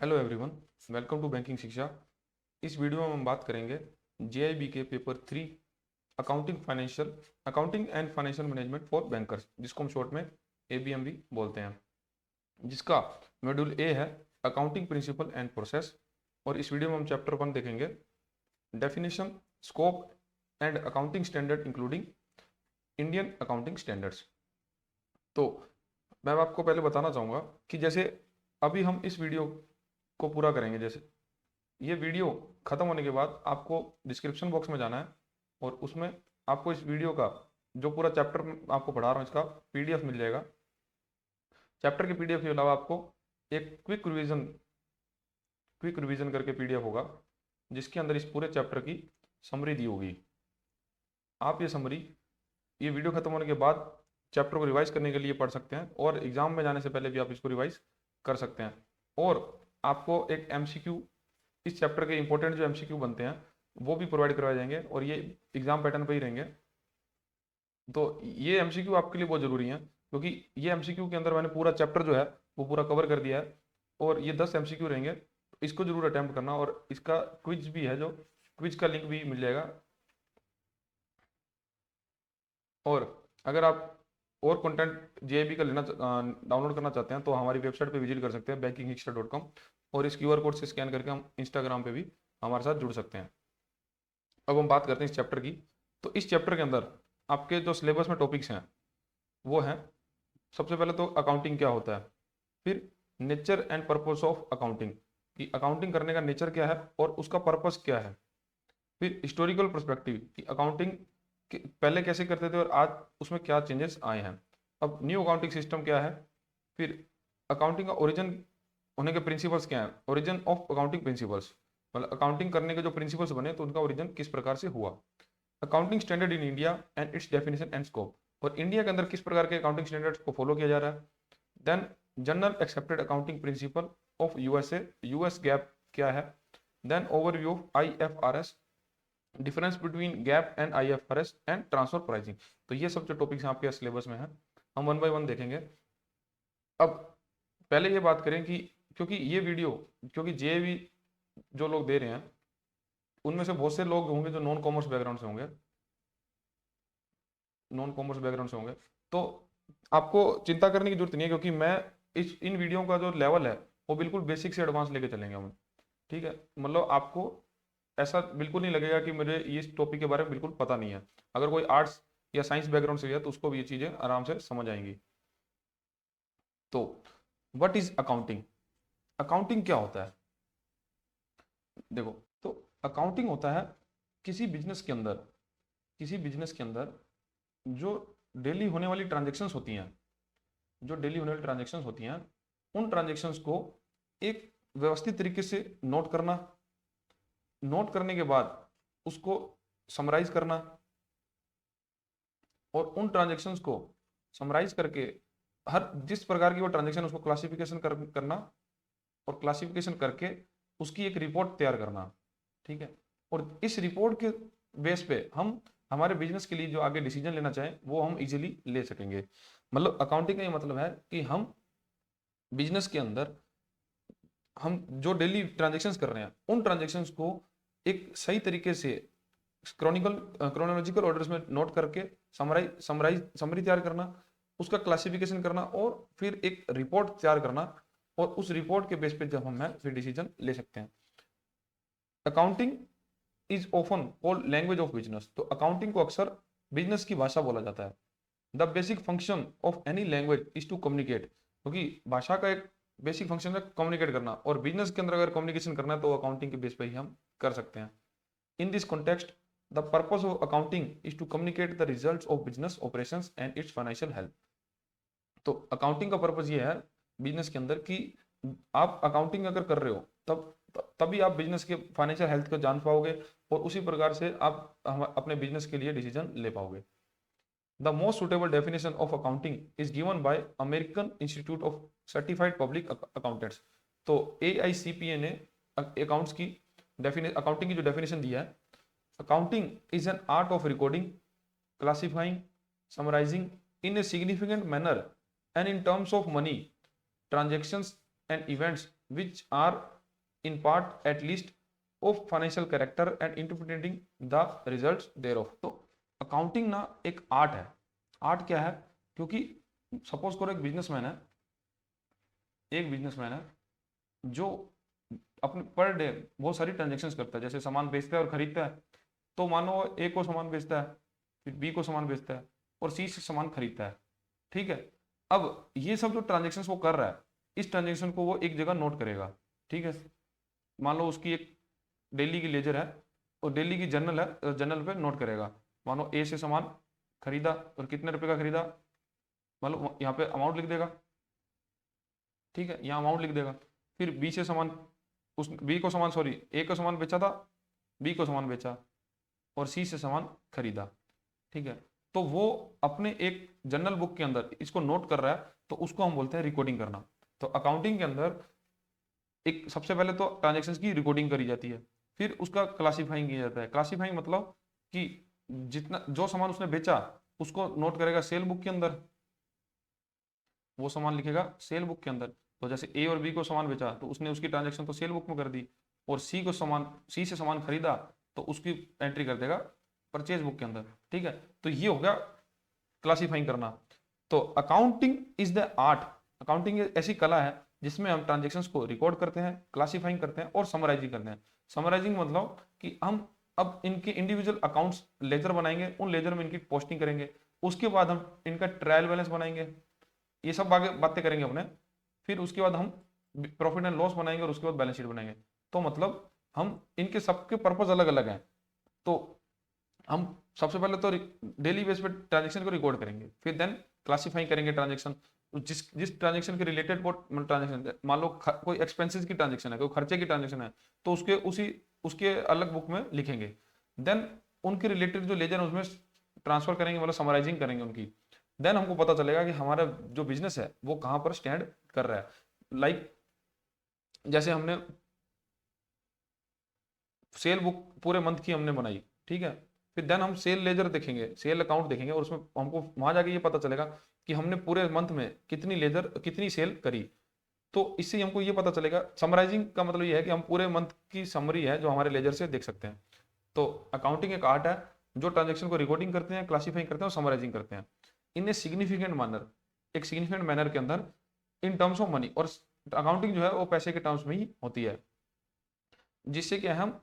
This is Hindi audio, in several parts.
Hello everyone, welcome to banking Shiksha. इस वीडियो में हम बात करेंगे जेआईबी के paper 3 accounting and financial management for bankers, जिसको हम शॉर्ट में एबीएम भी बोलते हैं, जिसका मॉड्यूल ए है अकाउंटिंग प्रिंसिपल एंड प्रोसेस। और इस वीडियो में हम चैप्टर 1 देखेंगे, definition, scope and accounting standard including Indian accounting standards. तो मैं आपको पहले बताना चाहूँगा कि जैसे अभी हम इस वीडियो को पूरा करेंगे, जैसे ये वीडियो ख़त्म होने के बाद आपको डिस्क्रिप्शन बॉक्स में जाना है और उसमें आपको इस वीडियो का जो पूरा चैप्टर आपको पढ़ा रहा हूँ इसका पीडीएफ मिल जाएगा। चैप्टर के पीडीएफ के अलावा आपको एक क्विक रिवीजन करके पीडीएफ होगा, जिसके अंदर इस पूरे चैप्टर की समरी दी होगी। आप ये वीडियो खत्म होने के बाद चैप्टर को रिवाइज करने के लिए पढ़ सकते हैं और एग्जाम में जाने से पहले भी आप इसको रिवाइज कर सकते हैं। और आपको एक एमसीक्यू, इस चैप्टर के इंपॉर्टेंट जो एमसीक्यू बनते हैं वो भी प्रोवाइड करवाए जाएंगे और ये एग्जाम पैटर्न पे ही रहेंगे। तो ये एमसीक्यू आपके लिए बहुत ज़रूरी है, क्योंकि ये एमसीक्यू के अंदर मैंने पूरा चैप्टर जो है वो पूरा कवर कर दिया है और ये 10 एमसीक्यू रहेंगे। इसको जरूर अटैम्प्ट करना और इसका क्विज भी है, जो क्विज का लिंक भी मिल जाएगा। और अगर आप और कंटेंट जेआईबी का लेना डाउनलोड करना चाहते हैं तो हमारी वेबसाइट पे विजिट कर सकते हैं bankinghistory.com, और इस क्यूआर कोड से स्कैन करके हम इंस्टाग्राम पे भी हमारे साथ जुड़ सकते हैं। अब हम बात करते हैं इस चैप्टर की। तो इस चैप्टर के अंदर आपके जो सिलेबस में टॉपिक्स हैं वो हैं, सबसे पहले तो अकाउंटिंग क्या होता है, फिर nature and purpose of accounting, कि अकाउंटिंग करने का नेचर क्या है और उसका पर्पस क्या है, फिर हिस्टोरिकल पर्सपेक्टिव कि अकाउंटिंग पहले कैसे करते थे और आज उसमें क्या चेंजेस आए हैं, अब न्यू अकाउंटिंग सिस्टम क्या है, फिर अकाउंटिंग का ओरिजिन होने के प्रिंसिपल्स क्या है, ओरिजिन ऑफ अकाउंटिंग प्रिंसिपल्स, मतलब अकाउंटिंग करने के जो प्रिंसिपल्स बने तो उनका ओरिजिन किस प्रकार से हुआ, accounting standard in India and it's definition and scope, और इंडिया के अंदर किस प्रकार के अकाउंटिंग स्टैंडर्ड्स को फॉलो किया जा रहा है, then general accepted accounting principle of USA, US GAAP क्या है, then overview of IFRS, difference between GAAP and IFRS and transfer pricing. तो ये सब जो टॉपिक्स आपके सिलेबस में है हम वन बाय वन देखेंगे। अब पहले ये बात करें कि क्योंकि ये वीडियो, क्योंकि जेईबी जो लोग दे रहे हैं उनमें से बहुत से लोग होंगे जो नॉन कॉमर्स बैकग्राउंड से होंगे, तो आपको चिंता करने की जरूरत नहीं है, क्योंकि मैं इन वीडियो का जो लेवल है वो बिल्कुल बेसिक से एडवांस लेके चलेंगे हम। ठीक है, मतलब आपको ऐसा बिल्कुल नहीं लगेगा कि मुझे इस टॉपिक के बारे में बिल्कुल पता नहीं है। अगर कोई आर्ट्स या साइंस बैकग्राउंड से है तो उसको भी ये चीज़ें आराम से समझ आएंगी। तो व्हाट इज अकाउंटिंग? अकाउंटिंग क्या होता है? देखो, तो अकाउंटिंग होता है किसी बिजनेस के अंदर, जो डेली होने वाली ट्रांजेक्शन्स होती हैं, उन ट्रांजेक्शन्स को एक व्यवस्थित तरीके से नोट करने के बाद उसको समराइज करना, और उन ट्रांजेक्शन्स को समराइज करके हर जिस प्रकार की वो ट्रांजेक्शन उसको करना और क्लासिफिकेशन करके उसकी एक रिपोर्ट तैयार करना। ठीक है, और इस रिपोर्ट के बेस पे हम हमारे बिजनेस के लिए जो आगे डिसीजन लेना चाहें वो हम इजीली ले सकेंगे। मतलब अकाउंटिंग का ये मतलब है कि हम बिजनेस के अंदर हम जो डेली ट्रांजेक्शन्स कर रहे हैं उन ट्रांजेक्शन्स को एक सही तरीके से क्रोनोलॉजिकल ऑर्डर्स में नोट करके समरी तैयार करना, उसका क्लासिफिकेशन करना और फिर एक रिपोर्ट तैयार करना, और उस रिपोर्ट के बेस पे जब हम फिर डिसीजन ले सकते हैं। Accounting is often called language of business. तो अकाउंटिंग को अक्सर बिजनेस की भाषा बोला जाता है। The basic function of any language is to communicate, क्योंकि भाषा का एक बेसिक फंक्शन है कम्युनिकेट करना, और बिजनेस के अंदर अगर कम्युनिकेशन करना है तो अकाउंटिंग के बेस पे ही हम कर सकते हैं। In this context the purpose of accounting is to communicate the results of business operations and its financial health. तो अकाउंटिंग का पर्पस ये है बिजनेस के अंदर कि आप अकाउंटिंग अगर कर रहे हो तभी आप बिजनेस के फाइनेंशियल हेल्थ को जान पाओगे और उसी प्रकार से आप अपने बिजनेस के लिए डिसीजन ले पाओगे। The most suitable definition of accounting is given by American Institute of Certified Public Accountants. तो AICPA ने अकाउंटिंग की जो डेफिनेशन दिया है, accounting is an art of recording, classifying, summarising in a significant manner and in terms of money transactions and events which are in part at least of financial character and interpreting the results thereof. तो अकाउंटिंग ना एक आर्ट है। आर्ट क्या है, क्योंकि सपोज करो एक बिजनेसमैन है जो अपने पर डे बहुत सारी ट्रांजेक्शन्स करता है, जैसे सामान बेचता है और खरीदता है। तो मानो ए को सामान बेचता है, फिर बी को सामान बेचता है और सी से सामान खरीदता है। ठीक है, अब ये सब जो ट्रांजेक्शन्स वो कर रहा है, इस ट्रांजेक्शन को वो एक जगह नोट करेगा। ठीक है, मान लो उसकी एक डेली की लेजर है और डेली की जर्नल है, जर्नल पे नोट करेगा। मानो ए से सामान खरीदा और कितने रुपए का खरीदा, मतलब यहाँ पे अमाउंट लिख देगा। ठीक है, यहाँ अमाउंट लिख देगा। फिर बी से सामान, उस बी को सामान सॉरी ए को सामान बेचा था, बी को सामान बेचा और सी से सामान खरीदा। ठीक है, तो वो अपने एक जर्नल बुक के अंदर इसको नोट कर रहा है, तो उसको हम बोलते हैं रिकॉर्डिंग करना। तो अकाउंटिंग के अंदर एक सबसे पहले तो ट्रांजेक्शन्स की रिकॉर्डिंग करी जाती है, फिर उसका क्लासीफाइंग किया जाता है। क्लासीफाइंग मतलब कि जितना जो सामान उसने बेचा उसको नोट करेगा सेल बुक के अंदर, वो सामान लिखेगा सेल बुक के अंदर। तो जैसे ए और बी को सामान बेचा तो उसने उसकी ट्रांजेक्शन तो सेल बुक में कर दी, और सी से सामान खरीदा तो उसकी एंट्री कर देगा परचेज बुक के अंदर। ठीक है, तो ये हो गया क्लासीफाइंग करना। तो accounting is the art, accounting ऐसी कला है जिसमें हम ट्रांजेक्शन्स को रिकॉर्ड करते हैं, क्लासीफाइंग करते हैं और समराइजिंग करते हैं। समराइजिंग मतलब कि हम अब इनके इंडिविजुअल अकाउंट्स लेजर बनाएंगे, उन लेजर में इनकी पोस्टिंग करेंगे, उसके बाद हम इनका ट्रायल बैलेंस बनाएंगे, ये सब आगे बातें करेंगे अपने। फिर उसके बाद हम प्रॉफिट एंड लॉस बनाएंगे और उसके बाद बैलेंस शीट बनाएंगे। तो मतलब हम इनके सबके पर्पज अलग अलग हैं। तो हम सबसे पहले तो डेली बेस पे ट्रांजेक्शन को रिकॉर्ड करेंगे, फिर देन क्लासीफाई करेंगे ट्रांजेक्शन। जिस जिस ट्रांजेक्शन के रिलेटेड को ट्रांजेक्शन, मान लो कोई एक्सपेंसेस की ट्रांजेक्शन है, कोई खर्चे की ट्रांजेक्शन है, तो उसके अलग बुक में लिखेंगे। देन उनके रिलेटेड जो लेजर है उसमें ट्रांसफर करेंगे, मतलब समराइजिंग करेंगे उनकी। देन हमको पता चलेगा कि हमारा जो बिजनेस है वो कहाँ पर स्टैंड कर रहा है। लाइक जैसे हमने सेल बुक पूरे मंथ की हमने बनाई, ठीक है, फिर देन हम सेल लेजर देखेंगे, सेल अकाउंट देखेंगे, और उसमें हमको वहां जाके ये पता चलेगा कि हमने पूरे मंथ में कितनी लेजर कितनी सेल करी। तो इससे हमको ये पता चलेगा। समराइजिंग का मतलब ये है कि हम पूरे मंथ की समरी है जो हमारे लेजर से देख सकते हैं। तो अकाउंटिंग एक आर्ट है जो ट्रांजेक्शन को रिकॉर्डिंग करते हैं, क्लासीफाई करते हैं और समराइजिंग करते हैं इन ए सिग्निफिकेंट मैनर, एक सिग्निफिकेंट मैनर के अंदर, इन टर्म्स ऑफ मनी। और अकाउंटिंग जो है वो पैसे के टर्म्स में ही होती है, जिससे कि हम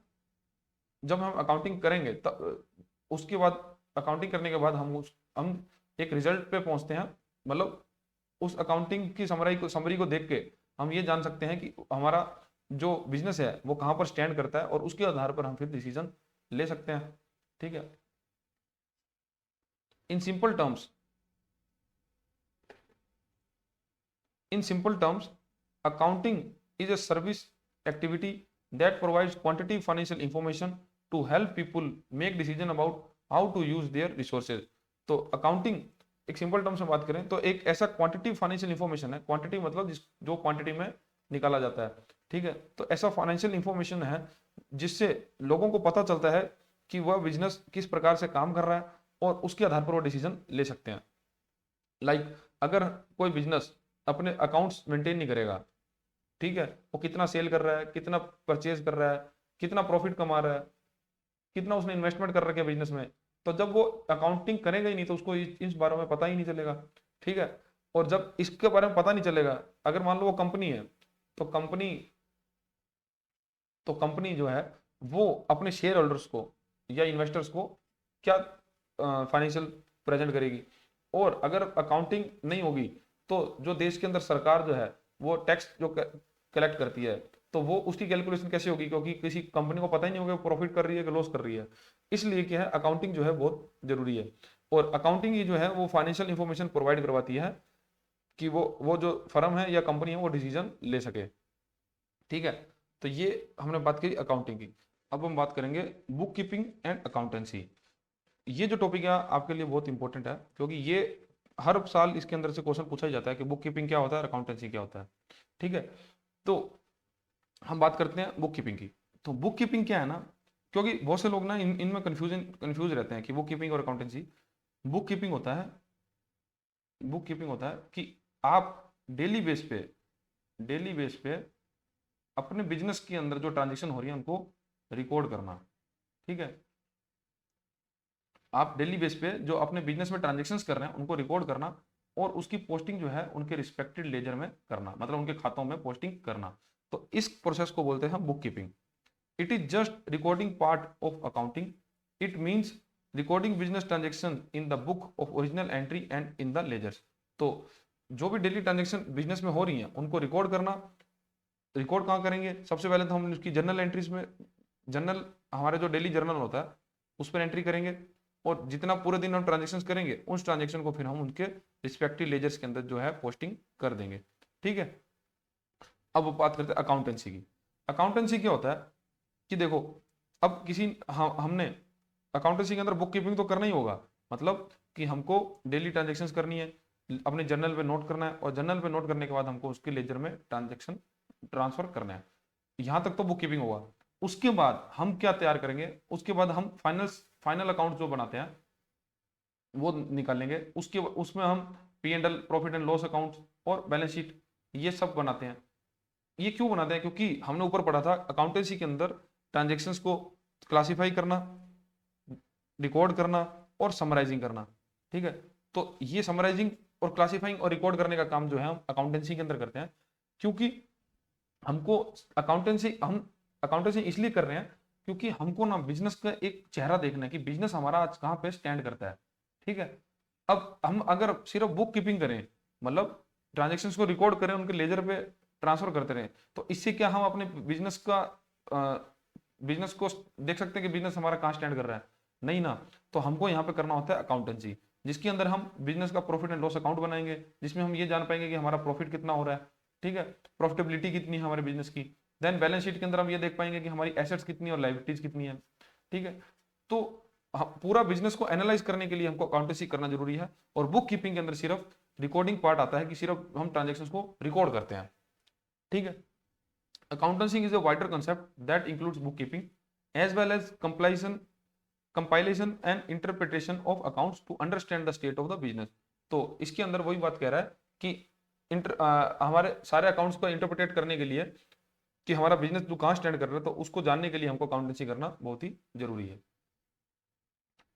जब हम अकाउंटिंग करेंगे तब उसके बाद अकाउंटिंग करने के बाद हम एक रिजल्ट पे पहुंचते हैं। मतलब उस अकाउंटिंग की समरी को देख के हम ये जान सकते हैं कि हमारा जो बिजनेस है वो कहाँ पर स्टैंड करता है, और उसके आधार पर हम फिर डिसीजन ले सकते हैं। ठीक है, in simple terms in simple terms accounting is a service activity that provides quantitative financial information to help people make decision about how to use their resources। तो अकाउंटिंग एक सिंपल टर्म्स में बात करें तो एक ऐसा क्वांटिटी फाइनेंशियल इंफॉर्मेशन है, क्वांटिटी मतलब जो क्वांटिटी में निकाला जाता है। ठीक है, तो ऐसा फाइनेंशियल इंफॉर्मेशन है जिससे लोगों को पता चलता है कि वह बिजनेस किस प्रकार से काम कर रहा है, और उसके आधार पर वो डिसीजन ले सकते हैं। लाइक अगर कोई बिजनेस अपने अकाउंट्स मेंटेन नहीं करेगा, ठीक है, वो कितना सेल कर रहा है, कितना परचेज कर रहा है, कितना प्रॉफिट कमा रहा है, कितना उसने इन्वेस्टमेंट कर रखा है बिजनेस में, तो जब वो अकाउंटिंग करेगा ही नहीं तो उसको इस बारे में पता ही नहीं चलेगा। ठीक है, और जब इसके बारे में पता नहीं चलेगा, अगर मान लो वो कंपनी है तो कंपनी जो है वो अपने शेयर होल्डर्स को या इन्वेस्टर्स को क्या फाइनेंशियल प्रेजेंट करेगी। और अगर अकाउंटिंग नहीं होगी तो जो देश के अंदर सरकार जो है वो टैक्स जो कलेक्ट करती है, तो वो उसकी कैलकुलेशन कैसे होगी, क्योंकि किसी कंपनी को पता ही नहीं होगा प्रॉफिट कर रही है कि लॉस कर रही है। इसलिए क्या है, अकाउंटिंग जो है बहुत जरूरी है। और अकाउंटिंग ही जो है वो फाइनेंशियल इंफॉर्मेशन प्रोवाइड करवाती है कि वो जो फर्म है या कंपनी है वो डिसीजन ले सके। ठीक है, तो ये हमने बात की अकाउंटिंग की। अब हम बात करेंगे बुक कीपिंग एंड अकाउंटेंसी। ये जो टॉपिक है आपके लिए बहुत इंपॉर्टेंट है, क्योंकि ये हर साल इसके अंदर से क्वेश्चन पूछा ही जाता है कि बुक कीपिंग क्या होता है, अकाउंटेंसी क्या होता है। ठीक है, तो हम बात करते हैं बुक कीपिंग की। तो बुक कीपिंग क्या है ना, क्योंकि बहुत से लोग ना इनमें कंफ्यूज रहते हैं कि बुक कीपिंग और अकाउंटेंसी। बुक कीपिंग होता है बुक कीपिंग होता है कि आप डेली बेस पे अपने बिजनेस के अंदर जो ट्रांजेक्शन हो रही है उनको रिकॉर्ड करना। ठीक है, आप डेली बेस पे जो अपने बिजनेस में ट्रांजेक्शन्स कर रहे हैं उनको रिकॉर्ड करना और उसकी पोस्टिंग जो है उनके रिस्पेक्टेड लेजर में करना, मतलब उनके खातों में पोस्टिंग करना। तो इस प्रोसेस को बोलते हैं bookkeeping. It is just recording part of accounting. It means recording business transaction in the book of original entry and in the ledgers. तो जो भी डेली ट्रांजेक्शन बिजनेस में हो रही हैं उनको रिकॉर्ड करना। रिकॉर्ड कहाँ करेंगे? सबसे पहले तो हम उसकी जर्नल एंट्रीज में, जर्नल हमारे जो डेली जर्नल होता है उस पर एंट्री करेंगे और जितना पूरे दिन हम ट्रांजेक्शन करेंगे उस ट्रांजेक्शन को फिर हम उनके रिस्पेक्टिव लेजर्स के अंदर जो है पोस्टिंग कर देंगे। ठीक है, अब बात करते हैं अकाउंटेंसी की। अकाउंटेंसी क्या होता है कि देखो, अब हमने अकाउंटेंसी के अंदर बुक कीपिंग तो करना ही होगा, मतलब कि हमको डेली ट्रांजेक्शन्स करनी है, अपने जर्नल पे नोट करना है और जर्नल पे नोट करने के बाद हमको उसके लेजर में ट्रांजेक्शन ट्रांसफर करना है। यहाँ तक तो बुक कीपिंग होगा। उसके बाद हम क्या तैयार करेंगे? उसके बाद हम फाइनल अकाउंट जो बनाते हैं वो निकालेंगे। उसके उसमें हम P and L, profit and loss account और बैलेंस शीट ये सब बनाते हैं। ये क्यों बनाते हैं? क्योंकि हमने ऊपर पढ़ा था अकाउंटेंसी के अंदर ट्रांजेक्शन्स को क्लासिफाई करना, रिकॉर्ड करना और समराइजिंग करना। ठीक है, तो ये समराइजिंग और क्लासिफाइंग और रिकॉर्ड करने का काम जो है हम अकाउंटेंसी के अंदर करते हैं। क्योंकि हमको हम अकाउंटेंसी इसलिए कर रहे हैं क्योंकि हमको ना बिजनेस का एक चेहरा देखना है कि बिजनेस हमारा आज कहाँ पे स्टैंड करता है। ठीक है, अब हम अगर सिर्फ बुक कीपिंग करें, मतलब ट्रांजेक्शन्स को रिकॉर्ड करें, उनके लेजर पे ट्रांसफर करते रहें, तो इससे क्या हम अपने बिजनेस को देख सकते हैं कि बिजनेस हमारा कहाँ स्टैंड कर रहा है? नहीं ना। तो हमको यहाँ पे करना होता है अकाउंटेंसी, जिसके अंदर हम बिजनेस का प्रॉफिट एंड लॉस अकाउंट बनाएंगे, जिसमें हम ये जान पाएंगे कि हमारा प्रॉफिट कितना हो रहा है। ठीक है, प्रॉफिटेबिलिटी कितनी है हमारे बिजनेस की। देन बैलेंस शीट के अंदर हम ये देख पाएंगे कि हमारी एसेट्स कितनी और लायबिलिटीज कितनी है। ठीक है, तो पूरा बिजनेस को एनालाइज करने के लिए हमको अकाउंटेंसी करना जरूरी है। और बुक कीपिंग के अंदर सिर्फ रिकॉर्डिंग पार्ट आता है कि सिर्फ हम ट्रांजेक्शन्स को रिकॉर्ड करते हैं। ठीक है, accountancy is a wider concept that includes bookkeeping as well as compilation and interpretation of accounts to understand the state of the business। तो इसके अंदर वही बात कह रहा है कि हमारे सारे अकाउंट्स को इंटरप्रेट करने के लिए कि हमारा बिजनेस जो कहाँ स्टैंड कर रहा है, तो उसको जानने के लिए हमको अकाउंटेंसी करना बहुत ही जरूरी है।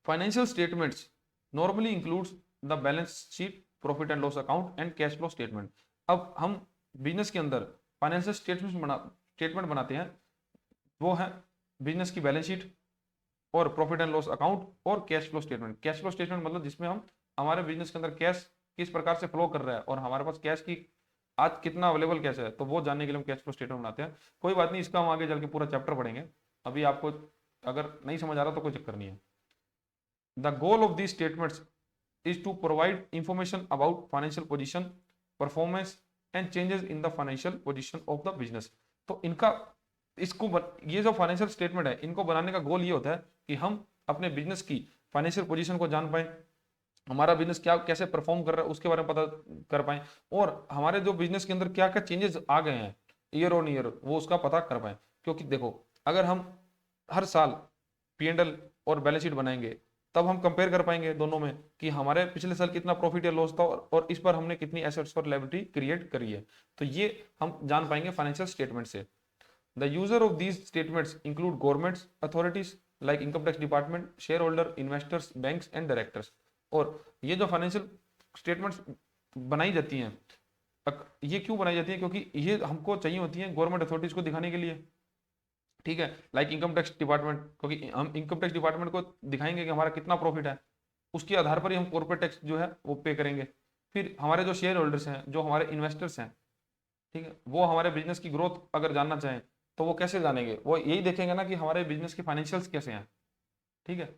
Financial statements normally includes the balance sheet, profit and loss account and cash flow statement. अब हम बिजनेस के अंदर फाइनेंशियल स्टेटमेंट बनाते हैं, वो है बिजनेस की बैलेंस शीट और प्रॉफिट एंड लॉस अकाउंट और cash flow statement. Cash flow statement मतलब जिसमें हम हमारे बिजनेस के अंदर कैश किस प्रकार से फ्लो कर रहा है और हमारे पास कैश की आज कितना अवेलेबल कैश है, तो वो जानने के लिए हम कैश फ्लो स्टेटमेंट बनाते हैं। कोई बात नहीं, इसका हम आगे चल के पूरा चैप्टर पढ़ेंगे, अभी आपको अगर नहीं समझ आ रहा तो कोई चक्कर नहीं है। The goal of this statements is to provide information about financial position, performance and changes in the financial position of the business। तो ये जो फाइनेंशियल स्टेटमेंट है, इनको बनाने का गोल ये होता है कि हम अपने बिजनेस की फाइनेंशियल पोजीशन को जान पाए, हमारा बिजनेस क्या कैसे परफॉर्म कर रहा है उसके बारे में पता कर पाए, और हमारे जो बिजनेस के अंदर क्या क्या चेंजेस आ गए हैं ईयर ऑन ईयर वो उसका पता कर पाए। क्योंकि देखो, अगर हम हर साल P&L और बैलेंस शीट बनाएंगे तब हम कंपेयर कर पाएंगे दोनों में कि हमारे पिछले साल कितना प्रॉफिट या लॉस था और इस पर हमने कितनी एसेट्स और लायबिलिटी क्रिएट करी है। तो ये हम जान पाएंगे फाइनेंशियल स्टेटमेंट से। The user of these statements include governments authorities like income tax department, share holder, investors, banks and directors. और ये जो फाइनेंशियल स्टेटमेंट्स बनाई जाती हैं, ये क्यों बनाई जाती है? क्योंकि ये हमको चाहिए होती है गवर्नमेंट अथॉरिटीज को दिखाने के लिए। ठीक है, लाइक इनकम टैक्स डिपार्टमेंट, क्योंकि हम इनकम टैक्स डिपार्टमेंट को दिखाएंगे कि हमारा कितना प्रॉफिट है, उसके आधार पर ही हम कॉर्पोरेट टैक्स जो है वो पे करेंगे। फिर हमारे जो शेयर होल्डर्स हैं, जो हमारे इन्वेस्टर्स हैं, ठीक है, वो हमारे बिजनेस की ग्रोथ अगर जानना चाहें तो वो कैसे जानेंगे? वो यही देखेंगे ना कि हमारे बिजनेस के फाइनेंशियल्स कैसे हैं। ठीक है,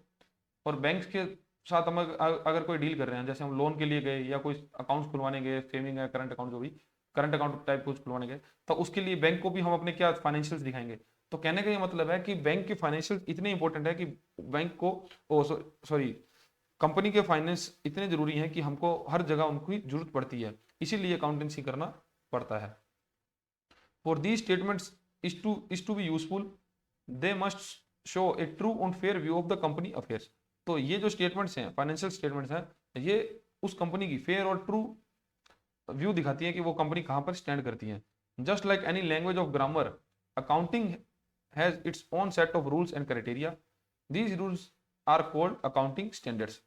और बैंक के साथ हम अगर कोई डील कर रहे हैं, जैसे हम लोन के लिए गए या कोई अकाउंट्स खुलवाने गए, सेविंग है, करंट अकाउंट, जो भी करंट अकाउंट टाइप कुछ खुलवाने गए, तो उसके लिए बैंक को भी हम अपने क्या फाइनेंशियल्स दिखाएंगे। तो कहने का ये मतलब है कि बैंक के फाइनेंशियल इतने इंपॉर्टेंट है कि बैंक को सॉरी कंपनी के फाइनेंस इतने जरूरी हैं कि हमको हर जगह उनकी जरूरत पड़ती है, इसीलिए अकाउंटेंसी करना पड़ता है। For these statements is to be useful they must show a true and fair view of the company affairs. तो ये जो स्टेटमेंट्स हैं, फाइनेंशियल स्टेटमेंट्स हैं, ये उस कंपनी की फेयर और ट्रू व्यू दिखाती है कि वो कंपनी कहाँ पर स्टैंड करती है। Just like any language of grammar accounting has its own set of rules and criteria. These rules are called accounting standards.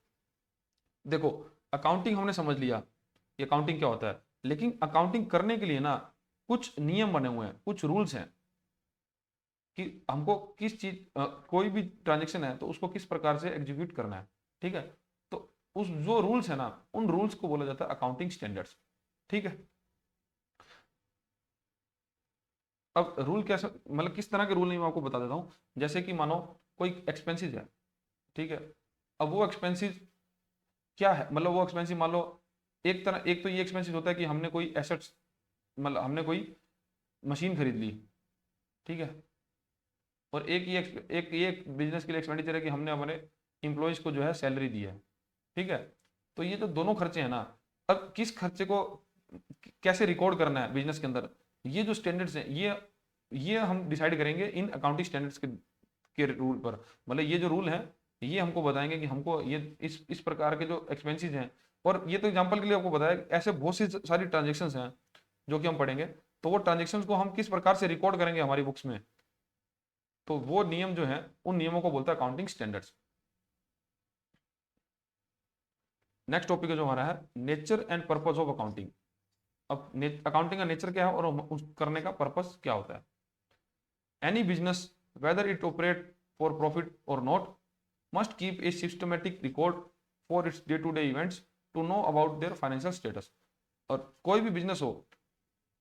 देखो, अकाउंटिंग हमने समझ लिया कि अकाउंटिंग क्या होता है, लेकिन अकाउंटिंग करने के लिए ना कुछ नियम बने हुए हैं, कुछ रूल्स हैं कि हमको किस चीज कोई भी ट्रांजेक्शन है तो उसको किस प्रकार से एग्जीक्यूट करना है। ठीक है, तो उस जो रूल्स है ना, उन रूल्स को बोला जाता है अकाउंटिंग स्टैंडर्ड्स। ठीक है, अब रूल कैसे, मतलब किस तरह के रूल नहीं, मैं आपको बता देता हूँ। जैसे कि मानो कोई एक्सपेंसेस है, ठीक है, अब वो एक्सपेंसेस क्या है, मतलब वो एक्सपेंसिव मान लो, एक तरह, एक तो ये एक्सपेंसिव होता है कि हमने कोई एसेट्स, मतलब हमने कोई मशीन खरीद ली, ठीक है, और एक ये बिजनेस के लिए एक्सपेंडिचर है कि हमने हमारे एम्प्लॉयज को जो है सैलरी दी है। ठीक है, तो ये जो दोनों खर्चे हैं ना, अब किस खर्चे को कैसे रिकॉर्ड करना है बिजनेस के अंदर, ये जो स्टैंडर्ड्स हैं, ये हम डिसाइड करेंगे इन अकाउंटिंग स्टैंडर्ड्स के रूल पर। मतलब ये जो रूल है ये हमको बताएंगे कि हमको ये इस प्रकार के जो एक्सपेंसेस हैं, और ये तो एग्जांपल के लिए आपको बताया, ऐसे बहुत सी सारी ट्रांजेक्शन्स हैं जो कि हम पढ़ेंगे, तो वो ट्रांजेक्शन्स को हम किस प्रकार से रिकॉर्ड करेंगे हमारी बुक्स में, तो वो नियम जो है उन नियमों को बोलता है अकाउंटिंग स्टैंडर्ड्स। नेक्स्ट टॉपिक जो हमारा है, nature and purpose of accounting. अब अकाउंटिंग का नेचर क्या है और उस करने का पर्पस क्या होता है। Any business whether it operate for profit और not must keep a systematic record for its day-to-day events to know about their financial status। और कोई भी बिजनेस हो,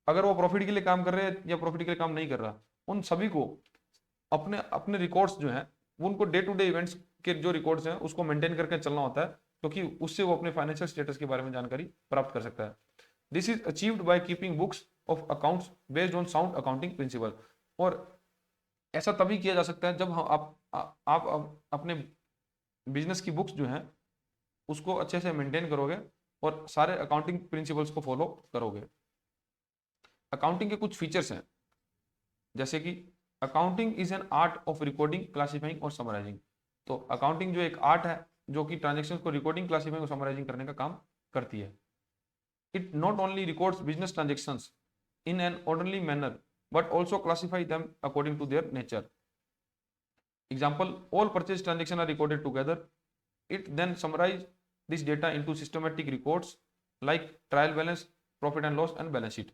अगर वो प्रॉफिट के लिए काम कर रहे हैं या प्रॉफिट के लिए काम नहीं कर रहा, उन सभी को अपने अपने रिकॉर्ड्स जो हैं, उनको डे टू डे इवेंट्स के जो रिकॉर्ड्स हैं उसको मेंटेन करके चलना होता है, क्योंकि उससे वो अपने फाइनेंशियल स्टेटस के बारे में जानकारी प्राप्त कर सकता है। This is achieved by keeping books of accounts based on sound accounting principle. और ऐसा तभी किया जा सकता है जब हम आप अपने बिजनेस की बुक्स जो हैं उसको अच्छे से मेंटेन करोगे और सारे अकाउंटिंग प्रिंसिपल्स को फॉलो करोगे। अकाउंटिंग के कुछ फीचर्स हैं, जैसे कि accounting is an art of recording, classifying और समराइजिंग। तो अकाउंटिंग जो एक आर्ट है जो कि ट्रांजेक्शन को रिकॉर्डिंग, क्लासिफाइंग और समराइजिंग करने का काम करती है। It not only records business transactions in an orderly manner but also classify them according to their nature. Example, all purchase transactions are recorded together. It then summarize this data into systematic records like trial balance, profit and loss and balance sheet।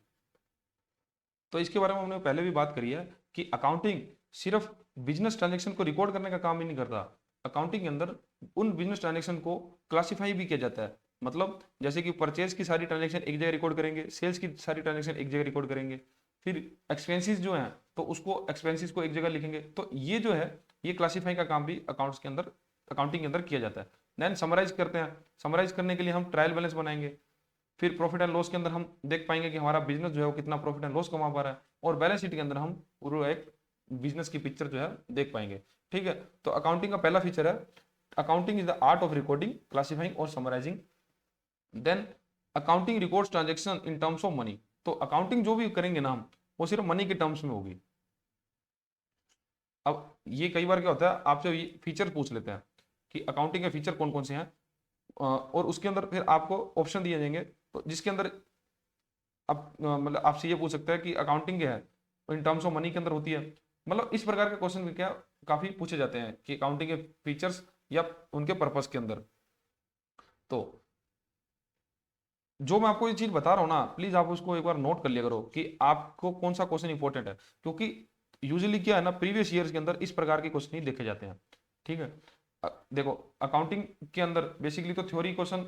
तो इसके बारे में हमने पहले भी बात करी है कि अकाउंटिंग सिर्फ बिजनेस ट्रांजेक्शन को रिकॉर्ड करने का काम ही नहीं करता, अकाउंटिंग के अंदर उन बिजनेस ट्रांजेक्शन को क्लासिफाई भी किया जाता है। मतलब जैसे कि परचेज की सारी ट्रांजेक्शन एक जगह रिकॉर्ड करेंगे, सेल्स की सारी ट्रांजेक्शन एक जगह रिकॉर्ड करेंगे, फिर एक्सपेंसेस जो हैं तो उसको एक्सपेंसेस को एक जगह लिखेंगे। तो ये जो है ये क्लासिफाई का काम भी अकाउंट्स के अंदर, अकाउंटिंग के अंदर किया जाता है। देन समराइज करते हैं, समराइज करने के लिए हम ट्रायल बैलेंस बनाएंगे, फिर प्रॉफिट एंड लॉस के अंदर हम देख पाएंगे कि हमारा बिजनेस जो है वो कितना प्रॉफिट एंड लॉस कमा पा रहा है, और बैलेंस शीट के अंदर हम पूरा एक बिजनेस की पिक्चर जो है देख पाएंगे। ठीक है, तो अकाउंटिंग का पहला फीचर है accounting is the art of recording, classifying और summarising. Then accounting records transaction in terms of money. तो अकाउंटिंग जो भी करेंगे ना हम, वो सिर्फ मनी के टर्म्स में होगी। अब ये कई बार क्या होता है, आपसे ये फीचर पूछ लेते हैं कि अकाउंटिंग के फीचर कौन कौन से हैं, और उसके अंदर फिर आपको ऑप्शन दिए जाएंगे, तो जिसके अंदर आप मतलब आपसे ये पूछ सकता है कि अकाउंटिंग क्या है इन टर्म्स ऑफ मनी के अंदर होती है। मतलब इस प्रकार के क्वेश्चन भी क्या काफी पूछे जाते हैं कि अकाउंटिंग के फीचर्स या उनके पर्पस के अंदर। तो जो मैं आपको ये चीज बता रहा हूँ ना, प्लीज आप उसको एक बार नोट कर लिया करो कि आपको कौन सा क्वेश्चन इंपॉर्टेंट है, क्योंकि यूजुअली क्या है ना, प्रीवियस ईयर्स के अंदर इस प्रकार के क्वेश्चन ही देखे जाते हैं। ठीक है, देखो अकाउंटिंग के अंदर बेसिकली तो थ्योरी क्वेश्चन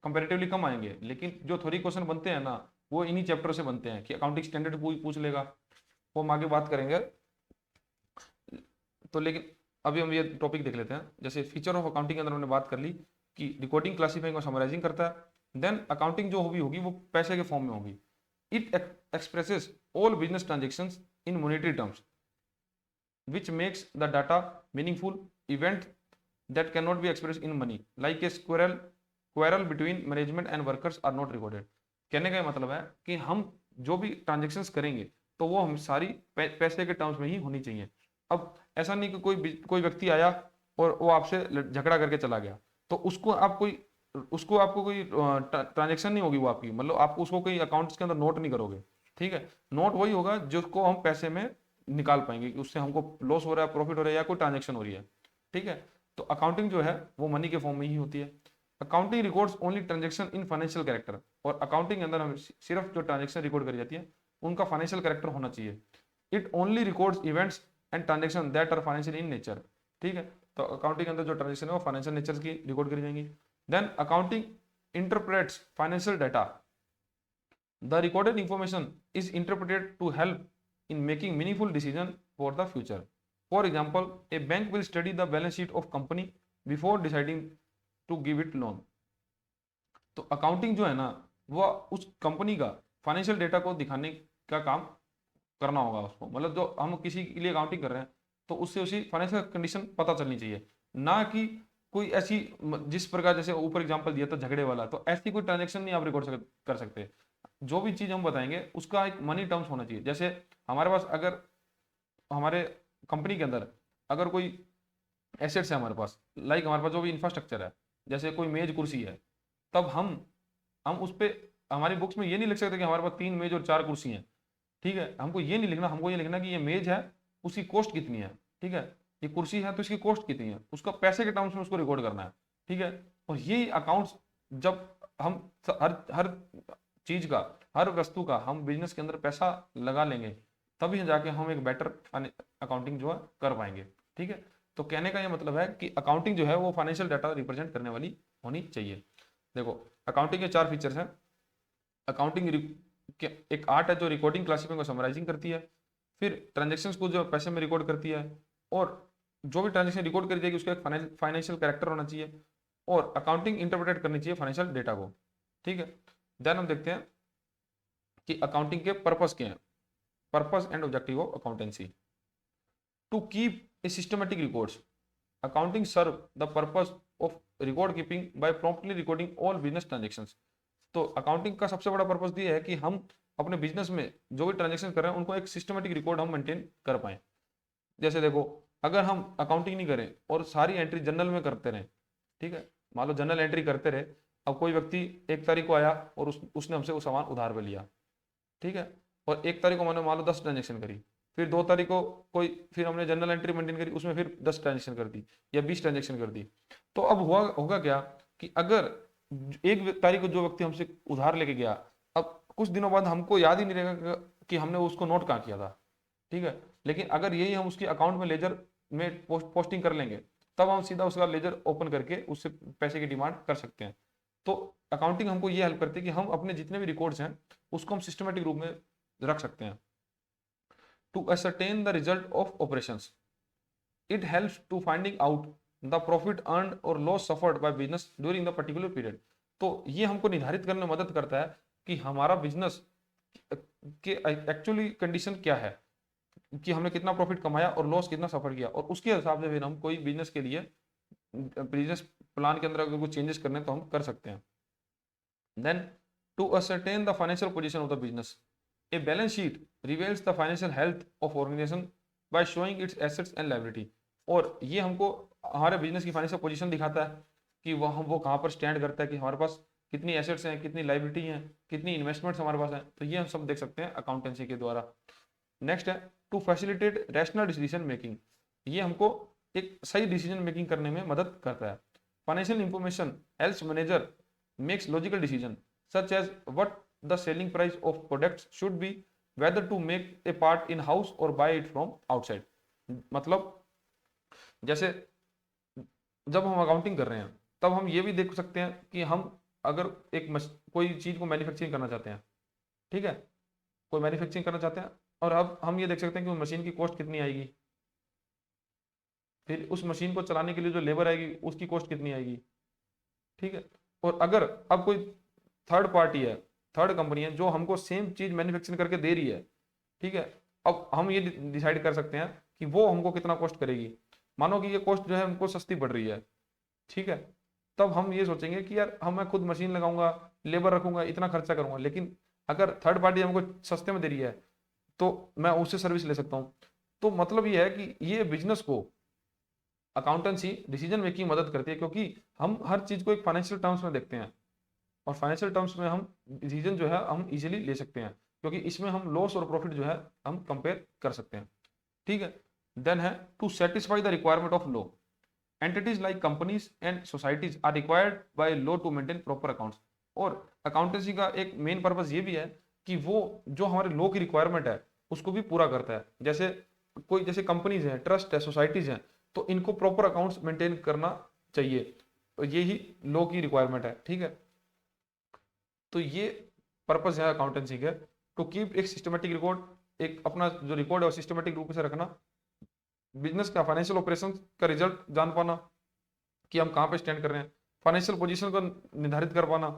कंपैरेटिवली कम आएंगे, लेकिन जो थ्योरी क्वेश्चन बनते हैं ना वो इन्हीं चैप्टर से बनते हैं कि अकाउंटिंग स्टैंडर्ड पूछ लेगा, वो हम आगे बात करेंगे। तो लेकिन अभी हम ये टॉपिक देख लेते हैं। जैसे फीचर ऑफ अकाउंटिंग के अंदर हमने बात कर ली कि रिकॉर्डिंग, क्लासिफाइंग और समराइजिंग करता है। देन अकाउंटिंग जो होगी वो पैसे के फॉर्म में होगी। It expresses all business transactions in monetary terms which makes the data meaningful। Event that cannot be expressed in money like a quarrel between management and workers are not recorded। कहने का मतलब है कि हम जो भी ट्रांजेक्शन्स करेंगे तो वो हम सारी पैसे के टर्म्स में ही होनी चाहिए। अब ऐसा नहीं कि कोई व्यक्ति आया और वो आपसे झगड़ा करके चला गया, तो उसको आपको कोई ट्रांजेक्शन नहीं होगी वो आपकी, मतलब आपको उसको कोई अकाउंट्स के अंदर नोट नहीं करोगे। ठीक है, नोट वही होगा जिसको हम पैसे में निकाल पाएंगे कि उससे हमको लॉस हो रहा है, प्रॉफिट हो रहा है, या कोई ट्रांजेक्शन हो रही है। ठीक है, तो अकाउंटिंग जो है वो मनी के फॉर्म में ही होती है। Accounting records only transaction in financial character, और अकाउंटिंग के अंदर हम सिर्फ जो ट्रांजेक्शन रिकॉर्ड करी जाती है उनका फाइनेंशियल कैरेक्टर होना चाहिए। It only records events and transaction that are financial in nature. ठीक है, तो अकाउंटिंग के अंदर जो ट्रांजेक्शन है वो फाइनेंशियल नेचर की रिकॉर्ड करी जाएंगी। Then accounting interprets financial data. The recorded information is interpreted to help in making meaningful decision for the future. For example, a bank will study the balance sheet of company before deciding to give it loan. तो अकाउंटिंग जो है ना वो उस कंपनी का फाइनेंशियल डेटा को दिखाने का काम करना होगा उसको, मतलब जो हम किसी के लिए अकाउंटिंग कर रहे हैं तो उससे उसी फाइनेंशियल कंडीशन पता चलनी चाहिए, ना कि कोई ऐसी जिस प्रकार जैसे ऊपर एग्जांपल दिया था झगड़े वाला, तो ऐसी कोई ट्रांजेक्शन नहीं आप रिकॉर्ड कर सकते। जो भी चीज हम बताएंगे उसका एक मनी टर्म्स होना चाहिए। जैसे हमारे पास अगर हमारे कंपनी के अंदर अगर कोई एसेट्स है हमारे पास, लाइक हमारे पास जो भी इंफ्रास्ट्रक्चर है, जैसे कोई मेज कुर्सी है, तब हम उस पर हमारी बुक्स में ये नहीं लिख सकते कि हमारे पास 3 मेज और 4 कुर्सी हैं। ठीक है, हमको ये नहीं लिखना, हमको ये लिखना कि ये मेज है उसकी कॉस्ट कितनी है। ठीक है, ये कुर्सी है तो इसकी कॉस्ट कितनी है, उसका पैसे के टर्म्स में उसको रिकॉर्ड करना है। ठीक है, और ये अकाउंट्स जब हम हर हर चीज का, हर वस्तु का हम बिजनेस के अंदर पैसा लगा लेंगे, तभी जाके हम एक बेटर अकाउंटिंग जो है कर पाएंगे। ठीक है, तो कहने का ये मतलब है कि अकाउंटिंग जो है वो फाइनेंशियल डाटा रिप्रेजेंट करने वाली होनी चाहिए। देखो अकाउंटिंग के 4 फीचर्स हैं। अकाउंटिंग एक आर्ट है जो रिकॉर्डिंग, क्लासिफाइंग और समराइजिंग करती है। फिर ट्रांजेक्शन्स को जो पैसे में रिकॉर्ड करती है, और जो भी ट्रांजेक्शन रिकॉर्ड करी जाएगी उसका एक फाइनेंशियल कैरेक्टर होना चाहिए, और अकाउंटिंग इंटरप्रेट करनी चाहिए फाइनेंशियल डेटा को। ठीक है, देन हम देखते हैं कि अकाउंटिंग के पर्पस क्या है। Purpose and objective of accountancy to keep a systematic records. Accounting serve the purpose of record keeping by promptly recording all business transactions. तो अकाउंटिंग का सबसे बड़ा पर्पस ये है कि हम अपने बिजनेस में जो भी ट्रांजेक्शन कर रहे हैं उनको एक सिस्टमेटिक रिकॉर्ड हम मेंटेन कर पाए। जैसे देखो, अगर हम अकाउंटिंग नहीं करें और सारी एंट्री जनरल में करते रहे, ठीक है, मान लो जनरल एंट्री करते रहे, अब कोई व्यक्ति 1 तारीख को आया और उसने हमसे वो सामान उधार पे लिया। ठीक है, और 1 तारीख को मैंने मान लो 10 ट्रांजेक्शन करी, फिर 2 तारीख को फिर हमने जनरल एंट्री मेंटेन करी, उसमें फिर 10 ट्रांजेक्शन कर दी या 20 ट्रांजेक्शन कर दी। तो अब होगा क्या कि अगर 1 तारीख को जो व्यक्ति हमसे उधार लेके गया, अब कुछ दिनों बाद हमको याद ही नहीं रहेगा कि हमने उसको नोट कहाँ किया था। ठीक है, लेकिन अगर यही हम उसके अकाउंट में लेजर में पोस्टिंग कर लेंगे, तब हम सीधा उसका लेजर ओपन करके उससे पैसे की डिमांड कर सकते हैं। तो अकाउंटिंग हमको ये हेल्प करती है कि हम अपने जितने भी रिकॉर्ड्स हैं उसको हम सिस्टमेटिक रूप में रख सकते हैं। To ascertain the result of operations, it helps to finding out the profit earn और loss suffered by business during the particular period. तो ये हमको निर्धारित करने में मदद करता है कि हमारा बिजनेस के एक्चुअली कंडीशन क्या है, कि हमने कितना प्रॉफिट कमाया और लॉस कितना सफर किया, और उसके हिसाब से फिर हम कोई बिजनेस के लिए बिजनेस प्लान के अंदर अगर कुछ चेंजेस करने तो हम कर सकते हैं। Then to ascertain the financial position of the business, a balance sheet reveals the financial health of organisation by showing its assets and liability. और ये हमको हमारे बिजनेस की फाइनेंशियल पोजीशन दिखाता है कि वो कहाँ पर स्टैंड करता है, कि हमारे पास कितनी एसेट्स हैं, कितनी लायबिलिटी हैं, कितनी इन्वेस्टमेंट्स हमारे पास हैं। तो ये हम सब देख सकते हैं अकाउंटेंसी के द्वारा। नेक्स्ट है to facilitate rational decision making, ये हमको एक सही डिसीजन मेकिंग करने में मदद करता है। Financial information helps manager makes logical decision such as what the selling price of products should be, whether to make a part in house or buy it from outside. मतलब जैसे जब हम अकाउंटिंग कर रहे हैं तब हम ये भी देख सकते हैं कि हम अगर कोई चीज को मैन्युफैक्चरिंग करना चाहते हैं, ठीक है, कोई मैन्युफैक्चरिंग करना चाहते हैं, और अब हम ये देख सकते हैं कि उस मशीन की कॉस्ट कितनी आएगी, फिर उस मशीन को चलाने के लिए जो लेबर आएगी उसकी कॉस्ट कितनी आएगी। ठीक है, और अगर अब कोई थर्ड पार्टी है, थर्ड कंपनी है जो हमको सेम चीज मैन्युफैक्चरिंग करके दे रही है, ठीक है, अब हम ये डिसाइड कर सकते हैं कि वो हमको कितना कॉस्ट करेगी। मानो कि ये कॉस्ट जो है हमको सस्ती पड़ रही है, ठीक है, तब हम ये सोचेंगे कि यार मैं खुद मशीन लगाऊंगा, लेबर रखूंगा, इतना खर्चा करूंगा, लेकिन अगर थर्ड पार्टी हमको सस्ते में दे रही है तो मैं उससे सर्विस ले सकता हूँ। तो मतलब ये है कि ये बिजनेस को अकाउंटेंसी डिसीजन मेकिंग मदद करती है, क्योंकि हम हर चीज को एक फाइनेंशियल टर्म्स में देखते हैं, और फाइनेंशियल टर्म्स में हम डिसीजन जो है हम इजीली ले सकते हैं, क्योंकि इसमें हम लॉस और प्रॉफिट जो है हम कंपेयर कर सकते हैं। ठीक है। देन है to satisfy the requirement of law, entities like companies and societies are required by law to maintain proper accounts. और अकाउंटेंसी का एक मेन पर्पस ये भी है कि वो जो हमारे लॉ की रिक्वायरमेंट है उसको भी पूरा करता है। जैसे कंपनीज हैं, ट्रस्ट है, सोसाइटीज हैं, तो इनको प्रॉपर अकाउंट्स मेंटेन करना चाहिए, तो यही लॉ की रिक्वायरमेंट है। ठीक है, तो ये पर्पस है अकाउंटेंसी के, टू कीप एक सिस्टमेटिक रिकॉर्ड, एक अपना जो रिकॉर्ड है वो सिस्टमेटिक रूप से रखना, बिजनेस का फाइनेंशियल ऑपरेशन का रिजल्ट जान पाना कि हम कहाँ पे स्टैंड कर रहे हैं, फाइनेंशियल पोजीशन को निर्धारित कर पाना,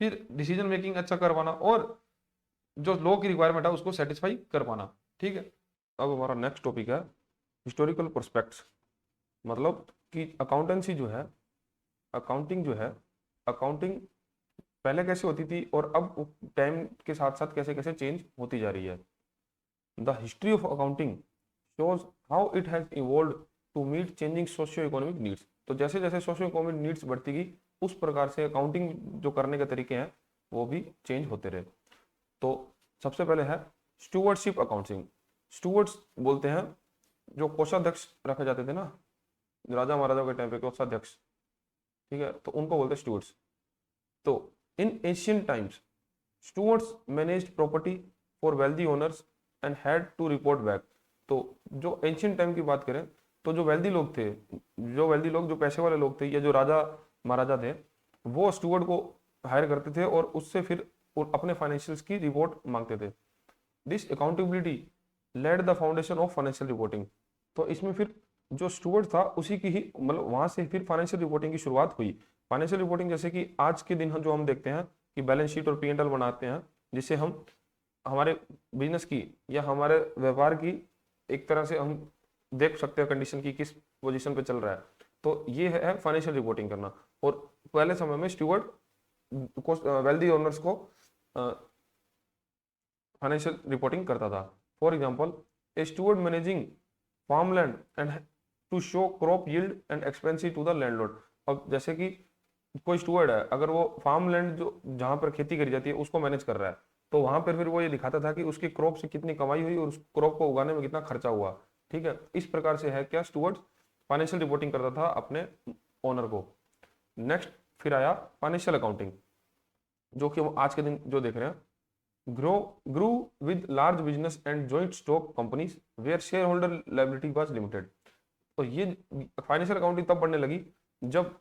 फिर डिसीजन मेकिंग अच्छा कर पाना, और जो लॉ की रिक्वायरमेंट है उसको सेटिस्फाई कर पाना। ठीक है, अब हमारा नेक्स्ट टॉपिक है हिस्टोरिकल प्रोस्पेक्ट्स। मतलब कि अकाउंटेंसी जो है, अकाउंटिंग जो है, अकाउंटिंग पहले कैसे होती थी और अब टाइम के साथ साथ कैसे कैसे चेंज होती जा रही है। The history of accounting shows how it has evolved to meet changing socio economic needs. तो जैसे जैसे सोशियो इकोनॉमिक नीड्स बढ़ती गई उस प्रकार से अकाउंटिंग जो करने के तरीके हैं वो भी चेंज होते रहे। तो सबसे पहले है स्टूवर्डशिप अकाउंटिंग। स्टूवर्ड्स बोलते हैं जो कोषाध्यक्ष रखे जाते थे ना, राजा महाराजा के टाइम पे कोषाध्यक्ष, ठीक है, तो उनको बोलते हैं स्टूवर्ड्स। तो in ancient times stewards managed property for wealthy owners and had to report back. तो जो एंशियंट टाइम की बात करें तो जो वेल्दी लोग थे, जो पैसे वाले लोग थे या जो राजा महाराजा थे, वो स्टूवर्ड को हायर करते थे और उससे फिर अपने फाइनेंशियल्स की रिपोर्ट मांगते थे। This accountability led the foundation of financial reporting. तो इसमें फिर जो स्टूवर्ड था उसी की ही मतलब वहां से फिर फाइनेंशियल रिपोर्टिंग की शुरुआत हुई। फाइनेंशियल रिपोर्टिंग जैसे कि आज के दिन जो हम देखते हैं कि बैलेंस शीट और P&L बनाते हैं, जिससे हम हमारे बिजनेस की या हमारे व्यापार की एक तरह से हम देख सकते हैं कंडीशन की किस पोजीशन पे चल रहा है। तो ये है फाइनेंशियल रिपोर्टिंग करना। और पहले समय में स्टूवर्ड वेल्दी ओनर्स को फाइनेंशियल रिपोर्टिंग करता था। For example a steward managing farmland and to show crop yield and expensive to the landlord. अब जैसे कि कोई स्टूवर्ड है, अगर वो फार्म लैंड जो जहां पर खेती करी जाती है उसको मैनेज कर रहा है, तो वहां पर फिर वो ये दिखाता था कि उसकी क्रॉप से कितनी कमाई हुई और उस क्रॉप को उगाने में कितना खर्चा हुआ। ठीक है, इस प्रकार से है क्या स्टूवर्ड फाइनेंशियल रिपोर्टिंग करता था अपने ओनर को। नेक्स्ट फिर आया फाइनेंशियल अकाउंटिंग, जो कि हम आज के दिन जो देख रहे हैं। grew with large business and joint stock companies where shareholder liability was limited। तो ये फाइनेंशियल अकाउंटिंग तब बढ़ने लगी जब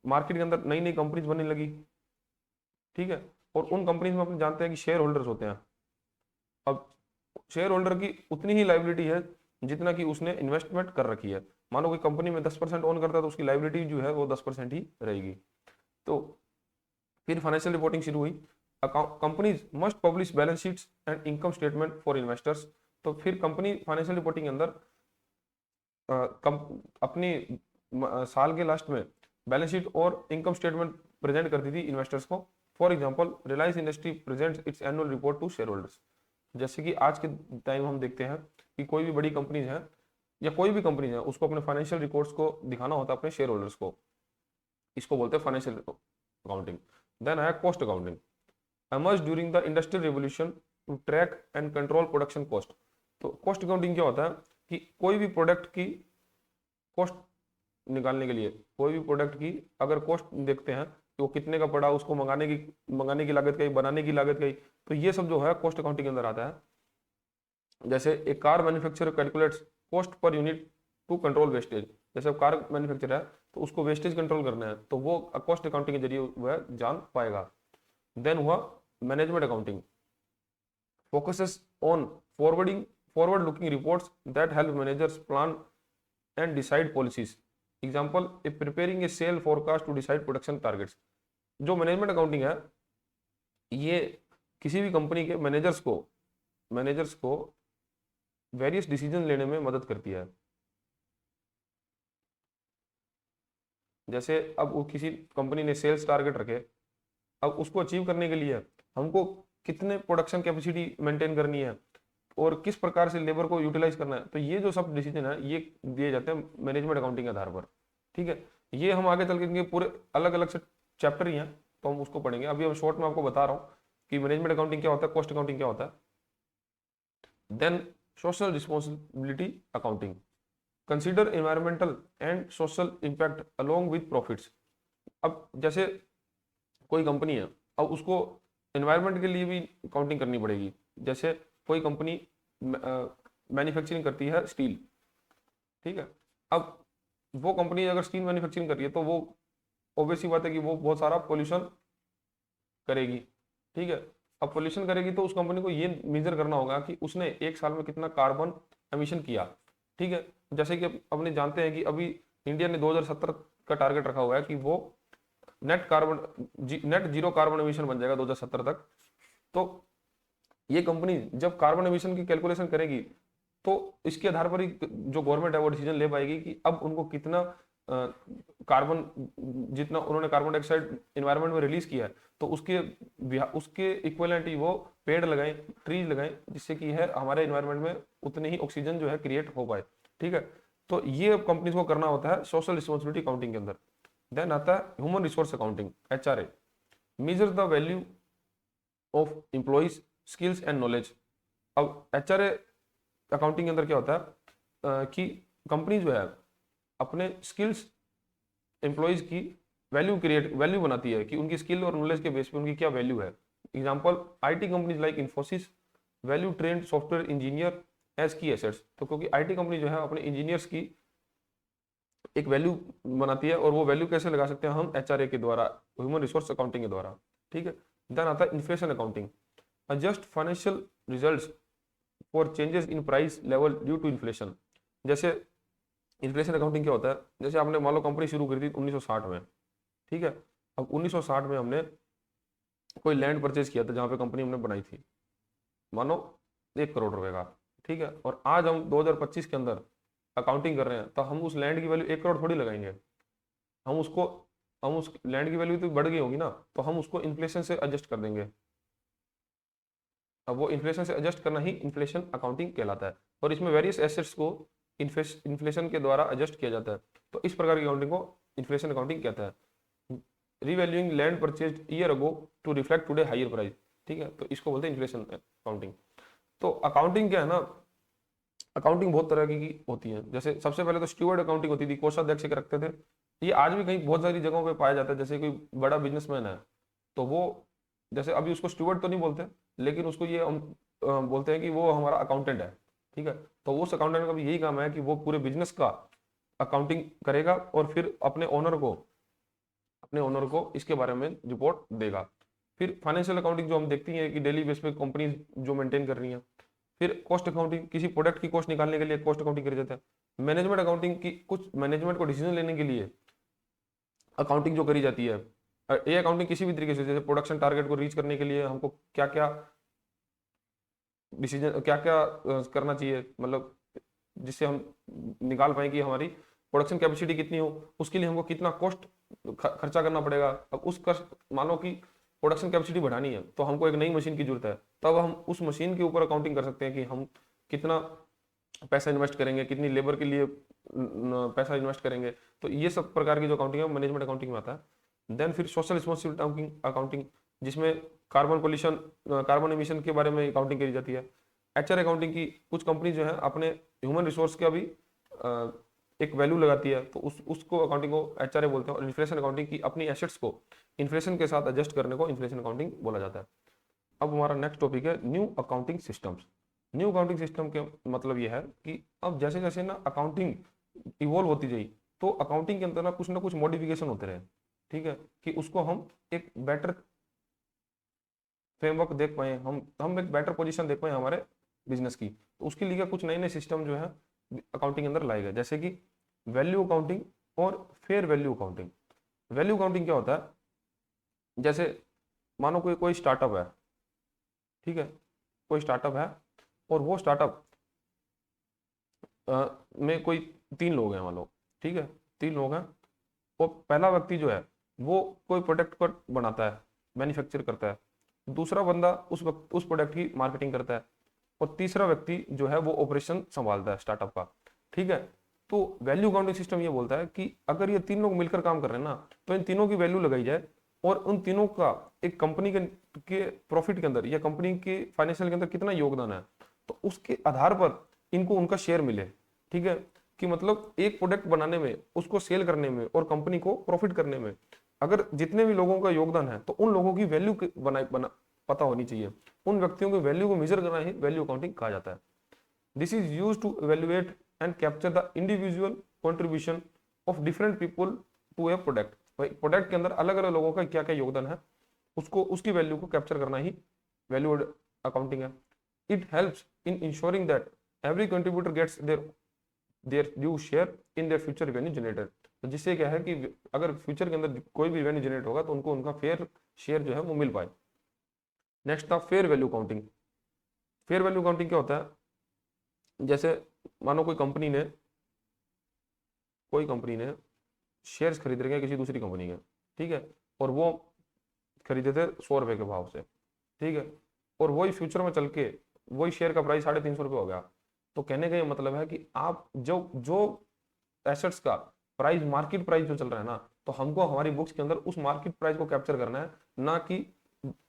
मार्केट के अंदर नई नई कंपनीज बनने लगी। ठीक है, और उन कंपनीज में अपन जानते हैं कि शेयर होल्डर्स होते हैं। अब शेयर होल्डर की उतनी ही लाइबिलिटी है जितना कि उसने इन्वेस्टमेंट कर रखी है। मानो कोई कंपनी में 10% ओन करता है तो उसकी लाइबिलिटी जो है वो 10% ही रहेगी। तो फिर फाइनेंशियल रिपोर्टिंग शुरू हुई। Companies must publish balance sheets and income statement for investors. तो फिर कंपनी फाइनेंशियल रिपोर्टिंग के अंदर अपनी साल के लास्ट में बैलेंस शीट और इनकम स्टेटमेंट प्रेजेंट करती थी इन्वेस्टर्स को। For example Reliance Industry presents its annual report to share holders. जैसे कि आज के टाइम हम देखते हैं कि कोई भी बड़ी कंपनीज है या कोई भी कंपनी है उसको अपने फाइनेंशियल रिकॉर्ड्स को दिखाना होता है अपने शेयर होल्डर्स को। इसको बोलते हैं फाइनेंशियल अकाउंटिंग। देन है cost accounting, emerged during the industrial revolution to track and control production cost। तो कॉस्ट अकाउंटिंग क्या होता है कि कोई भी प्रोडक्ट की कॉस्ट निकालने के लिए, कोई भी प्रोडक्ट की अगर कॉस्ट देखते हैं कि वो कितने का पड़ा, उसको मंगाने की लागत गई, बनाने की लागत गई, तो ये सब जो है कॉस्ट अकाउंटिंग के अंदर आता है। जैसे एक car manufacturer calculates cost per unit to control wastage. जैसे कार मैन्युफैक्चर है तो उसको वेस्टेज कंट्रोल करना है, तो वो कॉस्ट अकाउंटिंग के जरिए वह जान पाएगा। देन हुआ management accounting, focuses on forward looking reports that help managers plan and decide policies। Example preparing a sale forecast to decide production targets। जो मैनेजमेंट अकाउंटिंग है ये किसी भी कंपनी के मैनेजर्स को वेरियस डिसीजन लेने में मदद करती है। जैसे अब वो किसी कंपनी ने सेल्स टारगेट रखे, अब उसको अचीव करने के लिए हमको कितने प्रोडक्शन कैपेसिटी मेंटेन करनी है और किस प्रकार से लेबर को यूटिलाइज करना है, तो ये जो सब डिसीजन है ये दिए जाते हैं मैनेजमेंट अकाउंटिंग के आधार पर। ठीक है, ये हम आगे चल के पूरे अलग अलग से चैप्टर ही हैं तो हम उसको पढ़ेंगे। अभी हम शॉर्ट में आपको बता रहा हूँ कि मैनेजमेंट अकाउंटिंग क्या होता है, कॉस्ट अकाउंटिंग क्या होता है। Then social responsibility accounting, consider environmental and social impact along with profits. अब जैसे कोई कंपनी है, अब उसको एनवायरनमेंट के लिए भी अकाउंटिंग करनी पड़ेगी। जैसे कोई कंपनी मैन्युफैक्चरिंग करती है स्टील, ठीक है। अब वो कंपनी अगर स्टील मैन्युफैक्चरिंग कर रही है तो वो ऑब्वियस ही बात है कि वो बहुत सारा पोल्यूशन करेगी, ठीक है। अब पोल्यूशन करेगी तो उस कंपनी को ये मेजर करना होगा कि उसने एक साल में कितना कार्बन एमिशन किया, ठीक है। जैसे कि अपने जानते हैं कि अभी इंडिया ने 2070 का टारगेट रखा हुआ है कि वो नेट जीरो कार्बन एमिशन बन जाएगा 2070 तक। तो ये कंपनी जब कार्बन एमिशन की कैलकुलेशन करेगी तो इसके आधार पर ही जो गवर्नमेंट है वो डिसीजन ले पाएगी कि अब उनको कितना कार्बन, जितना उन्होंने कार्बन डाइऑक्साइड एनवायरनमेंट में रिलीज किया है तो उसके इक्विवेलेंट ही वो पेड़ लगाएं, ट्रीज लगाएं, जिससे कि है हमारे एनवायरनमेंट में उतनी ही ऑक्सीजन जो है क्रिएट हो पाए, ठीक है। तो ये कंपनीज को करना होता है सोशल रिस्पॉन्सिबिलिटी अकाउंटिंग के अंदर। देन आता है human resource accounting, HRA, measure the value of employees skills and knowledge. अब HRA अकाउंटिंग के अंदर क्या होता है कि कंपनी जो है अपने स्किल्स एम्प्लॉइज की वैल्यू बनाती है कि उनकी स्किल और नॉलेज के बेस पे उनकी क्या वैल्यू है। Example IT companies like Infosys value trained software engineer as key assets. तो क्योंकि IT कंपनी जो है अपने इंजीनियर्स की एक वैल्यू बनाती है, और वो वैल्यू कैसे लगा सकते हैं हम, HRA के द्वारा, ह्यूमन रिसोर्स अकाउंटिंग के द्वारा, ठीक है। देन आता है inflation accounting, adjust financial results for changes in price level due to inflation। जैसे इन्फ्लेशन अकाउंटिंग क्या होता है, जैसे आपने मान लो कंपनी शुरू करी थी 1960 में, ठीक है। अब 1960 में हमने कोई लैंड परचेज किया था जहाँ पे कंपनी हमने बनाई थी, मानो 1 करोड़ रुपए का, ठीक है। और आज हम 2025 के अंदर अकाउंटिंग कर रहे हैं तो हम उस लैंड की वैल्यू 1 करोड़ थोड़ी लगाएंगे, हम उस लैंड की वैल्यू तो बढ़ गई होगी ना, तो हम उसको इन्फ्लेशन से एडजस्ट कर देंगे। अब वो इन्फ्लेशन से एडजस्ट करना ही इन्फ्लेशन अकाउंटिंग कहलाता है, और इसमें वेरियस एसेट्स को इन्फ्लेशन के द्वारा एडजस्ट किया जाता है। तो इस प्रकार की अकाउंटिंग को इन्फ्लेशन अकाउंटिंग कहता है। Revaluing land purchase year ago to reflect today higher price, ठीक है। तो इसको बोलते हैं इन्फ्लेशन अकाउंटिंग। तो अकाउंटिंग क्या है ना, अकाउंटिंग बहुत तरह की होती है। जैसे सबसे पहले तो स्टूवर्ड अकाउंटिंग होती थी, कोषाध्यक्ष के रखते थे। ये आज भी कहीं बहुत सारी जगहों पे पाया जाता है। जैसे कोई बड़ा बिजनेसमैन है तो वो, जैसे अभी उसको स्टूवर्ड तो नहीं बोलते, लेकिन उसको ये हम बोलते हैं कि वो हमारा अकाउंटेंट है, ठीक है। तो उस अकाउंटेंट का भी यही काम है कि वो पूरे बिजनेस का अकाउंटिंग करेगा और फिर अपने ओनर को इसके बारे में रिपोर्ट देगा। फिर फाइनेंशियल अकाउंटिंग जो हम देखती हैं कि डेली बेस पे कंपनी जो मेंटेन कर रही है। फिर कॉस्ट अकाउंटिंग, किसी प्रोडक्ट की कॉस्ट निकालने के लिए कॉस्ट अकाउंटिंग करी जाता है। मैनेजमेंट अकाउंटिंग की कुछ मैनेजमेंट को डिसीजन लेने के लिए अकाउंटिंग जो करी जाती है। ये अकाउंटिंग किसी भी तरीके से, जैसे प्रोडक्शन टारगेट को रीच करने के लिए हमको क्या क्या डिसीजन, क्या क्या करना चाहिए, मतलब जिससे हम निकाल पाए कि हमारी प्रोडक्शन कैपेसिटी कितनी हो, उसके लिए हमको कितना कॉस्ट खर्चा करना पड़ेगा। अब उस कॉस्ट, मानो कि प्रोडक्शन कैपेसिटी बढ़ानी है तो हमको एक नई मशीन की जरूरत है, तब हम उस मशीन के ऊपर अकाउंटिंग कर सकते हैं कि हम कितना पैसा इन्वेस्ट करेंगे, कितनी लेबर के लिए पैसा इन्वेस्ट करेंगे। तो ये सब प्रकार की जो अकाउंटिंग है मैनेजमेंट अकाउंटिंग में आता है। देन फिर सोशल रिस्पॉन्सिबिलिटी अकाउंटिंग, जिसमें कार्बन पोल्यूशन, कार्बन एमिशन के बारे में अकाउंटिंग करी जाती है। HR अकाउंटिंग की कुछ कंपनी जो है अपने ह्यूमन रिसोर्स का भी एक वैल्यू लगाती है, तो उसको अकाउंटिंग को HRA बोलते हैं। और इन्फ्लेशन अकाउंटिंग की अपनी एसेट्स को इन्फ्लेशन के साथ एडजस्ट करने को इन्फ्लेशन अकाउंटिंग बोला जाता है। अब हमारा नेक्स्ट टॉपिक है new accounting systems. New accounting system के मतलब ये है कि अब जैसे जैसे ना अकाउंटिंग इवॉल्व होती जाए तो अकाउंटिंग के अंदर ना कुछ मॉडिफिकेशन होते रहे, ठीक है, कि उसको हम एक बेटर फ्रेमवर्क देख पाए, हम एक बेटर पोजीशन देख पाए हमारे बिजनेस की। तो उसके लिए कुछ नए नए सिस्टम जो है अकाउंटिंग के अंदर लाए गए, जैसे कि वैल्यू अकाउंटिंग और fair value accounting. Value accounting क्या होता है, जैसे मानो कोई स्टार्टअप है, ठीक है, कोई स्टार्टअप है और वो स्टार्टअप में कोई 3 लोग हैं मान लो, ठीक है, 3 लोग हैं। और पहला व्यक्ति जो है वो कोई प्रोडक्ट पर बनाता है, मैन्युफैक्चर करता है। दूसरा बंदा उस प्रोडक्ट की मार्केटिंग करता है, और तीसरा व्यक्ति जो है वो ऑपरेशन संभालता है स्टार्टअप का, ठीक है। तो वैल्यू अकाउंटिंग सिस्टम ये बोलता है कि अगर ये 3 लोग मिलकर काम कर रहे हैं ना, तो इन तीनों की वैल्यू लगाई जाए, और उन तीनों का एक कंपनी के प्रॉफिट के अंदर या कंपनी के फाइनेंशियल के अंदर कितना योगदान है, तो उसके आधार पर इनको उनका शेयर मिले। ठीक है, कि मतलब एक प्रोडक्ट बनाने में, उसको सेल करने में और कंपनी को प्रॉफिट करने में अगर जितने भी लोगों का योगदान है तो उन लोगों की वैल्यू पता होनी चाहिए। उन व्यक्तियों की वैल्यू को मेजर करना ही वैल्यू अकाउंटिंग कहा जाता है। This is use to evaluate and capture the individual contribution of different people to a product. भाई प्रोडक्ट के अंदर अलग अलग लोगों का क्या क्या योगदान है, उसको उसकी वैल्यू को कैप्चर करना ही वैल्यू अकाउंटिंग है। It helps in ensuring that every contributor gets their due share in their future revenue generated. तो जिससे क्या है कि अगर फ्यूचर के अंदर कोई भी रेवेन्यू जनरेट होगा तो उनको उनका फेयर शेयर जो है वो मिल पाए। नेक्स्ट था fair value counting. Fair value counting क्या होता है, जैसे मानो कोई कंपनी ने शेयर्स खरीद रखे हैं किसी दूसरी कंपनी के, ठीक है, और वो खरीदे थे 100 रुपए के भाव से, ठीक है, और वही फ्यूचर में चल के वही शेयर का प्राइस 350 रुपये हो गया। तो कहने का ये मतलब है कि आप जो जो एसेट्स का प्राइस, मार्केट प्राइस जो चल रहा है ना, तो हमको हमारी बुक्स के अंदर उस मार्केट प्राइस को कैप्चर करना है, ना कि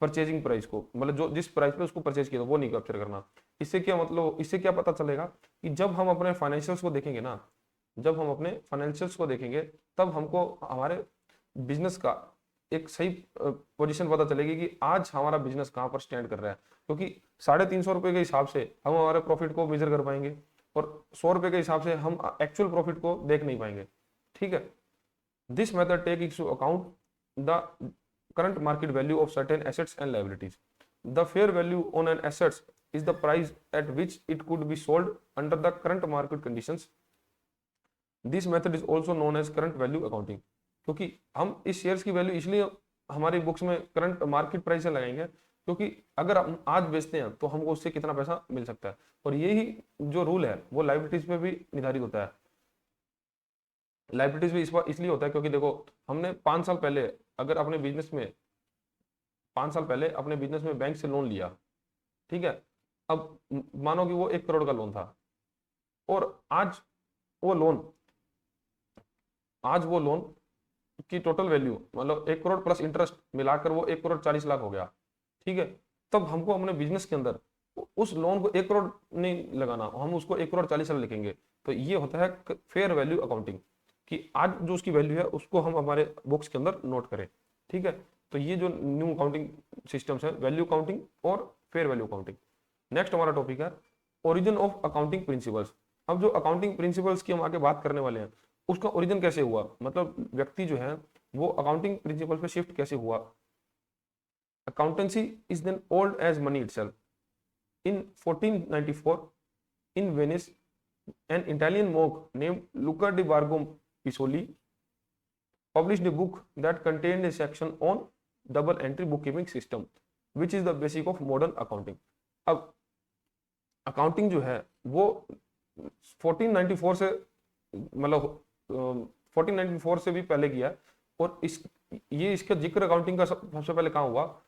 परचेजिंग प्राइस को, मतलब जो जिस प्राइस पे उसको परचेज किया वो नहीं कैप्चर करना। इससे क्या मतलब, इससे क्या पता चलेगा कि जब हम अपने फाइनेंशियल्स को देखेंगे ना, जब हम अपने फाइनेंशियल्स को देखेंगे तब हमको हमारे बिजनेस का एक सही पोजीशन पता चलेगी कि आज हमारा बिजनेस कहाँ पर स्टैंड कर रहा है। क्योंकि 350 रुपये के हिसाब से हम हमारे प्रॉफिट को मेजर कर पाएंगे और 100 रुपये के हिसाब से हम एक्चुअल प्रॉफिट को देख नहीं पाएंगे। ठीक है, this method take into account the current market value of certain assets and liabilities. The fair value on an assets is the price at which it could be sold under the current market conditions. This method is also known as current value accounting. क्योंकि हम इस शेयर्स की वैल्यू इसलिए हमारी बुक्स में करंट मार्केट प्राइस से लगाएंगे क्योंकि अगर हम आज बेचते हैं तो हमको उससे कितना पैसा मिल सकता है, और यही जो रूल है वो लाइबिलिटीज पे भी निर्धारित होता है। लाइबिलिटीज भी इसलिए होता है क्योंकि देखो, हमने 5 साल पहले अगर अपने बिजनेस में 5 साल पहले अपने बिजनेस में बैंक से लोन लिया, ठीक है, अब मानो कि वो 1 करोड़ का लोन था और आज वो लोन की टोटल वैल्यू मतलब 1 करोड़ प्लस इंटरेस्ट मिलाकर वो 1 करोड़ 40 लाख हो गया। ठीक है, तब हमको अपने बिजनेस के अंदर उस लोन को 1 करोड़ नहीं लगाना, हम उसको 1 करोड़ 40 लाख लिखेंगे। तो ये होता है फेयर वैल्यू अकाउंटिंग, कि आज जो उसकी वैल्यू है उसको हम हमारे बुक्स के अंदर नोट करें। ठीक है, तो ये जो न्यू अकाउंटिंग सिस्टम्स है, वैल्यू अकाउंटिंग और फेयर वैल्यू अकाउंटिंग। नेक्स्ट हमारा टॉपिक है ओरिजिन ऑफ अकाउंटिंग प्रिंसिपल्स। अब जो अकाउंटिंग प्रिंसिपल्स की हम आगे बात करने वाले हैं, उसका ओरिजिन कैसे हुआ, मतलब व्यक्ति जो है वो अकाउंटिंग प्रिंसिपल पे शिफ्ट कैसे हुआ। Accountancy is then old as money itself. In 1494 in Venice, an Italian monk named Luca di Borgo Pisoli published a book that contained a section on double entry bookkeeping system, which is the basic of modern accounting. अब अकाउंटिंग जो है वो 1494 से मतलब 1494 से भी पहले किया, और इसका जिक्र अकाउंटिंग का सबसे पहले कहाँ हुआ।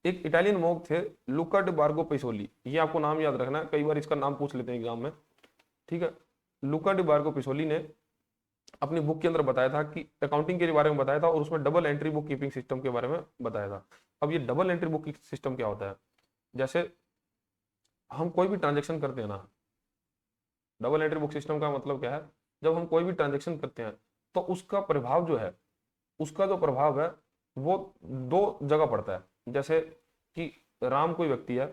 एक इटालियन मोंक थे लुका डी बार्गो पिसोली, ये आपको नाम याद रखना है, कई बार इसका नाम पूछ लेते हैं एग्जाम में। ठीक है, लुका डी बार्गो पिसोली ने अपनी बुक के अंदर बताया था कि अकाउंटिंग के बारे में बताया था, और उसमें double entry book keeping system के बारे में बताया था। अब ये डबल एंट्री बुक सिस्टम क्या होता है, जैसे हम कोई भी ट्रांजेक्शन करते हैं ना, डबल एंट्री बुक सिस्टम का मतलब क्या है, जब हम कोई भी ट्रांजेक्शन करते हैं तो उसका प्रभाव जो है, उसका जो प्रभाव है वो 2 जगह पड़ता है। जैसे कि राम कोई व्यक्ति है,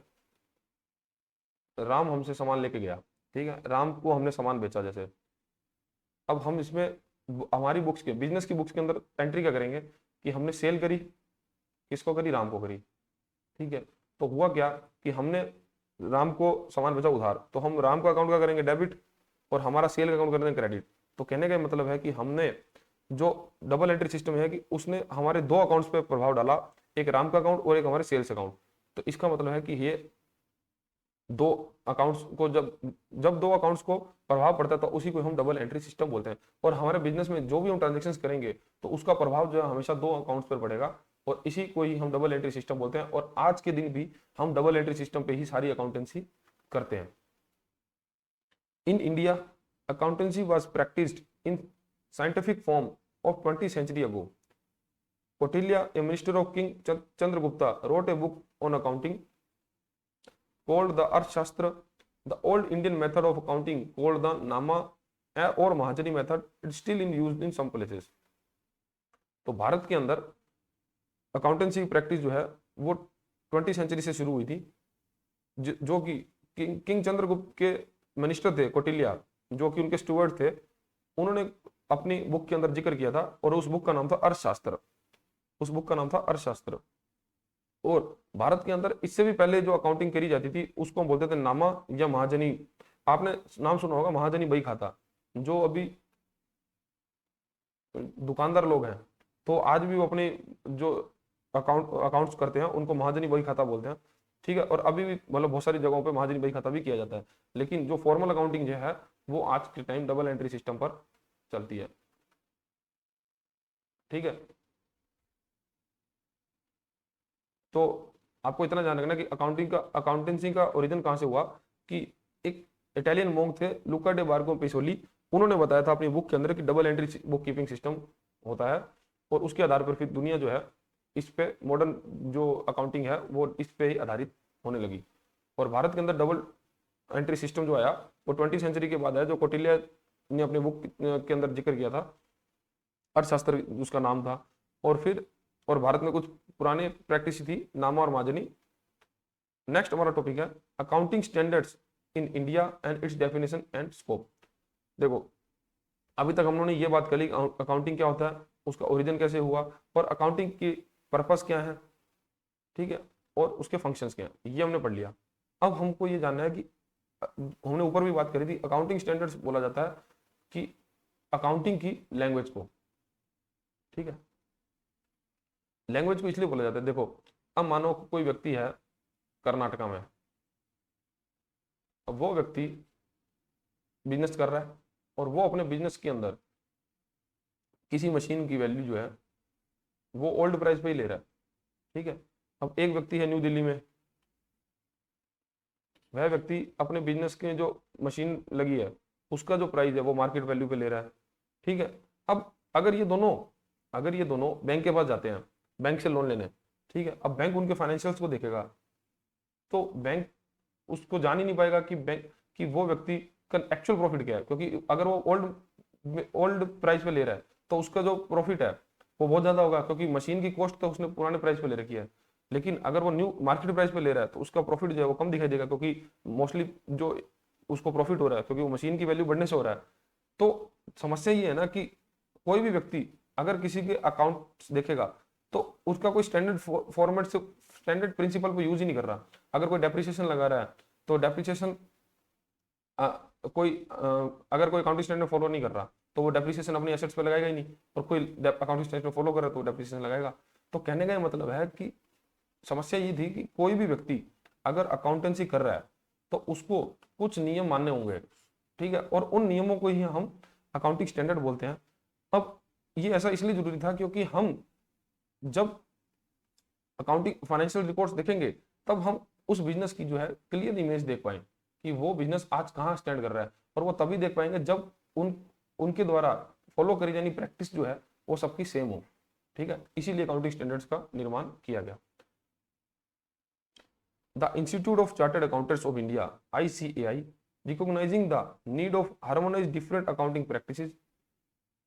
राम हमसे सामान लेके गया, ठीक है, राम को हमने सामान बेचा जैसे, अब हम इसमें हमारी बुक्स के, बिजनेस की बुक्स के अंदर एंट्री क्या करेंगे कि हमने सेल करी, किसको करी, राम को करी। ठीक है, तो हुआ क्या कि हमने राम को सामान बेचा उधार, तो हम राम का अकाउंट का करेंगे डेबिट और हमारा सेल का अकाउंट करेंगे क्रेडिट। तो कहने का मतलब है कि हमने जो डबल एंट्री सिस्टम है कि उसने हमारे 2 अकाउंट्स पे प्रभाव डाला, एक राम का अकाउंट और एक हमारे सेल्स अकाउंट। तो इसका मतलब है कि ये 2 अकाउंट्स को जब 2 अकाउंट्स को प्रभाव पड़ता है तो उसी को हम डबल एंट्री सिस्टम बोलते हैं। और हमारे बिजनेस में जो भी हम ट्रांजेक्शन करेंगे तो उसका प्रभाव जो है हमेशा 2 अकाउंट्स पर पड़ेगा, और इसी को ही हम डबल एंट्री सिस्टम बोलते हैं। और आज के दिन भी हम डबल एंट्री सिस्टम पे ही सारी अकाउंटेंसी करते हैं। In India accountancy was practised in scientific form of 20th century ago. Kautilya, a minister of King Chandragupta, wrote a book on accounting called the Arthashastra, the old Indian method of accounting called the Nama or Mahajani method it still in use in some places. तो भारत के अंदर अकाउंटेंसी की प्रैक्टिस जो है वो 20वीं सेंचुरी से शुरू हुई थी, जो कि किंग चंद्रगुप्त के मिनिस्टर थे कौटिल्य, जो कि उनके स्टुअर्ड थे, उन्होंने अपनी बुक के अंदर जिक्र किया था, और उस बुक का नाम था अर्थशास्त्र। उस बुक का नाम था अर्थशास्त्र। और भारत के अंदर इससे भी पहले जो अकाउंटिंग करी जाती थी उसको हम बोलते थे नामा या महाजनी। आपने नाम सुना होगा महाजनी बही खाता। जो अभी दुकानदार लोग हैं तो आज भी वो अपने जो अकाउंट्स करते हैं उनको महाजनी बही खाता बोलते हैं, ठीक है। और अभी भी मतलब बहुत सारी जगहों पे महाजनी बही खाता भी किया जाता है, लेकिन जो फॉर्मल अकाउंटिंग जो है वो आज के टाइम डबल एंट्री सिस्टम पर चलती है, ठीक है। तो आपको इतना ध्यान रखना कि अकाउंटेंसी का ओरिजिन कहाँ से हुआ, कि एक इटालियन मोंक थे लुका डे बार्गो पेसोली, उन्होंने बताया था अपनी बुक के अंदर कि double entry book keeping system होता है, और उसके आधार पर फिर दुनिया जो है इस पे मॉडर्न जो अकाउंटिंग है वो इस पे ही आधारित होने लगी। और भारत के अंदर डबल एंट्री सिस्टम जो आया वो 20वीं सेंचुरी के बाद आया, जो कौटिल्य ने अपने बुक के अंदर जिक्र किया था, अर्थशास्त्र उसका नाम था। और भारत में कुछ पुराने प्रैक्टिस थी नामा और महाजनी। नेक्स्ट हमारा टॉपिक है accounting standards in India and it's definition and scope. देखो अभी तक हम लोगों ने ये बात करी अकाउंटिंग क्या होता है, उसका ओरिजिन कैसे हुआ, और अकाउंटिंग की पर्पस क्या है, ठीक है, और उसके फंक्शंस क्या हैं, ये हमने पढ़ लिया। अब हमको ये जानना है कि हमने ऊपर भी बात करी थी, अकाउंटिंग स्टैंडर्ड्स बोला जाता है कि अकाउंटिंग की लैंग्वेज को, ठीक है। लैंग्वेज को इसलिए बोला जाता है, देखो अब मानो कोई व्यक्ति है कर्नाटका में, अब वो व्यक्ति बिजनेस कर रहा है और वो अपने बिजनेस के अंदर किसी मशीन की वैल्यू जो है वो ओल्ड प्राइस पे ही ले रहा है, ठीक है। अब एक व्यक्ति है न्यू दिल्ली में, वह व्यक्ति अपने बिजनेस के जो मशीन लगी है उसका जो प्राइस है वो मार्केट वैल्यू पे ले रहा है, ठीक है। अब अगर ये दोनों बैंक के पास जाते हैं बैंक से लोन लेने, ठीक है, अब बैंक उनके फाइनेंशियल्स को देखेगा तो बैंक उसको जान ही नहीं पाएगा कि बैंक कि वो व्यक्ति का एक्चुअल प्रॉफिट क्या है, क्योंकि अगर वो ओल्ड प्राइस पे ले रहा है तो उसका जो प्रॉफिट है वो बहुत ज्यादा होगा, क्योंकि मशीन की कॉस्ट तो उसने पुराने प्राइस पे ले रखी है। लेकिन अगर वो न्यू मार्केट प्राइस पे ले रहा है तो उसका प्रॉफिट जो है वो कम दिखाई देगा, क्योंकि मोस्टली जो उसको प्रॉफिट हो रहा है क्योंकि वो मशीन की वैल्यू बढ़ने से हो रहा है। तो समस्या ये है ना कि कोई भी व्यक्ति अगर किसी के अकाउंट देखेगा तो उसका कोई स्टैंडर्ड फॉर्मेट से स्टैंडर्ड प्रिंसिपल को यूज ही नहीं कर रहा। अगर कोई डेप्रिसिएशन लगा रहा है तो डेप्रिसिएशन अगर कोई अकाउंटिंग स्टैंडर्ड फॉलो नहीं कर रहा तो वो डेप्रिसिएशन अपनी एसेट्स पे लगाएगा ही नहीं, और कोई अकाउंटिंग स्टैंडर्ड फॉलो कर रहा है तो डेप्रिसिएशन लगाएगा। तो कहने का मतलब है कि समस्या ये थी कि कोई भी व्यक्ति अगर अकाउंटेंसी कर रहा है तो उसको कुछ नियम मानने होंगे, ठीक है, और उन नियमों को ही हम अकाउंटिंग स्टैंडर्ड बोलते हैं। अब ये ऐसा इसलिए जरूरी था क्योंकि हम जब अकाउंटिंग फाइनेंशियल रिकॉर्ड्स देखेंगे तब हम उस बिजनेस की जो है क्लियर इमेज देख पाए कि वो बिजनेस आज कहाँ स्टैंड कर रहा है, और वो तभी देख पाएंगे जब उनके द्वारा फॉलो करी जानी प्रैक्टिस जो है वो सबकी सेम हो, ठीक है। इसीलिए अकाउंटिंग स्टैंडर्ड्स का निर्माण किया गया। The institute of chartered accountants of India ICAI recognizing the need of harmonize different accounting practices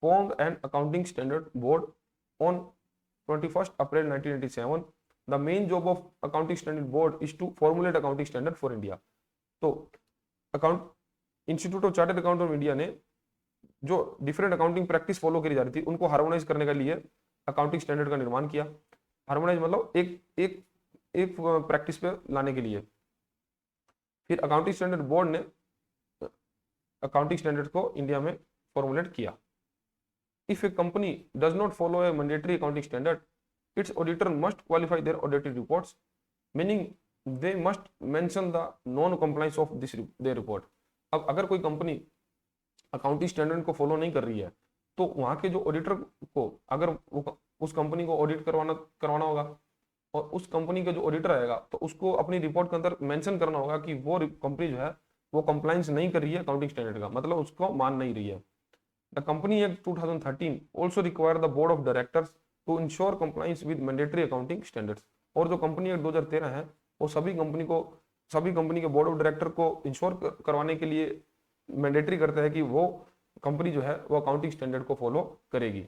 formed an accounting standard board on 21st April 1997. The main job of accounting standard board is to formulate accounting standard for India. तो account institute of chartered accountant of India ने जो डिफरेंट अकाउंटिंग प्रैक्टिस फॉलो करी जा रही थी उनको हार्मोनाइज करने के लिए अकाउंटिंग स्टैंडर्ड का निर्माण किया। हार्मोनाइज मतलब एक एक एक प्रैक्टिस पे लाने के लिए। फिर अकाउंटिंग स्टैंडर्ड बोर्ड ने अकाउंटिंग स्टैंडर्ड को इंडिया में फॉर्मुलेट किया। If a company does not follow a mandatory accounting standard, its auditor must qualify their audited reports, meaning they must mention the non-compliance of their report. अब अगर कोई कंपनी अकाउंटिंग स्टैंडर्ड को फॉलो नहीं कर रही है तो वहां के जो ऑडिटर को अगर उस कंपनी को ऑडिट करवाना होगा, और उस कंपनी का जो ऑडिटर आएगा तो उसको अपनी रिपोर्ट के अंदर मेंशन करना होगा कि वो कंपनी जो है वो कंप्लायंस नहीं कर रही है अकाउंटिंग स्टैंडर्ड का, मतलब उसको मान नहीं रही है। The Company Act 2013 also require the board of directors to ensure compliance with mandatory accounting standards. और जो कंपनी एक्ट 2013 है वो सभी कंपनी को सभी कंपनी के बोर्ड ऑफ डायरेक्टर को इंश्योर करवाने के लिए मैंडेटरी करता है कि वो कंपनी जो है वो अकाउंटिंग स्टैंडर्ड को फॉलो करेगी।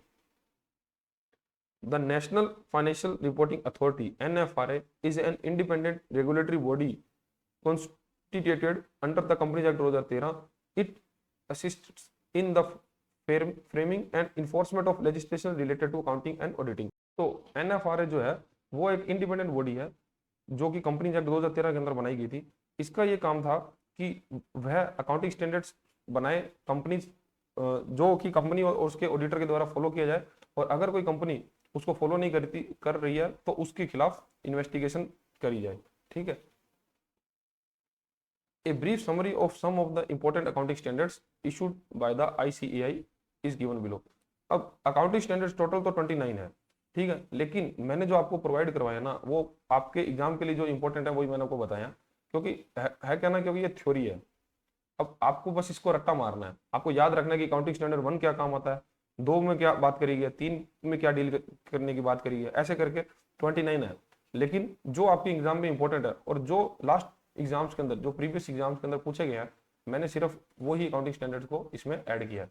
The national financial reporting authority NFRA is an independent regulatory body constituted under the Companies Act 2013. It assists in the framing and enforcement of legislation related to accounting and auditing. तो NFRA जो है वो एक इंडिपेंडेंट बॉडी है जो कि कंपनीज एक्ट 2013 के अंदर बनाई गई थी। इसका ये काम था कि वह अकाउंटिंग स्टैंडर्ड्स बनाए कंपनीज जो कि कंपनी और उसके ऑडिटर के द्वारा फॉलो किया जाए, और अगर कोई कंपनी उसको फॉलो नहीं कर रही है तो उसके खिलाफ इन्वेस्टिगेशन करी जाए। ठीक है। A brief summary of some of the important accounting standards issued by the ICAI is given below. अब अकाउंटिंग स्टैंडर्ड्स टोटल तो 29 है, ठीक है, लेकिन मैंने जो आपको प्रोवाइड करवाया ना वो आपके एग्जाम के लिए जो इंपॉर्टेंट है वही मैंने आपको बताया, क्योंकि है क्या ना, क्योंकि ये थ्योरी है। अब आपको बस इसको रट्टा मारना है, आपको याद रखना है कि अकाउंटिंग स्टैंडर्ड 1 क्या काम आता है, 2 में क्या बात करी गई है, 3 में क्या डील करने की बात करी है, ऐसे करके 29 है। लेकिन जो आपके एग्जाम में इंपॉर्टेंट है और जो लास्ट एग्जाम्स के अंदर, जो प्रीवियस एग्जाम्स के अंदर पूछे गए हैं, मैंने सिर्फ वही अकाउंटिंग स्टैंडर्ड्स को इसमें ऐड किया है।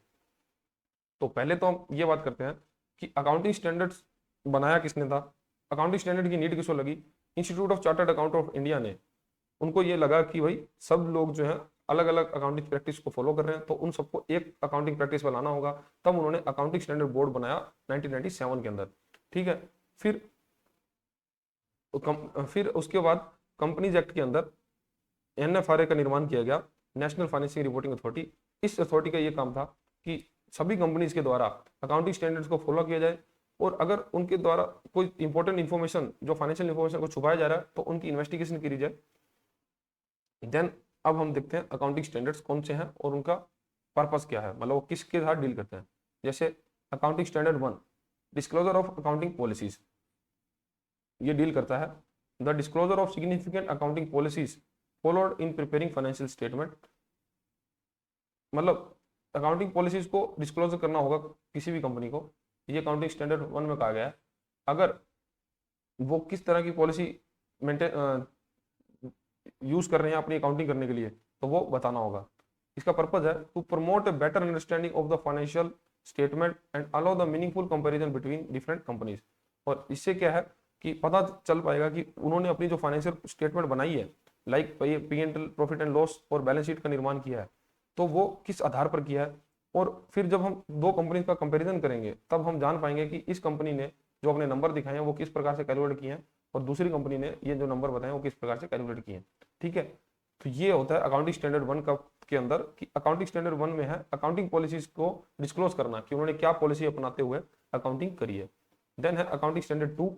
तो पहले तो हम ये बात करते हैं कि अकाउंटिंग स्टैंडर्ड्स बनाया किसने था, अकाउंटिंग स्टैंडर्ड की नीड किसको लगी। Institute of chartered account of India ने, उनको ये लगा कि भाई सब लोग जो है अलग अलग अकाउंटिंग प्रैक्टिस को फॉलो कर रहे हैं, तो उन सबको एक अकाउंटिंग प्रैक्टिस पर लाना होगा। तब उन्होंने अकाउंटिंग स्टैंडर्ड बोर्ड बनाया 1997 के अंदर। ठीक है। फिर उसके बाद कंपनीज एक्ट के अंदर NFRA का निर्माण किया गया, नेशनल फाइनेंशियल रिपोर्टिंग अथॉरिटी। इस अथॉरिटी का ये काम था कि सभी कंपनीज के द्वारा अकाउंटिंग स्टैंडर्ड्स को फॉलो किया जाए, और अगर उनके द्वारा कोई इंपॉर्टेंट इन्फॉर्मेशन, जो फाइनेंशियल इन्फॉर्मेशन को छुपाया जा रहा है, तो उनकी इन्वेस्टिगेशन करी जाए। देन अब हम देखते हैं अकाउंटिंग स्टैंडर्ड्स कौन से हैं और उनका पर्पस क्या है, मतलब वो किसके साथ डील करते हैं। जैसे accounting standard 1, disclosure of accounting policies, ये डील करता है the disclosure of significant accounting policies followed in preparing financial statement. मतलब अकाउंटिंग पॉलिसीज को डिस्क्लोजर करना होगा किसी भी कंपनी को, ये अकाउंटिंग स्टैंडर्ड 1 में कहा गया है। अगर वो किस तरह की पॉलिसी मेंटेन यूज कर रहे हैं अपनी अकाउंटिंग करने के लिए, तो वो बताना होगा। इसका पर्पज है to promote a better understanding of the financial statement and allow the meaningful comparison between different companies. और इससे क्या है कि पता चल पाएगा कि उन्होंने अपनी जो फाइनेंशियल स्टेटमेंट बनाई है, like P&L, profit and loss और बैलेंस शीट का निर्माण किया है, तो वो किस आधार पर किया है। और फिर जब हम दो कंपनी का कंपैरिजन करेंगे तब हम जान पाएंगे कि इस कंपनी ने जो अपने नंबर दिखाए हैं वो किस प्रकार से कैलकुलेट किए हैं, और दूसरी कंपनी ने ये जो नंबर बताए वो किस प्रकार से कैलकुलेट किए हैं। ठीक है। तो ये होता है अकाउंटिंग स्टैंडर्ड 1 का के अंदर, कि अकाउंटिंग स्टैंडर्ड 1 में है अकाउंटिंग पॉलिसीज को डिस्क्लोज करना कि उन्होंने क्या पॉलिसी अपनाते हुए अकाउंटिंग करी है। देन है accounting standard 2,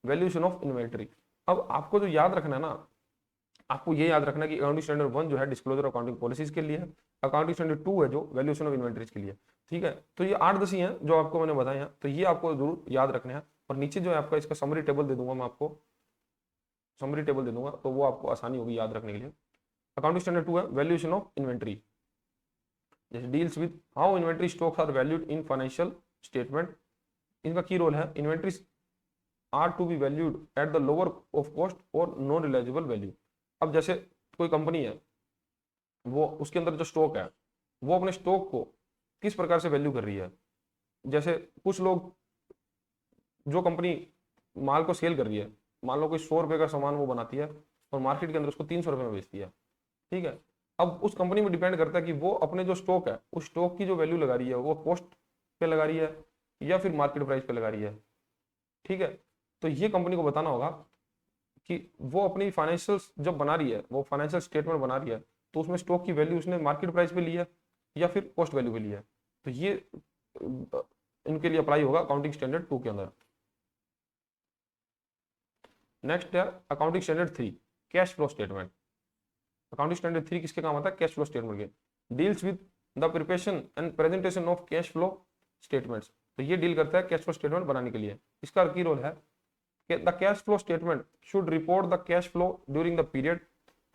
valuation of inventory. अब आपको जो याद रखना है ना, आपको ये याद रखना कि अकाउंटिंग स्टैंडर्ड 1 जो है डिस्क्लोजर अकाउंटिंग पॉलिसीज के लिए है, अकाउंटिंग स्टैंडर्ड 2 है जो वैल्यूएशन ऑफ इन्वेंटरीज के लिए। ठीक है। तो ये 8-10 ही हैं जो आपको मैंने बताया, तो ये आपको जरूर याद रखना है। और नीचे जो है आपका इसका समरी टेबल दे दूंगा, मैं आपको समरी टेबल दे दूंगा, तो वो आपको आसानी होगी याद रखने के लिए। अकाउंटिंग स्टैंडर्ड 2 है वैल्यूएशन ऑफ इन्वेंटरी, जैसे deals with how inventory stocks are valued in financial statement. इनका की रोल है inventories are to be valued at the lower of cost or non realisable value. अब जैसे कोई कंपनी है, वो उसके अंदर जो स्टॉक है वो अपने स्टॉक को किस प्रकार से वैल्यू कर रही है। जैसे कुछ लोग, जो कंपनी माल को सेल कर रही है, मान लो कोई 100 रुपये का सामान वो बनाती है और मार्केट के अंदर उसको 300 रुपये में बेचती है। ठीक है। अब उस कंपनी में डिपेंड करता है कि वो अपने जो स्टॉक है उस स्टॉक की जो वैल्यू लगा रही है वो कॉस्ट पे लगा रही है या फिर मार्केट प्राइस पे लगा रही है। ठीक है। तो ये कंपनी को बताना होगा कि वो अपनी फाइनेंशियल जब बना रही है, वो फाइनेंशियल स्टेटमेंट बना रही है, तो उसमें स्टॉक की वैल्यू उसने मार्केट प्राइस पे ली है या फिर कॉस्ट वैल्यू पे ली है। तो ये इनके लिए अप्लाई होगा अकाउंटिंग स्टैंडर्ड 2 के अंदर। नेक्स्ट है accounting standard 3, cash flow statement. Accounting standard 3 किसके काम आता है, कैश फ्लो स्टेटमेंट के। Deals with the preparation and presentation of cash flow statements. तो ये डील करता है कैश फ्लो स्टेटमेंट बनाने के लिए। इसका की रोल है the cash flow statement should report the cash flow during the period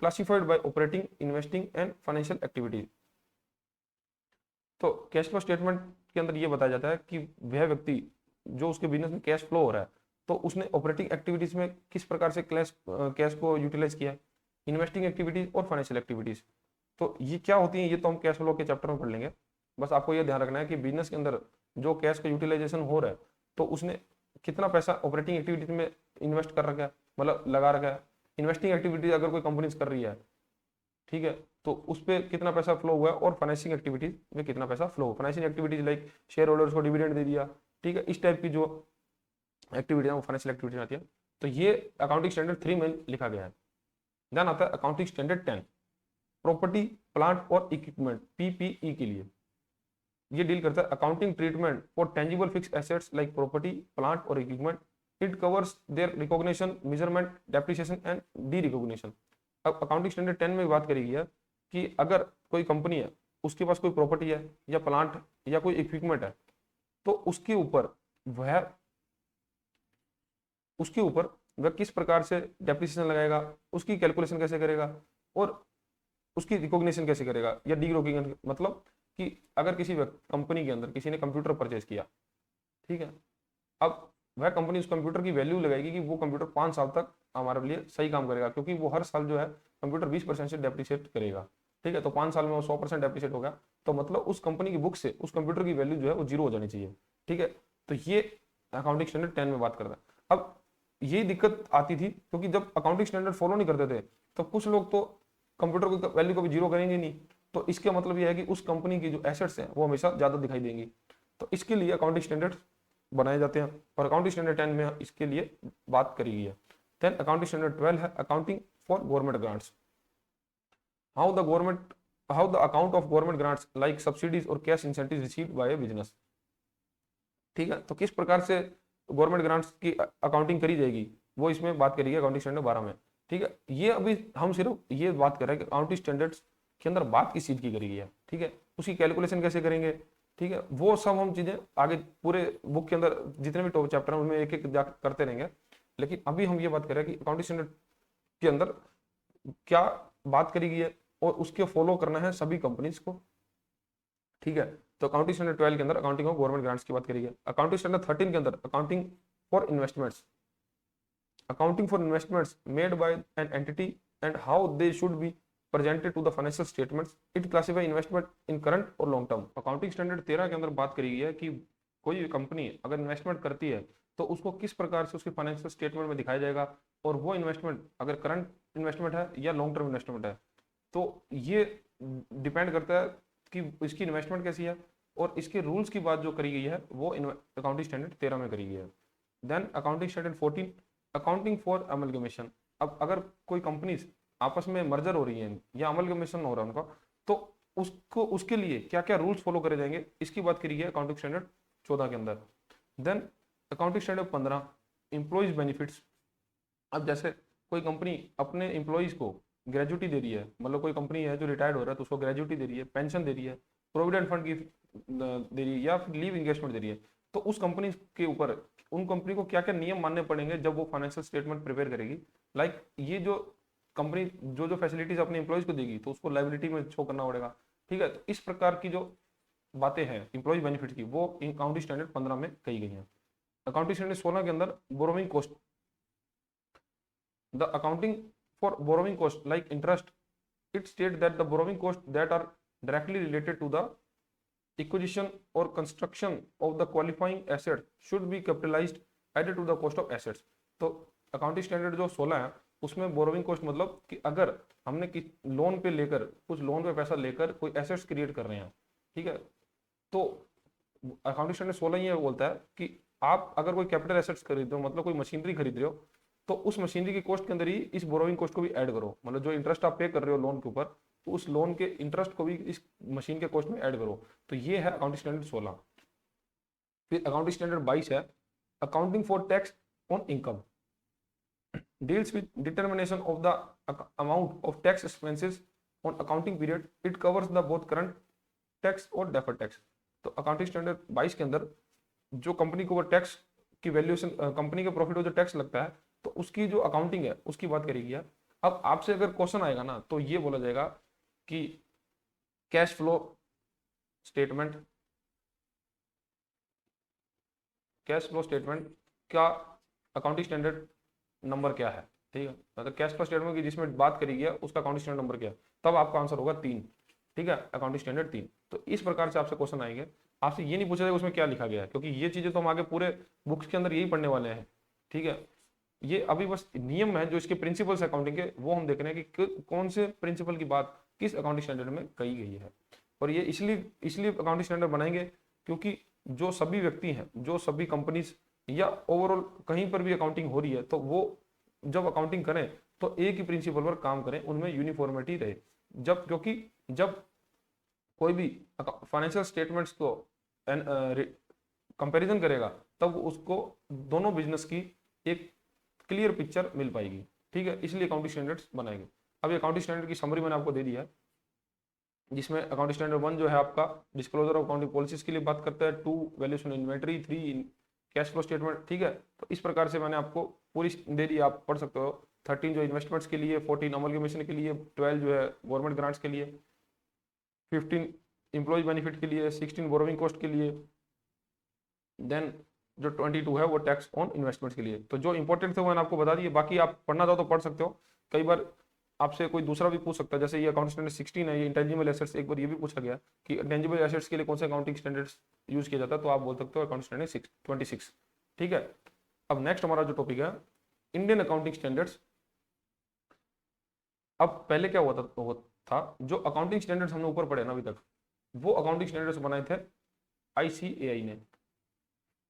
classified by operating, investing and financial activities। तो कैश फ्लो स्टेटमेंट के अंदर ये बताया जाता है कि वह व्यक्ति जो उसके बिजनेस में कैश फ्लो हो रहा है, तो उसने ऑपरेटिंग एक्टिविटीज में किस प्रकार से कैश को यूटिलाइज किया है, इन्वेस्टिंग एक्टिविटीज और फाइनेंशियल एक्टिविटीज। तो ये क्या होती है, ये तो हम कैश फ्लो के चैप्टर में पढ़ लेंगे। बस आपको ये ध्यान रखना है कि बिजनेस के अंदर जो कैश का यूटिलाइजेशन हो रहा है, तो उसने कितना पैसा ऑपरेटिंग एक्टिविटीज में इन्वेस्ट कर रखा है, मतलब लगा रखा है। इन्वेस्टिंग एक्टिविटीज अगर कोई कंपनीज कर रही है, ठीक है, तो उस पर कितना पैसा फ्लो हुआ है, और फाइनेंसिंग एक्टिविटीज में कितना पैसा flow. Financing activities like share holders को डिविडेंड दे दिया, ठीक है, इस टाइप की जो एक्टिविटी है वो फाइनेंशियल एक्टिविटी आती है। तो ये अकाउंटिंग स्टैंडर्ड 3 में लिखा गया है। देन आता है अकाउंटिंग स्टैंडर्ड 10, प्रॉपर्टी प्लांट और इक्विपमेंट, पीपीई के लिए। ये डील करता है accounting treatment for tangible fix assets like property plant और equipment. It covers their recognition, measurement, depreciation and derecognition. अब अकाउंटिंग स्टैंडर्ड 10 में बात करी गई है कि अगर कोई कंपनी है, उसके पास कोई प्रॉपर्टी है या प्लांट या कोई इक्विपमेंट है, तो उसके ऊपर वह किस प्रकार से डेप्रिसिएशन लगाएगा, उसकी कैलकुलेशन कैसे करेगा, और उसकी रिकॉग्निशन कैसे करेगा या डी रिकॉग्निशन। मतलब कि अगर किसी कंपनी के अंदर किसी ने कंप्यूटर परचेज किया, ठीक है, अब वह कंपनी उस कंप्यूटर की वैल्यू लगाएगी कि वो कंप्यूटर 5 साल तक हमारे लिए सही काम करेगा, क्योंकि वो हर साल जो है कंप्यूटर 20% से डेप्रिशिएट करेगा, ठीक है। तो 5 साल में वो 100% डेप्रिशिएट हो गया, तो मतलब उस कंपनी की बुक से उस कंप्यूटर की वैल्यू जो है वो 0 हो जानी चाहिए, ठीक है। तो ये अकाउंटिंग स्टैंडर्ड 10 में बात करता है। अब यही दिक्कत आती थी, क्योंकि जब अकाउंटिंग स्टैंडर्ड फॉलो नहीं करते थे, तो कुछ लोग तो कंप्यूटर की वैल्यू को भी 0 करेंगे नहीं। तो इसका मतलब यह है कि उस कंपनी की जो एसेट्स हैं वो हमेशा ज्यादा दिखाई देंगी। तो इसके लिए अकाउंटिंग स्टैंडर्ड बनाए जाते हैं, और अकाउंटिंग स्टैंडर्ड 10 में इसके लिए बात करी गई है। देन अकाउंटिंग स्टैंडर्ड 12 है accounting for government grants. How the account of government grants like subsidies और cash incentive received by a business, ठीक है। तो किस प्रकार से गवर्नमेंट ग्रांट्स की अकाउंटिंग करी जाएगी, वो इसमें बात करी है अकाउंटिंग स्टैंडर्ड 12 में, ठीक है। ये अभी हम सिर्फ ये बात कर रहे हैं कि अकाउंटिंग स्टैंडर्ड्स के अंदर बात किस चीज की करी गई है, ठीक है, उसकी कैलकुलेशन कैसे करेंगे, ठीक है, वो सब हम चीजें आगे पूरे बुक के अंदर जितने भी टॉप चैप्टर हैं उनमें एक एक करते रहेंगे। लेकिन अभी हम ये बात कर रहे हैं कि अकाउंटिंग स्टैंडर्ड के अंदर क्या बात करी गई है, और उसके फॉलो करना है सभी कंपनीज को, ठीक है। तो अकाउंटिंग स्टैंडर्ड 12 के अंदर अकाउंटिंग ऑफ गवर्नमेंट ग्रांट्स की बात करी गई। अकाउंटिंग स्टैंडर्ड 13 के अंदर accounting for investments, accounting for investments made by an entity and how they should be presented to the financial statements. It classify investment in current और long term. अकाउंटिंग स्टैंडर्ड 13 के अंदर बात करी गई है कि कोई कंपनी अगर इन्वेस्टमेंट करती है तो उसको किस प्रकार से उसके फाइनेंशियल स्टेटमेंट में दिखाया जाएगा, और वो इन्वेस्टमेंट अगर करंट इन्वेस्टमेंट है या लॉन्ग टर्म इन्वेस्टमेंट है, तो ये डिपेंड करता है कि इसकी इन्वेस्टमेंट कैसी है, और इसके रूल्स की बात जो करी गई है वो अकाउंटिंग स्टैंडर्ड 13 में करी गई है। Then accounting standard 14 accounting for amalgamation. अब अगर कोई कंपनीज आपस में मर्जर हो रही है या अमलगमेशन हो रहा है उनका, तो उसको उसके लिए क्या क्या रूल्स फॉलो करे जाएंगे, इसकी बात करी है अकाउंटिंग स्टैंडर्ड 14 के अंदर। Then accounting standard 15 employees benefits. अब जैसे कोई कंपनी अपने एम्प्लॉइज को ग्रेजुटी दे रही है, मतलब कोई कंपनी है जो रिटायर्ड हो रहा है तो उसको ग्रेजुटी दे रही है, पेंशन दे रही है, प्रोविडेंट फंड की दे रही है, या फिर लीव इंगेजमेंट दे रही है, तो उस कंपनी के ऊपर उन कंपनी को क्या क्या नियम मानने पड़ेंगे जब वो फाइनेंशियल स्टेटमेंट प्रिपेयर करेगी। लाइक ये जो कंपनी जो जो फैसिलिटीज अपने एम्प्लॉइज को देगी तो उसको लाइबिलिटी में शो करना पड़ेगा, ठीक है। तो इस प्रकार की जो बातें हैं एम्प्लॉइज बेनिफिट की, वो अकाउंटिंग स्टैंडर्ड 15 में कही गई हैं। अकाउंटिंग स्टैंडर्ड 16 के अंदर borrowing cost, the accounting for borrowing cost like interest, it state that the borrowing cost that are directly related to the acquisition or construction of the qualifying asset should be capitalized added to the cost of assets। तो अकाउंटिंग स्टैंडर्ड जो 16 है उसमें बोरोइंग कॉस्ट मतलब कि अगर हमने लोन पे लेकर कुछ लोन पे पैसा लेकर कोई एसेट्स क्रिएट कर रहे हैं, ठीक है, तो अकाउंटिंग स्टैंडर्ड 16 ये बोलता है कि आप अगर कोई कैपिटल एसेट्स खरीद रहे हो, मतलब कोई मशीनरी खरीद रहे हो, तो उस मशीनरी की कॉस्ट के अंदर ही इस बोरोइंग कॉस्ट को भी ऐड करो, मतलब जो इंटरेस्ट आप पे कर रहे हो लोन के ऊपर, तो उस लोन के इंटरेस्ट को भी इस मशीन के कॉस्ट में ऐड करो। तो ये है अकाउंटिंग स्टैंडर्ड 16। फिर अकाउंटिंग स्टैंडर्ड 22 है accounting for tax on income, deals with determination of the amount of tax expenses on accounting period. It covers the both current tax और डेफर्ड टैक्स। तो अकाउंटिंग स्टैंडर्ड 22 के अंदर जो कंपनी को टैक्स की वैल्यूएशन, कंपनी के प्रॉफिट जो टैक्स लगता है, तो उसकी जो अकाउंटिंग है उसकी बात करेगी। अब आपसे अगर क्वेश्चन आएगा ना, तो ये बोला जाएगा कि cash flow statement, cash flow statement का अकाउंटिंग स्टैंडर्ड नंबर क्या है, ठीक है, मतलब कैश फ्लो स्टेटमेंट की जिसमें बात करी गया उसका अकाउंटिंग स्टैंडर्ड नंबर क्या है, तब आपका आंसर होगा 3। ठीक है, अकाउंटिंग स्टैंडर्ड 3। तो इस प्रकार से आपसे क्वेश्चन आएंगे, आपसे ये नहीं पूछा जाएगा उसमें क्या लिखा गया है, क्योंकि ये चीजें तो हम आगे पूरे बुक्स के अंदर यही पढ़ने वाले हैं। ठीक है, ये अभी बस नियम है जो इसके प्रिंसिपल्स अकाउंटिंग के, वो हम देख रहे हैं कि कौन से प्रिंसिपल की बात किस अकाउंटिंग स्टैंडर्ड में कही गई है। और ये इसलिए इसलिए अकाउंटिंग स्टैंडर्ड बनाएंगे क्योंकि जो सभी व्यक्ति हैं, जो सभी कंपनीज या ओवरऑल कहीं पर भी अकाउंटिंग हो रही है, तो वो जब अकाउंटिंग करें तो एक ही प्रिंसिपल पर काम करें, उनमें यूनिफॉर्मिटी रहे। जब क्योंकि जब कोई भी फाइनेंशियल स्टेटमेंट्स को कंपैरिजन करेगा तब उसको दोनों बिजनेस की एक क्लियर पिक्चर मिल पाएगी। ठीक है, इसलिए अकाउंटिंग स्टैंडर्ड्स बनाएंगे। अब ये अकाउंटिंग स्टैंडर्ड की समरी मैंने आपको दे दिया है, जिसमें अकाउंटिंग स्टैंडर्ड 1 जो है आपका डिस्क्लोजर ऑफ अकाउंटिंग पॉलिसीज के लिए बात करता है, 2 valuation inventory, 3 cash flow statement. ठीक है, तो इस प्रकार से मैंने आपको पूरी दे दी, आप पढ़ सकते हो। 13 जो इन्वेस्टमेंट्स के लिए, 14 अमलगमेशन के लिए, 12 जो है गवर्नमेंट ग्रांट्स के लिए, 15 एम्प्लॉय बेनिफिट के लिए, 16 बोरोविंग कॉस्ट के लिए, देन जो 22 है वो टैक्स ऑन इन्वेस्टमेंट्स के लिए। तो जो इंपॉर्टेंट थे वो मैंने आपको बता दिए, बाकी आप पढ़ना चाहो तो पढ़ सकते हो। कई बार आपसे कोई दूसरा भी पूछ सकता है, जैसे ये अकाउंटिंग स्टैंडर्ड 16 है, ये इंटेंजिबल एसेट्स, एक बार ये भी पूछा गया कि इंटेंजिबल एसेट्स के लिए कौन सा अकाउंटिंग स्टैंडर्ड्स यूज किया जाता है, तो आप बोल सकते हो अकाउंटिंग स्टैंडर्ड 26। ठीक है, अब नेक्स्ट हमारा जो टॉपिक है इंडियन अकाउंटिंग स्टैंडर्ड्स। अब पहले क्या हुआ था, जो अकाउंटिंग स्टैंडर्ड्स हमने ऊपर पढ़े ना अभी तक, वो अकाउंटिंग स्टैंडर्ड्स बनाए थे ICAI ने,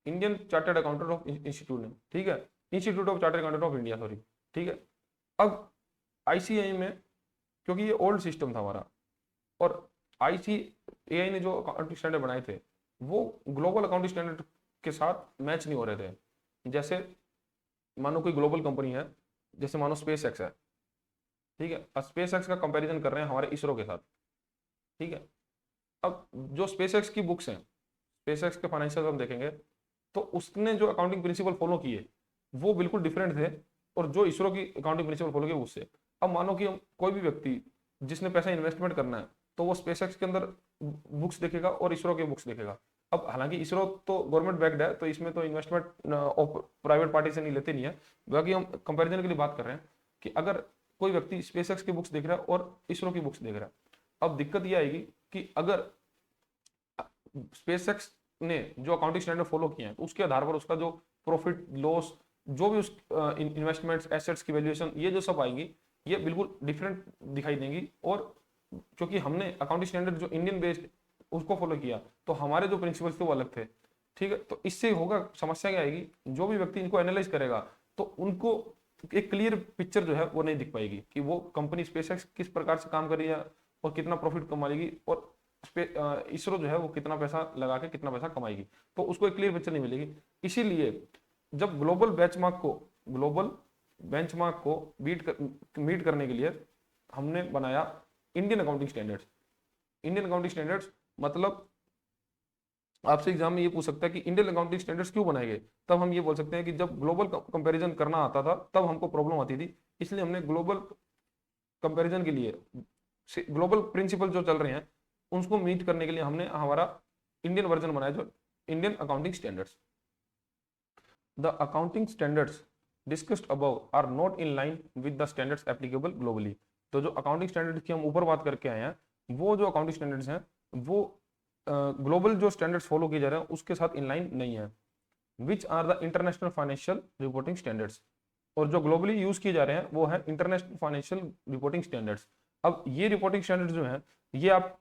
Indian chartered accountant of institute ने। ठीक है, institute of chartered accountant of India, sorry. ठीक है, अब ICAI में, क्योंकि ये ओल्ड सिस्टम था हमारा, और ICAI ने जो अकाउंटिंग स्टैंडर्ड बनाए थे वो ग्लोबल अकाउंटिंग स्टैंडर्ड के साथ मैच नहीं हो रहे थे। जैसे मानो कोई ग्लोबल कंपनी है, जैसे मानो स्पेस एक्स है। ठीक है, स्पेस एक्स का कंपैरिजन कर रहे हैं हमारे इसरो के साथ। ठीक है, अब जो स्पेस एक्स की बुक्स हैं, स्पेस एक्स के फाइनेंशियल हम देखेंगे तो उसने जो अकाउंटिंग प्रिंसिपल फॉलो किए वो बिल्कुल डिफरेंट थे, और जो इसरो की अकाउंटिंग प्रिंसिपल फॉलो किए उससे। अब मानो कि हम कोई भी व्यक्ति जिसने पैसा इन्वेस्टमेंट करना है तो वो स्पेस एक्स के अंदर बुक्स देखेगा और इसरो के बुक्स देखेगा। अब हालांकि इसरो तो गवर्नमेंट बैक्ड है, तो इसमें तो इन्वेस्टमेंट प्राइवेट पार्टी से नहीं लेते नहीं है, बाकी हम कंपैरिजन के लिए बात कर रहे हैं कि अगर कोई व्यक्ति स्पेस एक्स की बुक्स देख रहा है और इसरो की बुक्स देख रहा है, अब दिक्कत यह आएगी कि अगर स्पेस एक्स ने जो अकाउंटिंग स्टैंडर्ड फॉलो किए हैं तो उसके आधार पर उसका जो प्रॉफिट लॉस, जो भी उस इन्वेस्टमेंट्स एसेट्स की वैल्यूएशन, ये जो सब आएंगी ये बिल्कुल डिफरेंट दिखाई देंगी। और क्योंकि हमने अकाउंटिंग स्टैंडर्ड जो इंडियन बेस्ड उसको फॉलो किया, तो हमारे जो प्रिंसिपल्स थे वो अलग थे। ठीक है, तो इससे होगा समस्या क्या आएगी, जो भी व्यक्ति इनको एनालाइज करेगा तो उनको एक क्लियर पिक्चर जो है वो नहीं दिख पाएगी कि वो कंपनी स्पेसएक्स किस प्रकार से काम कर रही है और कितना प्रॉफिट कमाएगी, और इसरो जो है वो कितना पैसा लगा के कितना पैसा कमाएगी, तो उसको एक क्लियर पिक्चर नहीं मिलेगी। इसीलिए जब ग्लोबल बेंचमार्क को मीट करने के लिए हमने बनाया Indian accounting standards. Indian accounting standards मतलब आपसे एग्जाम में ये पूछ सकता है कि इंडियन अकाउंटिंग स्टैंडर्ड्स क्यों बनाए गए, तब हम ये बोल सकते हैं कि जब ग्लोबल कंपैरिजन करना आता था तब हमको प्रॉब्लम आती थी, इसलिए हमने ग्लोबल कंपैरिजन के लिए ग्लोबल प्रिंसिपल जो चल रहे हैं उसको मीट करने के लिए हमने हमारा इंडियन वर्जन बनाया, जो Indian accounting standards. The accounting standards discussed above are not in line with the standards applicable globally. तो जो अकाउंटिंग स्टैंडर्ड्स की हम ऊपर बात करके आए हैं, वो जो अकाउंटिंग स्टैंडर्ड्स हैं वो ग्लोबल जो स्टैंडर्ड्स फॉलो किए जा रहे हैं उसके साथ इन लाइन नहीं है। Which are the international financial reporting standards, और जो ग्लोबली यूज किए जा रहे हैं वो है इंटरनेशनल फाइनेंशियल रिपोर्टिंग स्टैंडर्ड्स। अब ये रिपोर्टिंग स्टैंडर्ड्स जो हैं ये आप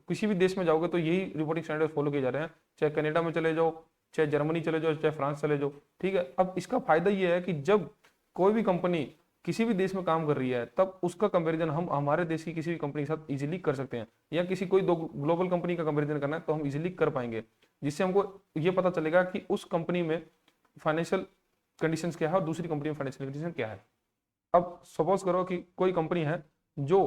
किसी भी देश में जाओगे तो यही रिपोर्टिंग स्टैंडर्ड्स फॉलो किए जा रहे हैं, चाहे कनाडा में चले जाओ, चाहे जर्मनी चले जाओ, चाहे फ्रांस चले जाओ। ठीक है, अब इसका फायदा ये है कि जब कोई भी कंपनी किसी भी देश में काम कर रही है तब उसका कंपैरिजन हम हमारे देश की किसी भी कंपनी के साथ इजीली कर सकते हैं, या किसी कोई दो ग्लोबल कंपनी का कंपैरिजन करना है तो हम इजीली कर पाएंगे, जिससे हमको ये पता चलेगा कि उस कंपनी में फाइनेंशियल कंडीशंस क्या है और दूसरी कंपनी में फाइनेंशियल कंडीशन क्या है। अब सपोज करो कि कोई कंपनी है जो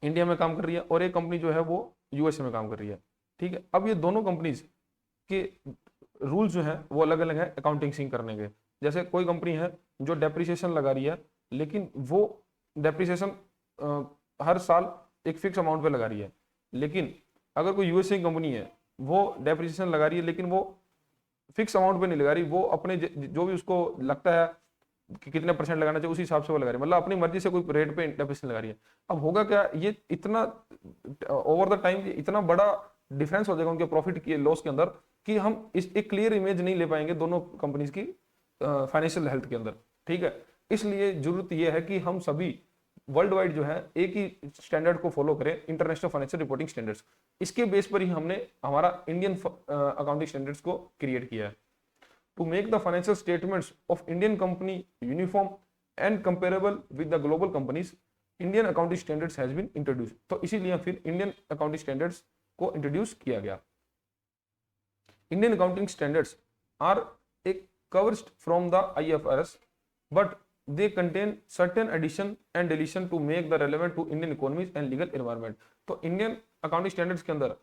इंडिया में काम कर रही है और एक कंपनी जो है वो यूएसए में काम कर रही है। ठीक है, अब ये दोनों कंपनीज के रूल्स जो है वो अलग अलग है अकाउंटिंग सिंक करने के। जैसे कोई कंपनी है जो डेप्रिसिएशन लगा रही है, लेकिन वो डेप्रिसिएशन हर साल एक फिक्स अमाउंट पे लगा रही है, लेकिन अगर कोई यूएसए कंपनी है वो डेप्रिसिएशन लगा रही है लेकिन वो फिक्स अमाउंट पे नहीं लगा रही, वो अपने जो भी उसको लगता है कि कितने परसेंट लगाना चाहिए, उसी हिसाब से वो लगा रही है, मतलब अपनी मर्जी से कोई रेट पे डेप्रिसिएशन लगा रही है। अब होगा क्या, ये इतना ओवर द टाइम इतना बड़ा डिफरेंस हो जाएगा उनके प्रॉफिट की लॉस के अंदर कि हम इस एक क्लियर इमेज नहीं ले पाएंगे दोनों कंपनीज की फाइनेंशियल हेल्थ के अंदर। ठीक है, इसलिए जरूरत यह है कि हम सभी वर्ल्ड वाइड जो है एक ही स्टैंडर्ड को फॉलो करें, इंटरनेशनल फाइनेंशियल रिपोर्टिंग स्टैंडर्ड्स। इसके बेस पर ही हमने हमारा इंडियन अकाउंटिंग स्टैंडर्ड्स को क्रिएट किया है। To make the financial statements of Indian company uniform and comparable with the global companies, Indian accounting standards has been introduce. तो इसीलिए फिर इंडियन अकाउंटिंग स्टैंडर्ड्स को इंट्रोड्यूस किया गया। इंडियन अकाउंटिंग स्टैंडर्ड्स आर एक covered from the IFRS, but they contain certain addition and deletion to make the relevant to Indian economies and legal environment। तो इंडियन अकाउंटिंग स्टैंडर्ड्स के अंदर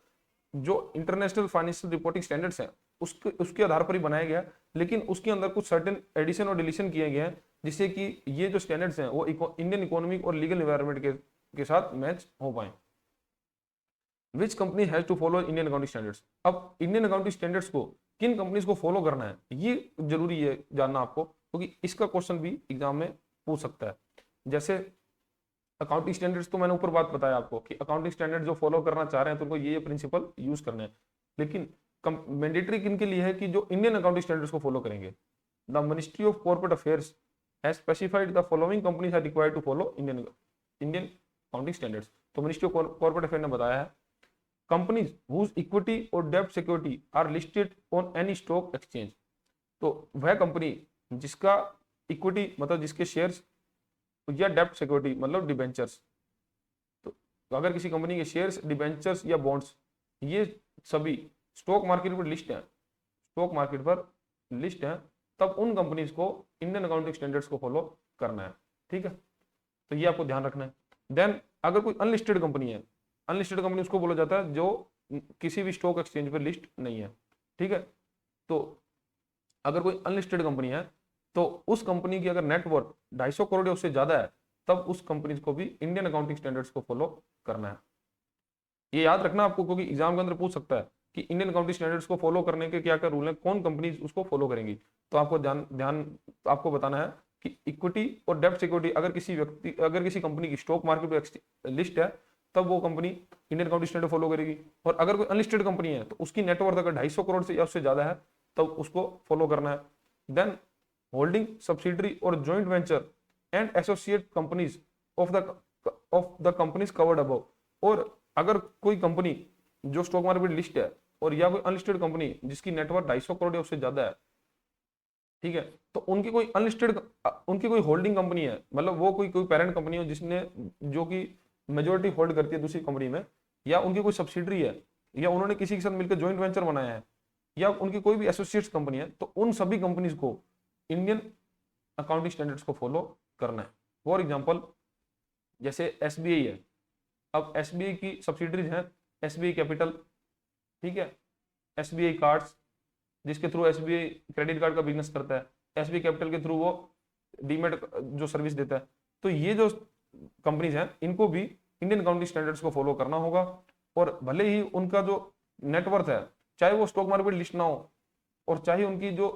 जो इंटरनेशनल फाइनेंशियल रिपोर्टिंग स्टैंडर्ड्स हैं उसके आधार पर ही बनाया गया, लेकिन उसके अंदर कुछ सर्टेन एडिशन और डिलीशन किए गए हैं जिससे कि ये जो स्टैंडर्ड्स हैं वो इंडियन इकोनॉमिक और लीगल एनवायरनमेंट के साथ मैच हो पाए। Which company has to follow Indian accounting standards. अब इंडियन अकाउंटिंग स्टैंडर्ड्स को किन कंपनीज को फॉलो करना है ये जरूरी है जानना आपको, क्योंकि इसका क्वेश्चन भी एग्जाम में पूछ सकता है। जैसे अकाउंटिंग स्टैंडर्ड्स तो मैंने ऊपर बात बताया आपको कि अकाउंटिंग स्टैंडर्ड जो फॉलो करना चाह रहे हैं तो उनको ये प्रिंसिपल यूज करने हैं, लेकिन मैंडेटरी किन के लिए है कि जो इंडियन अकाउंटिंग स्टैंडर्ड्स को फॉलो करेंगे। The Ministry of Corporate Affairs has specified the following companies are required to follow Indian accounting standards. तो मिनिस्ट्री ऑफ कॉर्पोरेट अफेयर ने बताया है companies whose equity or debt security are listed on any stock exchange। तो वह कंपनी जिसका इक्विटी मतलब जिसके शेयर्स या डेप्ट सिक्योरिटी मतलब डिबेंचर्स, तो अगर किसी कंपनी के शेयर्स, डिबेंचर्स या बॉन्ड्स ये सभी स्टॉक मार्केट पर लिस्ट हैं, तब उन कंपनीज को इंडियन अकाउंटिंग स्टैंडर्ड्स को फॉलो करना है। ठीक है, तो ये आपको ध्यान रखना है। देन अगर कोई अनलिस्टेड कंपनी है, अनलिस्टेड कंपनी उसको बोला जाता है जो किसी भी स्टॉक एक्सचेंज पर लिस्ट नहीं है। ठीक है, तो अगर कोई अनलिस्टेड कंपनी है तो उस कंपनी की अगर नेटवर्थ 250 करोड़ या उससे ज्यादा है तब उस कंपनी को भी इंडियन अकाउंटिंग स्टैंडर्ड्स को फॉलो करना है। ये याद रखना आपको, क्योंकि एग्जाम के अंदर पूछ सकता है कि इंडियन अकाउंटिंग स्टैंडर्ड्स को फॉलो करने के क्या क्या रूल हैं, कौन कंपनी उसको फॉलो करेंगी। तो आपको ध्यान आपको बताना है कि इक्विटी और डेब्ट सिक्योरिटी अगर किसी कंपनी की स्टॉक मार्केट पे लिस्ट है तब वो company Indian accounting standard follow करेगी, और अगर कोई अनलिस्टेड कंपनी है तो उसकी नेटवर्थ अगर 250 करोड़ से या उससे ज्यादा है तब उसको फॉलो करना है। देन होल्डिंग सब्सिडरी और joint venture and associate companies of the companies covered above. और अगर कोई कंपनी जो स्टॉक मार्केट लिस्ट है और या कोई अनलिस्टेड कंपनी जिसकी नेटवर्थ 250 करोड़ या उससे ज्यादा है, ठीक है, तो उनकी कोई होल्डिंग कंपनी है, मतलब वो कोई पेरेंट कंपनी हो जिसने जो कि मेजोरिटी होल्ड करती है दूसरी कंपनी में, या उनकी कोई सब्सिडरी है, या उन्होंने किसी के साथ मिलकर जॉइंट वेंचर बनाया है, या उनकी कोई भी एसोसिएट्स कंपनी है, तो उन सभी कंपनीज को इंडियन अकाउंटिंग स्टैंडर्ड्स को फॉलो करना है। फॉर एग्जांपल जैसे एसबीआई है, अब एसबीआई की सब्सिडरीज हैं एसबीआई कैपिटल, ठीक है, एसबीआई कार्ड्स जिसके थ्रू एसबीआई क्रेडिट कार्ड का बिजनेस करता है, एसबीआई कैपिटल के थ्रू वो डीमेट जो सर्विस देता है। तो ये जो कंपनीज हैं इनको भी इंडियन अकाउंटिंग स्टैंडर्ड्स को फॉलो करना होगा, और भले ही उनका जो नेटवर्थ है चाहे वो स्टॉक मार्केट लिस्ट ना हो और चाहे उनकी जो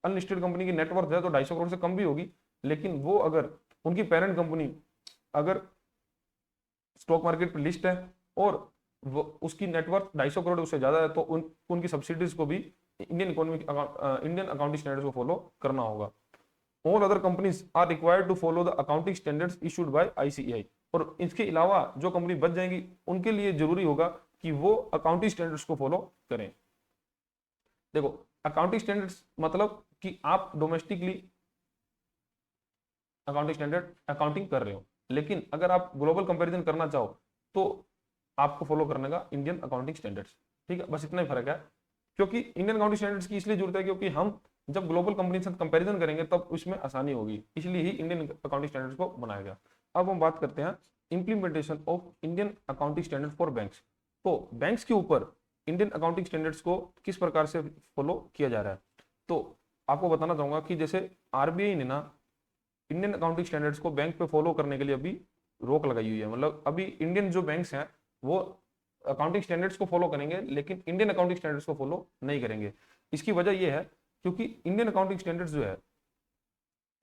अनलिस्टेड कंपनी की नेटवर्थ है तो 250 करोड़ से कम भी होगी, लेकिन वो अगर उनकी पेरेंट कंपनी अगर स्टॉक मार्केट पर लिस्ट है और वो उसकी नेटवर्थ 250 करोड़ उससे ज्यादा है तो उनकी सब्सिडीज को भी इंडियन अकाउंटिंग स्टैंडर्ड्स को फॉलो करना होगा। All other companies are required to follow the accounting standards issued by ICAI। और इसके अलावा जो कंपनी बच जाएंगी उनके लिए जरूरी होगा कि वो अकाउंटिंग स्टैंडर्ड्स को फॉलो करें। देखो अकाउंटिंग स्टैंडर्ड्स मतलब कि आप डोमेस्टिकली अकाउंटिंग कर रहे हो, लेकिन अगर आप ग्लोबल कंपैरिजन करना चाहो तो आपको फॉलो करने का इंडियन अकाउंटिंग स्टैंडर्ड्स। ठीक है, बस इतना ही फर्क है, क्योंकि इंडियन अकाउंटिंग स्टैंडर्ड्स की इसलिए जरूरत है क्योंकि हम जब ग्लोबल कंपनी से कंपैरिजन करेंगे तब उसमें आसानी होगी, इसलिए ही इंडियन अकाउंटिंग स्टैंडर्ड्स को बनाया गया। अब हम बात करते हैं implementation of Indian accounting standard for banks. तो बैंक्स के ऊपर इंडियन अकाउंटिंग स्टैंडर्ड्स को किस प्रकार से फॉलो किया जा रहा है, तो आपको बताना चाहूंगा कि जैसे आरबीआई ने ना इंडियन अकाउंटिंग स्टैंडर्ड्स को बैंक पे फॉलो करने के लिए अभी रोक लगाई हुई है। मतलब अभी इंडियन जो बैंक्स हैं वो अकाउंटिंग स्टैंडर्ड्स को फॉलो करेंगे लेकिन इंडियन अकाउंटिंग स्टैंडर्ड्स को फॉलो नहीं करेंगे। इसकी वजह यह है क्योंकि इंडियन अकाउंटिंग स्टैंडर्ड्स जो है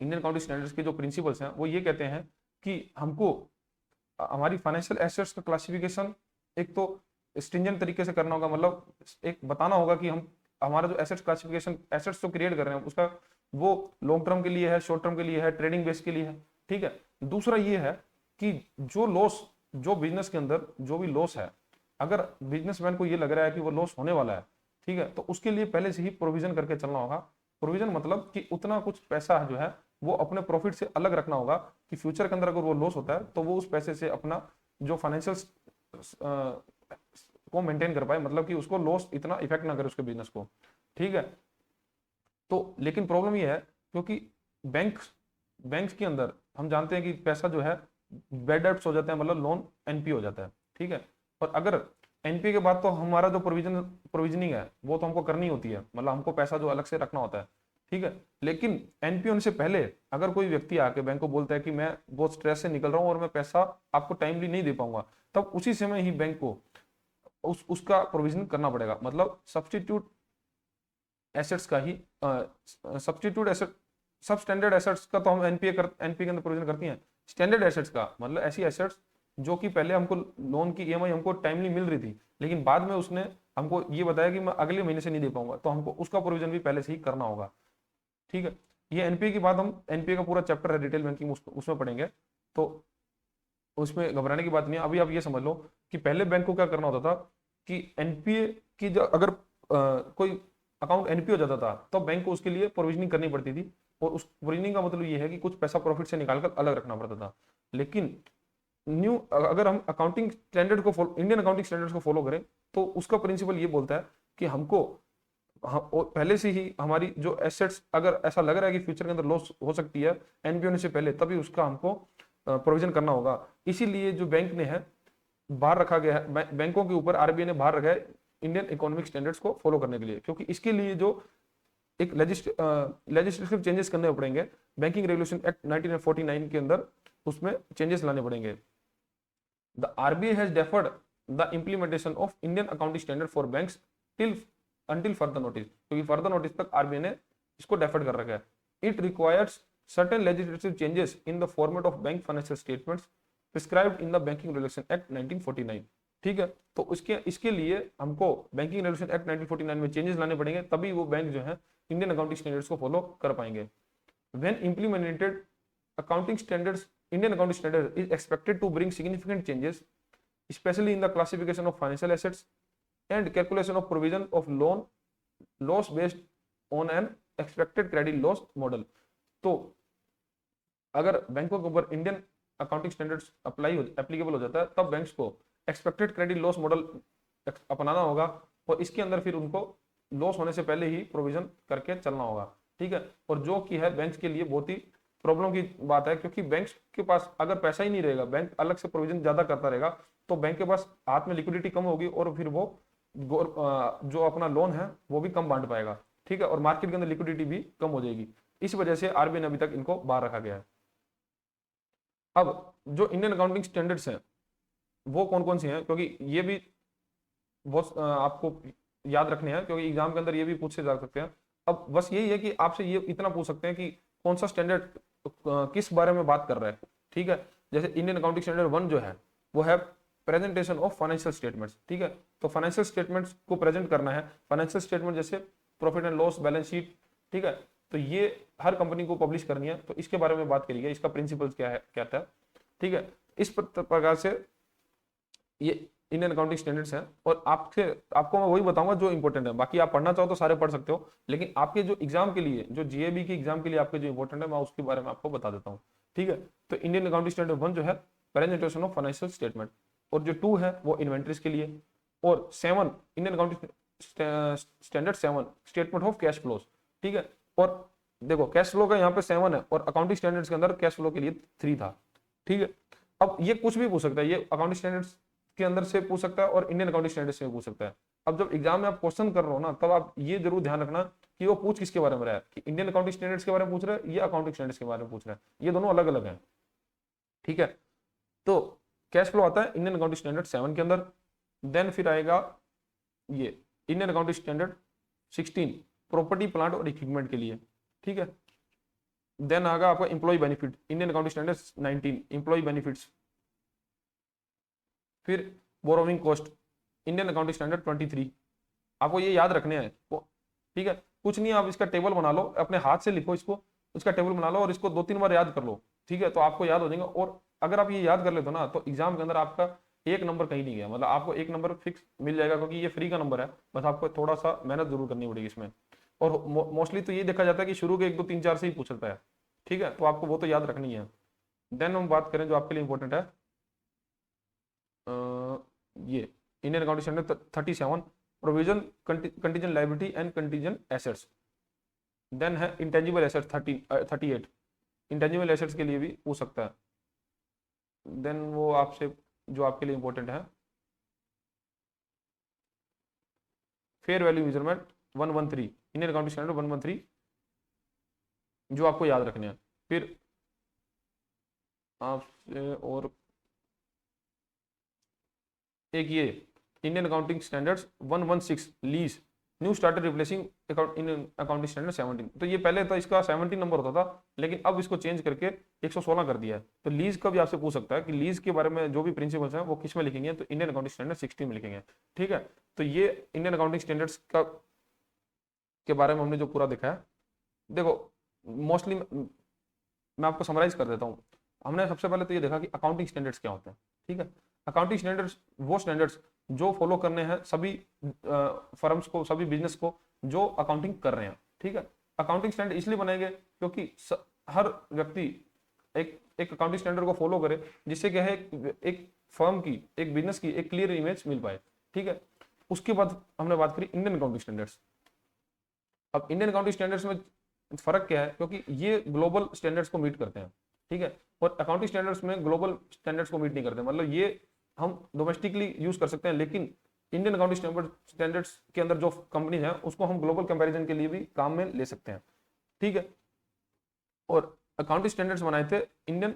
इंडियन अकाउंटिंग स्टैंडर्ड्स के जो प्रिंसिपल्स हैं वो ये कहते हैं कि हमको हमारी फाइनेंशियल एसेट्स का क्लासिफिकेशन एक तो स्ट्रिंजेंट तरीके से करना होगा, मतलब एक बताना होगा कि हम हमारा जो एसेट्स क्लासिफिकेशन एसेट्स जो क्रिएट कर रहे हैं उसका वो लॉन्ग टर्म के लिए है, शॉर्ट टर्म के लिए है, ट्रेडिंग बेस के लिए है। ठीक है, दूसरा ये है कि जो लॉस, जो बिजनेस के अंदर जो भी लॉस है, अगर बिजनेसमैन को ये लग रहा है कि वो लॉस होने वाला है, ठीक है, तो उसके लिए पहले से ही प्रोविजन करके चलना होगा। प्रोविजन मतलब कि उतना कुछ पैसा जो है वो अपने प्रॉफिट से अलग रखना होगा कि फ्यूचर के अंदर अगर वो लॉस होता है तो वो उस पैसे से अपना जो फाइनेंशियल को मेंटेन कर पाए, मतलब कि उसको लॉस इतना इफेक्ट ना करे उसके बिजनेस को। ठीक है, तो लेकिन प्रॉब्लम ये है क्योंकि बैंक्स के अंदर हम जानते हैं कि पैसा जो है बैड डेब्ट्स हो जाते हैं, मतलब लोन एनपीए हो जाता है। ठीक है, और अगर एनपीए के बाद तो हमारा जो प्रोविजनिंग है वो तो हमको करनी होती है, मतलब हमको पैसा जो अलग से रखना होता है। ठीक है, लेकिन एनपीए होने से पहले अगर कोई व्यक्ति आके बैंक को बोलता है कि मैं बहुत स्ट्रेस से निकल रहा हूँ और मैं पैसा आपको टाइमली नहीं दे पाऊंगा, तब उसी समय ही बैंक को उसका प्रोविजन करना पड़ेगा। मतलब सब्सटीट्यूट एसेट्स का ही सब्सटीट्यूट एसेट, सब स्टैंडर्ड एसेट्स का तो हम एनपीए के अंदर प्रोविजन करती हैं। स्टैंडर्ड एसेट्स का मतलब ऐसी एसेट्स जो कि पहले हमको लोन की ईएमआई हमको टाइमली मिल रही थी, लेकिन बाद में उसने हमको ये बताया कि मैं अगले महीने से नहीं दे पाऊंगा, तो हमको उसका प्रोविजन भी पहले से ही करना होगा। ठीक है, ये एनपीए की बात, हम एनपीए का पूरा चैप्टर है रिटेल बैंकिंग उसमें पढ़ेंगे, तो उसमें घबराने की बात नहीं है। अभी आप ये समझ लो कि पहले बैंक को क्या करना होता था कि एनपीए की जो अगर कोई अकाउंट एनपीए हो जाता था तो बैंक को उसके लिए प्रोविजनिंग करनी पड़ती थी, और उस प्रोविजनिंग का मतलब ये है कि कुछ पैसा प्रॉफिट से निकालकर अलग रखना पड़ता था। लेकिन न्यू अगर हम अकाउंटिंग स्टैंडर्ड को इंडियन अकाउंटिंग स्टैंडर्ड्स को फॉलो करें तो उसका प्रिंसिपल ये बोलता है कि हमको पहले से ही हमारी जो एसेट्स अगर ऐसा लग रहा है कि फ्यूचर के अंदर लॉस हो सकती है एनपीए होने से पहले, तभी उसका हमको प्रोविजन करना होगा। इसीलिए जो बैंक ने है बाहर रखा गया है, बैंकों के ऊपर आरबीआई ने बाहर रखा है इंडियन इकोनॉमिक स्टैंडर्ड्स को फॉलो करने के लिए, क्योंकि इसके लिए जो एक लेजिस्लेटिव चेंजेस करने पड़ेंगे बैंकिंग रेगुलेशन एक्ट 1949 के अंदर, उसमें चेंजेस लाने पड़ेंगे। The RBI has deferred the implementation of Indian accounting standard for banks till until further notice, क्योंकि फर्दर नोटिस तक आरबीआई ने इसको डेफर्ड कर रखा है। It requires certain legislative changes in the format of bank financial statements prescribed in the banking regulation act 1949। ठीक है, तो इसके लिए हमको बैंकिंग रेगुलेशन एक्ट 1949 में चेंजेस लाने पड़ेंगे, तभी वो बैंक जो है इंडियन अकाउंटिंग स्टैंडर्ड्स को फॉलो कर पाएंगे। When implemented accounting standards, Indian accounting standard is expected to bring significant changes especially in the classification of financial assets and calculation of provision of loss based on an expected credit loss model। तो अगर बैंकों के ऊपर इंडियन अकाउंटिंग स्टैंडर्ड्स एप्लीकेबल हो जाता है, तब बैंक्स को एक्सपेक्टेड क्रेडिट लॉस मॉडल अपनाना होगा, और इसके अंदर फिर उनको लॉस होने से पहले ही प्रोविजन करके चलना होगा। ठीक है, और जो कि है बैंक्स के लिए बहुत ही प्रॉब्लम की बात है, क्योंकि बैंक्स के पास अगर पैसा ही नहीं रहेगा, बैंक अलग से प्रोविजन ज्यादा करता रहेगा, तो बैंक के पास हाथ में लिक्विडिटी कम होगी और फिर वो जो अपना लोन है वो भी कम बांट पाएगा। ठीक है, और मार्केट के अंदर लिक्विडिटी भी कम हो जाएगी। इस वजह से आरबीआई ने अभी तक इनको बाहर रखा गया है। अब जो इंडियन अकाउंटिंग स्टैंडर्ड्स हैं वो कौन कौन से हैं, क्योंकि ये भी बहुत आपको याद रखने हैं, क्योंकि एग्जाम के अंदर ये भी पूछे जा सकते हैं। अब बस यही है कि आपसे ये इतना पूछ सकते हैं कि कौन सा स्टैंडर्ड किस बारे में बात कर रहा है। ठीक है, जैसे इंडियन अकाउंटिंग स्टैंडर्ड 1 जो है वो है प्रेजेंटेशन ऑफ फाइनेंशियल स्टेटमेंट्स। ठीक है, तो फाइनेंशियल स्टेटमेंट्स को प्रेजेंट करना है। फाइनेंशियल स्टेटमेंट जैसे profit and loss, balance sheet, ठीक है, तो ये हर कंपनी को पब्लिश करनी है, तो इसके बारे में बात करिए, इसका प्रिंसिपल्स क्या है, क्या था। ठीक है, इस प्रकार से ये इंडियन अकाउंटिंग स्टैंडर्ड्स हैं, और आपको मैं वही बताऊंगा जो इंपॉर्टेंट है, बाकी आप पढ़ना चाहो तो सारे पढ़ सकते हो, लेकिन आपके जो एग्जाम के लिए, जो जीएबी की एग्जाम के लिए आपके जो इंपॉर्टेंट है, मैं उसके बारे में आपको बता देता हूँ। ठीक है, तो इंडियन अकाउंटिंग स्टैंडर्ड 1 जो है प्रेजेंटेशन ऑफ फाइनेंशियल स्टेटमेंट, और जो 2 है वो इन्वेंट्रीज के लिए, और 7 Indian accounting standard 7 statement of cash flows. ठीक है, और देखो कैश फ्लो का यहाँ पे 7 है, और अकाउंटिंग स्टैंडर्ड्स के अंदर कैश फ्लो के लिए 3 था। ठीक है, अब ये कुछ भी पूछ सकता है, ये अकाउंटिंग स्टैंडर्ड्स के अंदर से पूछ सकता है और इंडियन अकाउंटिंग स्टैंडर्ड्स से पूछ सकता है। अब जब एग्जाम में आप क्वेश्चन कर रहे हो ना, तब आप ये जरूर ध्यान रखना कि वो पूछ किसके बारे में रहा है, कि इंडियन अकाउंटिंग स्टैंडर्ड्स के बारे में पूछ रहा है या अकाउंटिंग स्टैंडर्ड्स के बारे में पूछ रहा है, ये दोनों अलग अलग हैं। ठीक है, तो कैश फ्लो आता है इंडियन अकाउंटिंग स्टैंडर्ड 7 के अंदर। देन फिर आएगा ये Indian accounting standard 16 property plant और इक्विपमेंट के लिए। ठीक है, देन आएगा आपका employee benefit, Indian accounting standards 19 employee benefits. फिर borrowing cost, Indian accounting standard 23। आपको ये याद रखने हैं, ठीक है, कुछ नहीं, आप इसका टेबल बना लो, अपने हाथ से लिखो इसको, इसका टेबल बना लो और इसको 2-3 बार याद कर लो, ठीक है, तो आपको याद हो जाएगा। और अगर आप ये याद कर लेते हो ना, तो एग्जाम के अंदर आपका 1 नंबर कहीं नहीं गया, मतलब आपको 1 नंबर फिक्स मिल जाएगा, क्योंकि ये फ्री का नंबर है, बस आपको थोड़ा सा मेहनत जरूर करनी पड़ेगी इसमें। और मोस्टली तो ये देखा जाता है कि शुरू के 1 2 3 4 से ही पूछता है, ठीक है, तो आपको वो तो याद रखनी है। देन हम बात करें जो आपके लिए इंपॉर्टेंट है, ये Indian accounting standard 37 provision contingent liability and contingent assets. Then है इंटेंजिबल एसेट्स 38, इंटेंजिबल एसेट्स के लिए भी पूछ सकता है। देन वो आपसे जो आपके लिए इंपॉर्टेंट है, fair value measurement 113, Indian accounting standard 113, जो आपको याद रखने हैं। फिर आपसे और एक ये Indian accounting standards 116 lease new started replacing Indian accounting standard 17। तो ये पहले था इसका 17 नंबर होता था, लेकिन अब इसको चेंज करके 116 कर दिया है। तो लीज का भी आपसे पूछ सकता है कि लीज के बारे में जो भी प्रिंसिपल्स हैं वो किस में लिखेंगे, तो इंडियन अकाउंटिंग स्टैंडर्ड 16 में लिखेंगे, ठीक है। तो ये इंडियन अकाउंटिंग स्टैंडर्ड्स का के बारे में हमने जो पूरा देखा है, देखो मोस्टली मैं आपको समराइज कर देता हूँ। हमने सबसे पहले तो ये देखा कि अकाउंटिंग स्टैंडर्ड्स क्या होते हैं, ठीक है। अकाउंटिंग स्टैंडर्ड्स वो स्टैंडर्ड्स जो फॉलो करने हैं सभी फर्म्स को, सभी बिजनेस को जो अकाउंटिंग कर रहे हैं, ठीक है। अकाउंटिंग स्टैंडर्ड इसलिए बनाएंगे क्योंकि हर व्यक्ति एक अकाउंटिंग स्टैंडर्ड को फॉलो करे, जिससे क्या है एक फर्म की, एक बिजनेस की एक क्लियर इमेज मिल पाए, ठीक है। उसके बाद हमने बात करी इंडियन अकाउंटिंग स्टैंडर्ड्स। अब इंडियन अकाउंटिंग स्टैंडर्ड्स में फर्क क्या है, क्योंकि ये ग्लोबल स्टैंडर्ड्स को मीट करते हैं, ठीक है, और अकाउंटिंग स्टैंडर्ड्स में ग्लोबल स्टैंडर्ड्स को मीट नहीं करते, मतलब ये हम डोमेस्टिकली यूज कर सकते हैं, लेकिन इंडियन अकाउंटिंग स्टैंडर्ड्स के अंदर जो कंपनीज हैं उसको हम ग्लोबल कंपैरिजन के लिए भी काम में ले सकते हैं, ठीक है। और अकाउंटिंग स्टैंडर्ड्स बनाए थे Indian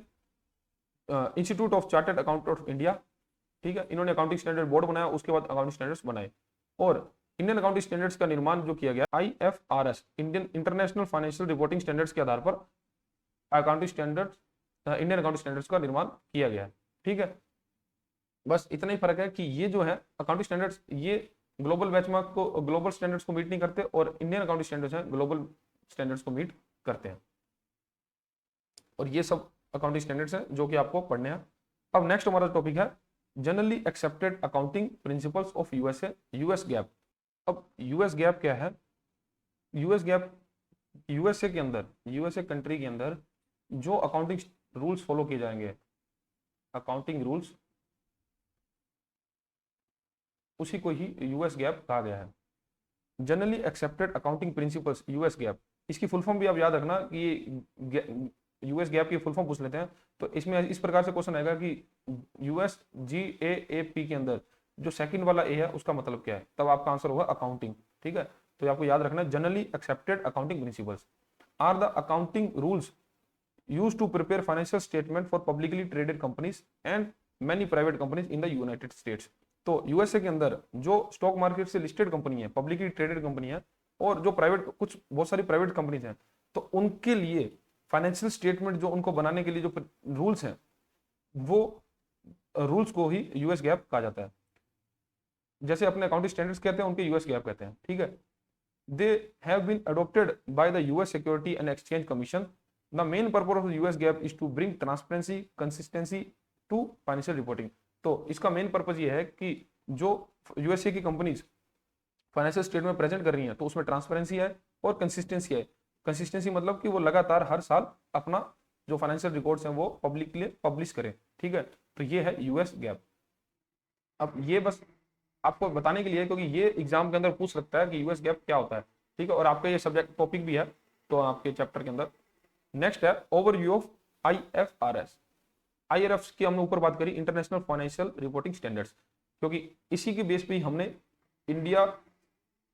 institute of chartered accountant of India, ठीक है, इन्होंने अकाउंटिंग स्टैंडर्ड बोर्ड बनाया, उसके बाद अकाउंटिंग स्टैंडर्ड्स बनाए। और इंडियन अकाउंटिंग स्टैंडर्ड्स का निर्माण जो किया गया IFRS Indian international financial reporting standards के आधार पर accounting standards Indian accounting standards का निर्माण किया गया है, ठीक है। बस इतना ही फर्क है कि ये जो है अकाउंटिंग स्टैंडर्ड्स ये ग्लोबल बेंचमार्क को, ग्लोबल स्टैंडर्ड्स को मीट नहीं करते, और इंडियन अकाउंटिंग स्टैंडर्ड्स हैं ग्लोबल स्टैंडर्ड्स को मीट करते हैं। और ये सब अकाउंटिंग स्टैंडर्ड्स हैं जो कि आपको पढ़ने हैं। अब नेक्स्ट हमारा टॉपिक है generally accepted accounting principles of USA, US gap. अब यूएस गैप क्या है? यूएस गैप यूएसए के अंदर, यूएसए कंट्री के अंदर जो अकाउंटिंग रूल्स फॉलो किए जाएंगे, अकाउंटिंग रूल्स, उसी को ही यूएस गैप कहा गया है। Generally accepted accounting principles US gap, इसकी फुल फॉर्म भी आप याद रखना कि यूएस गैप की फुल फॉर्म पूछ लेते हैं, तो इसमें इस प्रकार से क्वेश्चन आएगा कि यूएस GAAP के अंदर जो सेकंड वाला ए है उसका मतलब क्या है, तब आपका आंसर होगा अकाउंटिंग, ठीक है। तो आपको याद रखना है generally accepted accounting principles are the accounting rules used to prepare financial statement for publicly traded companies and many private companies in the United States। तो यूएसए के अंदर जो स्टॉक मार्केट से लिस्टेड कंपनी है, पब्लिकली ट्रेडेड कंपनी है, और जो प्राइवेट, कुछ बहुत सारी प्राइवेट कंपनीज हैं, तो उनके लिए फाइनेंशियल स्टेटमेंट जो उनको बनाने के लिए जो रूल्स हैं, वो रूल्स को ही यूएस गैप कहा जाता है। जैसे अपने अकाउंटिंग स्टैंडर्ड्स कहते हैं, उनके यूएस गैप कहते हैं, ठीक है। They have been adopted by the US Security and Exchange Commission. The main purpose of the US GAAP is to bring transparency, consistency to financial reporting। तो इसका मेन पर्पज ये है कि जो यूएसए की कंपनीज फाइनेंशियल स्टेटमेंट प्रेजेंट कर रही हैं, तो उसमें ट्रांसपेरेंसी है और कंसिस्टेंसी है। कंसिस्टेंसी मतलब कि वो लगातार हर साल अपना जो फाइनेंशियल रिकॉर्ड्स हैं वो पब्लिकली पब्लिश करें, ठीक है। तो ये है यूएस गैप। अब ये बस आपको बताने के लिए, क्योंकि ये एग्जाम के अंदर पूछ सकता है कि यूएस गैप क्या होता है, ठीक है, और आपका ये सब्जेक्ट टॉपिक भी है तो आपके चैप्टर के अंदर। नेक्स्ट है ओवरव्यू ऑफ IFRS। IRF की हमने ऊपर बात करी, इंटरनेशनल फाइनेंशियल रिपोर्टिंग स्टैंडर्ड्स, क्योंकि इसी के बेस पे ही हमने इंडिया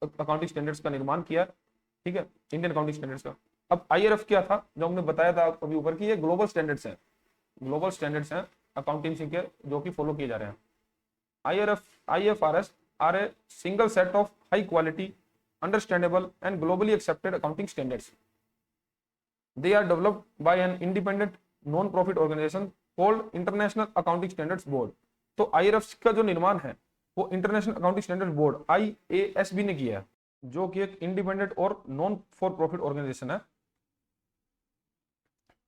अकाउंटिंग स्टैंडर्ड्स का निर्माण किया, ठीक है, इंडियन अकाउंटिंग स्टैंडर्ड्स का। अब IRF क्या था, जो हमने बताया था अभी ऊपर की, ये ग्लोबल स्टैंडर्ड्स हैं, ग्लोबल स्टैंडर्ड्स हैं अकाउंटिंग के जो कि फॉलो किए जा रहे हैं। IFRS are a single set of high quality, understandable and globally accepted accounting standards. They are developed by an independent non profit organisation called International Accounting Standards Board. तो IRFs का जो निर्माण है वो International Accounting Standard Board IASB ने किया है, जो कि एक इंडिपेंडेंट और नॉन फॉर प्रॉफिट ऑर्गेनाइजेशन है।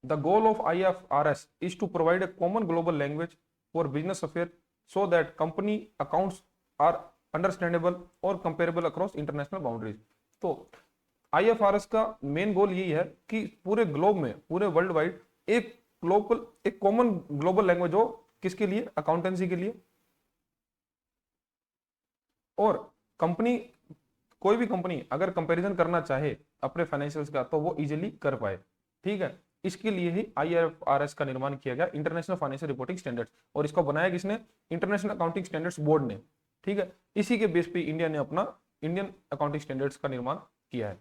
The goal of IFRS is to provide a common global language for business affairs so that company accounts are understandable और comparable across international boundaries। तो IFRS का मेन गोल यही है कि पूरे ग्लोब में, पूरे वर्ल्ड वाइड एक कॉमन ग्लोबल लैंग्वेज हो, किसके लिए? अकाउंटेंसी के लिए। और कंपनी, कोई भी कंपनी अगर कंपैरिजन करना चाहे अपने फाइनेंशियल्स का तो वो इजीली कर पाए। ठीक है, इसके लिए ही IFRS का निर्माण किया गया, इंटरनेशनल फाइनेंशियल रिपोर्टिंग स्टैंडर्ड्स। और इसको बनाया किसने? इंटरनेशनल अकाउंटिंग स्टैंडर्ड्स बोर्ड ने। ठीक है, इसी के बेस पे इंडिया ने अपना इंडियन अकाउंटिंग स्टैंडर्ड्स का निर्माण किया है।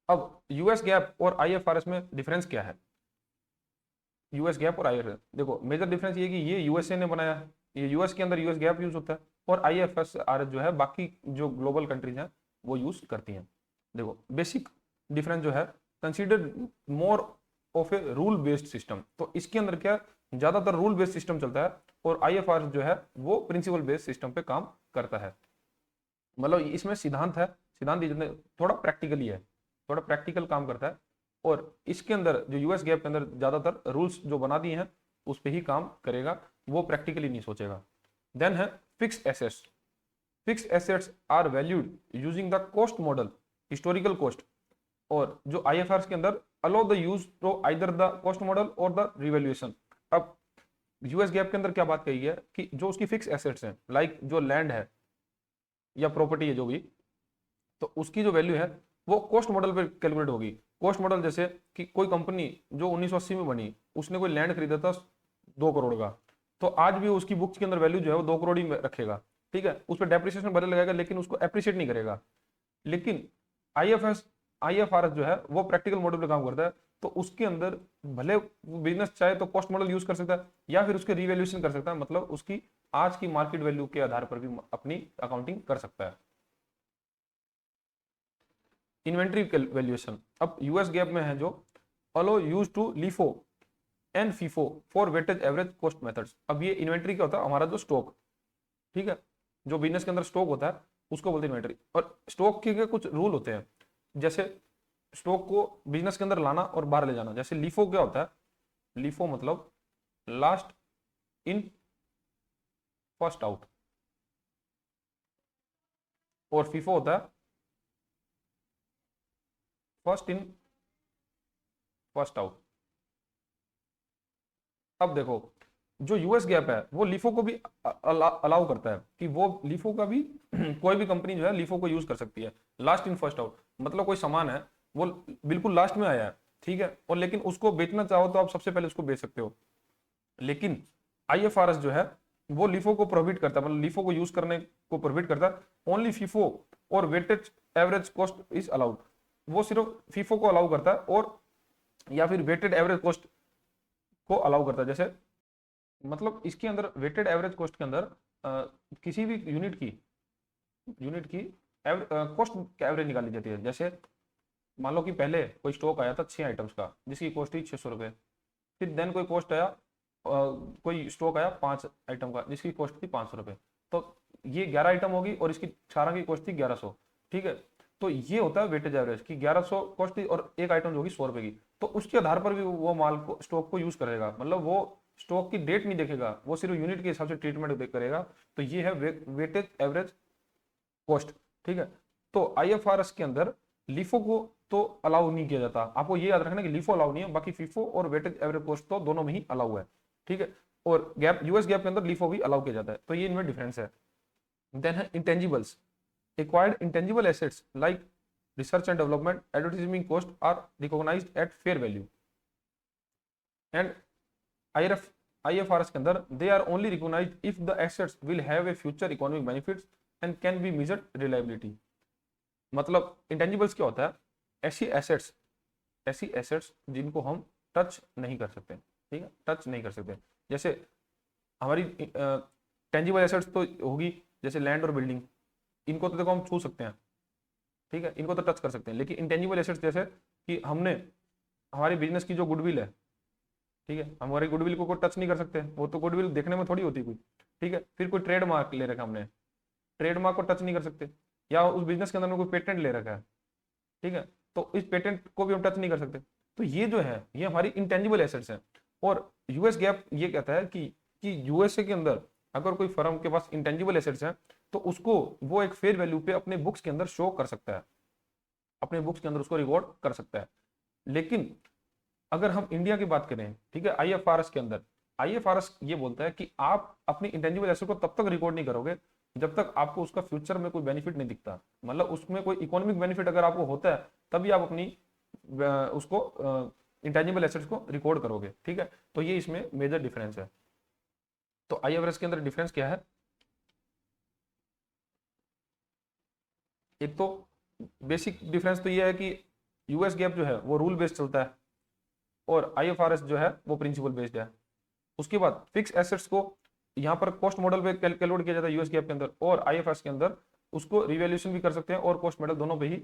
अब यूएस गैप और IFRS में डिफरेंस क्या है? यूएस गैप और IFRS, देखो मेजर डिफरेंस ये कि ये यूएसए ने बनाया है, ये यूएस के अंदर यूएस गैप यूज होता है, और IFRS जो है बाकी जो ग्लोबल कंट्रीज हैं वो यूज करती हैं। देखो बेसिक डिफरेंस जो है, consider more of a rule based system. तो इसके अंदर क्या, ज्यादातर रूल बेस्ड सिस्टम चलता है, और IFRS जो है वो प्रिंसिपल बेस्ड सिस्टम पे काम करता है। मतलब इसमें सिद्धांत है, सिद्धांत थोड़ा प्रैक्टिकली है, थोड़ा प्रैक्टिकल काम करता है। और इसके अंदर जो यूएस गैप के अंदर ज्यादातर रूल्स जो बना दिए हैं उस पर ही काम करेगा, वो प्रैक्टिकली नहीं सोचेगा। देन है fixed assets. Fixed assets are valued using the cost model, historical cost. और जो IFRS के अंदर allow the use to either the cost model or the revaluation. अब यूएस गैप के अंदर क्या बात कही है कि जो उसकी फिक्स एसेट्स हैं, लाइक जो लैंड है या प्रॉपर्टी है जो भी, तो उसकी जो वैल्यू है वो कॉस्ट मॉडल पे कैलकुलेट होगी। कॉस्ट मॉडल जैसे कि कोई कंपनी जो 1980 में बनी, उसने कोई लैंड खरीदा था 2 करोड़ का, तो आज भी उसकी बुक्स के अंदर वैल्यू जो है वो 2 करोड़ ही रखेगा। ठीक है, उस पर डेप्रिसिएशन भले लगाएगा लेकिन उसको एप्रिशिएट नहीं करेगा। लेकिन IFRS जो है वो प्रैक्टिकल मॉडल पे काम करता है, तो उसके अंदर भले बिजनेस चाहे तो कॉस्ट मॉडल यूज कर सकता है या फिर उसके रिवैल्यूएशन कर सकता है, मतलब उसकी आज की मार्केट वैल्यू के आधार पर भी अपनी अकाउंटिंग कर सकता है। इन्वेंट्री वैल्यूएशन, अब यूएस गैप में है जो allow use to LIFO and FIFO for weightage average cost methods. अब ये इन्वेंट्री क्या होता है? हमारा जो स्टॉक, ठीक है, जो बिजनेस के अंदर स्टॉक होता है उसको बोलते हैं इन्वेंट्री। और स्टॉक के कुछ रूल होते हैं, जैसे स्टॉक को बिजनेस के अंदर लाना और बाहर ले जाना। जैसे लिफो क्या होता है? लिफो मतलब लास्ट इन फर्स्ट आउट, और फीफो होता है फर्स्ट इन फर्स्ट आउट। अब देखो जो यूएस गैप है वो लिफो को भी अलाउ करता है कि वो लिफो का भी कोई भी कंपनी जो है लिफो को यूज कर सकती है। लास्ट इन फर्स्ट आउट मतलब कोई सामान है वो बिल्कुल लास्ट में आया है, ठीक है, और लेकिन उसको बेचना चाहो तो आप सबसे पहले उसको बेच सकते हो। लेकिन IFRS जो है वो लिफो को प्रोहिबिट करता है, मतलब लिफो को यूज करने को प्रोहिबिट करता है। ओनली फीफो और weightage average cost is allowed. वो सिर्फ फीफो को अलाउ करता है और या फिर वेटेड एवरेज कॉस्ट को अलाउ करता है। जैसे मतलब इसके अंदर वेटेड एवरेज कॉस्ट के अंदर किसी भी यूनिट की कॉस्ट एवरेज निकाली जाती है। जैसे मान लो कि पहले कोई स्टॉक आया था 6 आइटम्स का जिसकी कॉस्ट थी 600 रुपये, फिर देन कोई कॉस्ट आया कोई स्टॉक आया 5 आइटम का जिसकी कॉस्ट थी 500 रुपये, तो ये 11 आइटम होगी और इसकी सारा की कॉस्ट थी 1100। ठीक है, तो ये होता है वेटेज एवरेज की 1100 कॉस्ट थी और एक आइटम जो होगी 100 रुपये की, तो उसके आधार पर भी वो माल को स्टॉक को यूज करेगा। मतलब वो स्टॉक की डेट नहीं देखेगा, वो सिर्फ यूनिट के हिसाब से ट्रीटमेंट करेगा। तो ये है वेटेज एवरेज कॉस्ट। ठीक है, तो IFRS के अंदर लिफो को तो अलाउ नहीं किया जाता। आपको ये याद रखना कि लिफो अलाउ नहीं है, बाकी फीफो और वेटेज एवरेज कॉस्ट तो दोनों में ही अलाउ है। ठीक है, और गैप यूएस गैप के अंदर लिफो भी अलाउ किया जाता है, तो ये इनमें डिफरेंस है। देन है intangibles. Acquired intangible assets like research and development, advertising cost are recognised at fair value. And IFRS के अंदर they are only recognised if the assets will have a future economic benefits and can be measured reliability. मतलब इंटेंजिबल्स क्या होता है? ऐसी एसेट्स जिनको हम टच नहीं कर सकते। ठीक है, टच नहीं कर सकते। जैसे हमारी टेंजिबल एसेट्स तो होगी जैसे लैंड और बिल्डिंग, इनको तो देखो हम छू सकते हैं, ठीक है, इनको तो टच कर सकते हैं। लेकिन इंटेंजिबल एसेट्स जैसे कि हमने हमारी बिजनेस की जो गुडविल है, ठीक है, हमारी गुडविल को कोई टच नहीं कर सकते, वो तो गुडविल देखने में थोड़ी होती कोई, ठीक है। फिर कोई ट्रेडमार्क ले रखा हमने, ट्रेडमार्क को टच नहीं कर सकते, या उस बिजनेस के अंदर में कोई पेटेंट ले रखा है, ठीक है, तो इस पेटेंट को भी हम टच नहीं कर सकते। तो ये जो है ये हमारी इंटेंजिबल एसेट्स हैं। और यूएस गैप ये कहता है कि यूएसए के अंदर अगर कोई फर्म के पास इंटेंजिबल एसेट्स हैं तो उसको वो एक फेयर वैल्यू पे अपने बुक्स के अंदर शो कर सकता है, अपने बुक्स के अंदर उसको रिकॉर्ड कर सकता है। लेकिन अगर हम इंडिया की बात करें, ठीक है, आईएफआरएस के अंदर, आईएफआरएस ये बोलता है कि आप अपनी इंटेंजिबल एसेट को तब तक रिकॉर्ड नहीं करोगे जब तक आपको उसका फ्यूचर में कोई बेनिफिट नहीं दिखता, मतलब उसमें कोई इकोनॉमिक बेनिफिट अगर आपको होता है तभी आप अपनी उसको इंटेंजिबल एसेट्स को रिकॉर्ड करोगे, ठीक है। तो ये इसमें मेजर डिफरेंस है। तो आईएफआरएस के अंदर डिफरेंस क्या है? एक तो बेसिक डिफरेंस तो ये है कि यूएस गैप जो है वो रूल बेस्ड चलता है और आईएफआरएस जो है वो प्रिंसिपल बेस्ड है। उसके बाद फिक्स एसेट्स को यहाँ पर कॉस्ट मॉडल पे कैलकुलेट किया जाता है यूएस गैप के अंदर, और आईएफआरएस के अंदर उसको रिवैल्यूएशन भी कर सकते हैं और कॉस्ट मॉडल दोनों पे ही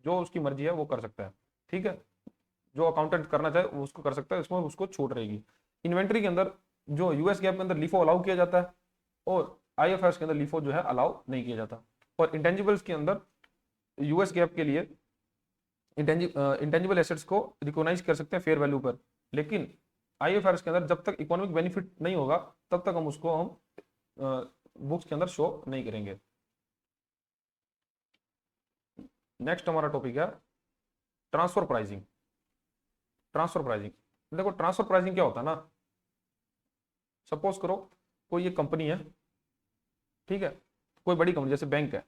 जो उसकी मर्जी है वो कर सकता है, ठीक है। जो अकाउंटेंट करना चाहे वो उसको कर सकता है, इसमें उसको छूट रहेगी। इन्वेंट्री के अंदर जो यूएस गैप के अंदर लिफो अलाउ किया जाता है और आईएफआरएस के अंदर लिफो जो है अलाउ नहीं किया जाता। और इंटेंजिबल्स के अंदर यूएस गैप के लिए इंटेंजिबल एसेट्स को रिकॉग्नाइज कर सकते हैं फेयर वैल्यू पर, लेकिन आईएफआरएस के अंदर जब तक इकोनॉमिक बेनिफिट नहीं होगा तब तक हम उसको हम बुक्स के अंदर शो नहीं करेंगे। नेक्स्ट हमारा टॉपिक है ट्रांसफर प्राइसिंग। ट्रांसफर प्राइसिंग, देखो ट्रांसफर प्राइसिंग क्या होता है ना, सपोज करो कोई ये कंपनी है, ठीक है, कोई बड़ी कंपनी जैसे बैंक है,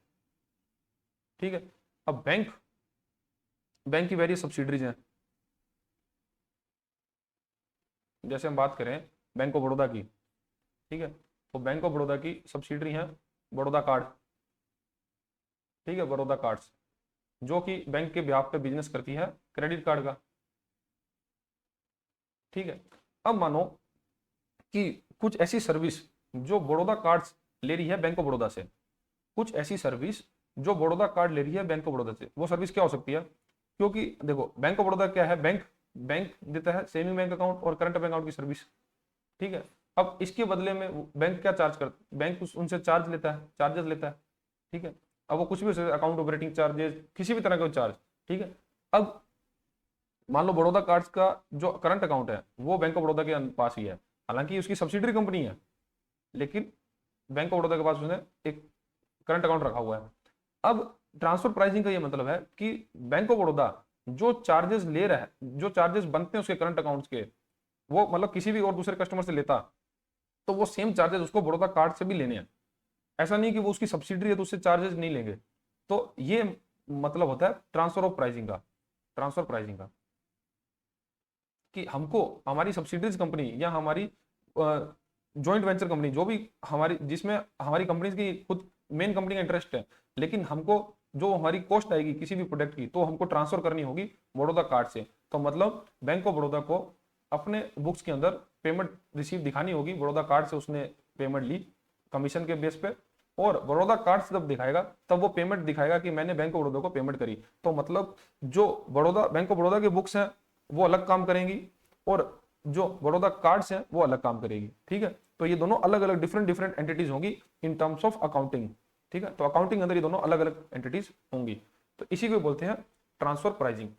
ठीक है। अब बैंक की वेरियस सब्सिडरीज हैं, जैसे हम बात करें बैंक ऑफ बड़ौदा की, ठीक है, तो बैंक ऑफ बड़ौदा की सब्सिडरी है बड़ौदा कार्ड, ठीक है, बड़ौदा कार्ड्स, जो कि बैंक के ब्याह पे बिजनेस करती है क्रेडिट कार्ड का, ठीक है। अब मानो कि कुछ ऐसी सर्विस जो बड़ौदा कार्ड्स ले रही है बैंक ऑफ बड़ौदा से, कुछ ऐसी सर्विस जो बड़ौदा कार्ड ले रही है बैंक ऑफ बड़ौदा से, वो सर्विस क्या हो सकती है? क्योंकि देखो बैंक ऑफ बड़ौदा क्या है, बैंक देता है सेविंग बैंक अकाउंट और करंट बैंक अकाउंट की सर्विस, ठीक है। अब इसके बदले में बैंक क्या चार्ज कर, बैंक उनसे चार्ज लेता है, चार्जेस लेता है, ठीक है। अब वो कुछ भी अकाउंट ऑपरेटिंग चार्जेस, किसी भी तरह का चार्ज, ठीक है। अब मान लो बड़ौदा कार्ड्स का जो करंट अकाउंट है वो बैंक ऑफ बड़ौदा के पास ही है, हालांकि उसकी सब्सिडरी कंपनी है, लेकिन बैंक ऑफ बड़ौदा के पास उसने एक करंट अकाउंट रखा हुआ है। अब ट्रांसफर प्राइसिंग का ये मतलब है कि बैंक ऑफ बड़ौदा जो चार्जेस ले रहा है, जो चार्जेस बनते हैं उसके करंट अकाउंट्स के, वो मतलब किसी भी और दूसरे कस्टमर से लेता, तो वो सेम चार्जेस उसको बड़ौदा कार्ड से भी लेने हैं। ऐसा नहीं कि वो उसकी सब्सिडरी है तो उससे चार्जेस नहीं लेंगे। तो ये मतलब होता है ट्रांसफर ऑफ प्राइसिंग का, ट्रांसफर प्राइसिंग का, कि हमको हमारी सब्सिडरीज कंपनी या हमारी जॉइंट वेंचर कंपनी जो भी हमारी, जिसमें हमारी कंपनी की खुद मेन कंपनी का इंटरेस्ट है, लेकिन हमको जो हमारी कॉस्ट आएगी किसी भी प्रोडक्ट की तो हमको ट्रांसफर करनी होगी बड़ौदा कार्ड से। तो मतलब बैंक ऑफ बड़ौदा को अपने बुक्स के अंदर पेमेंट रिसीव दिखानी होगी, बड़ौदा कार्ड से उसने पेमेंट ली कमीशन के बेस पे, और बड़ौदा कार्ड से जब दिखाएगा तब वो पेमेंट दिखाएगा कि मैंने बैंक ऑफ बड़ौदा को पेमेंट करी। तो मतलब जो बड़ौदा बैंक ऑफ बड़ौदा के बुक्स हैं वो अलग काम करेंगी और जो बड़ौदा कार्ड्स हैं वो अलग काम करेगी, ठीक है। तो ये दोनों अलग अलग डिफरेंट एंटिटीज होंगी इन टर्म्स ऑफ अकाउंटिंग, ठीक है। तो अकाउंटिंग अंदर ये दोनों अलग अलग एंटिटीज होंगी, तो इसी को बोलते हैं transfer pricing.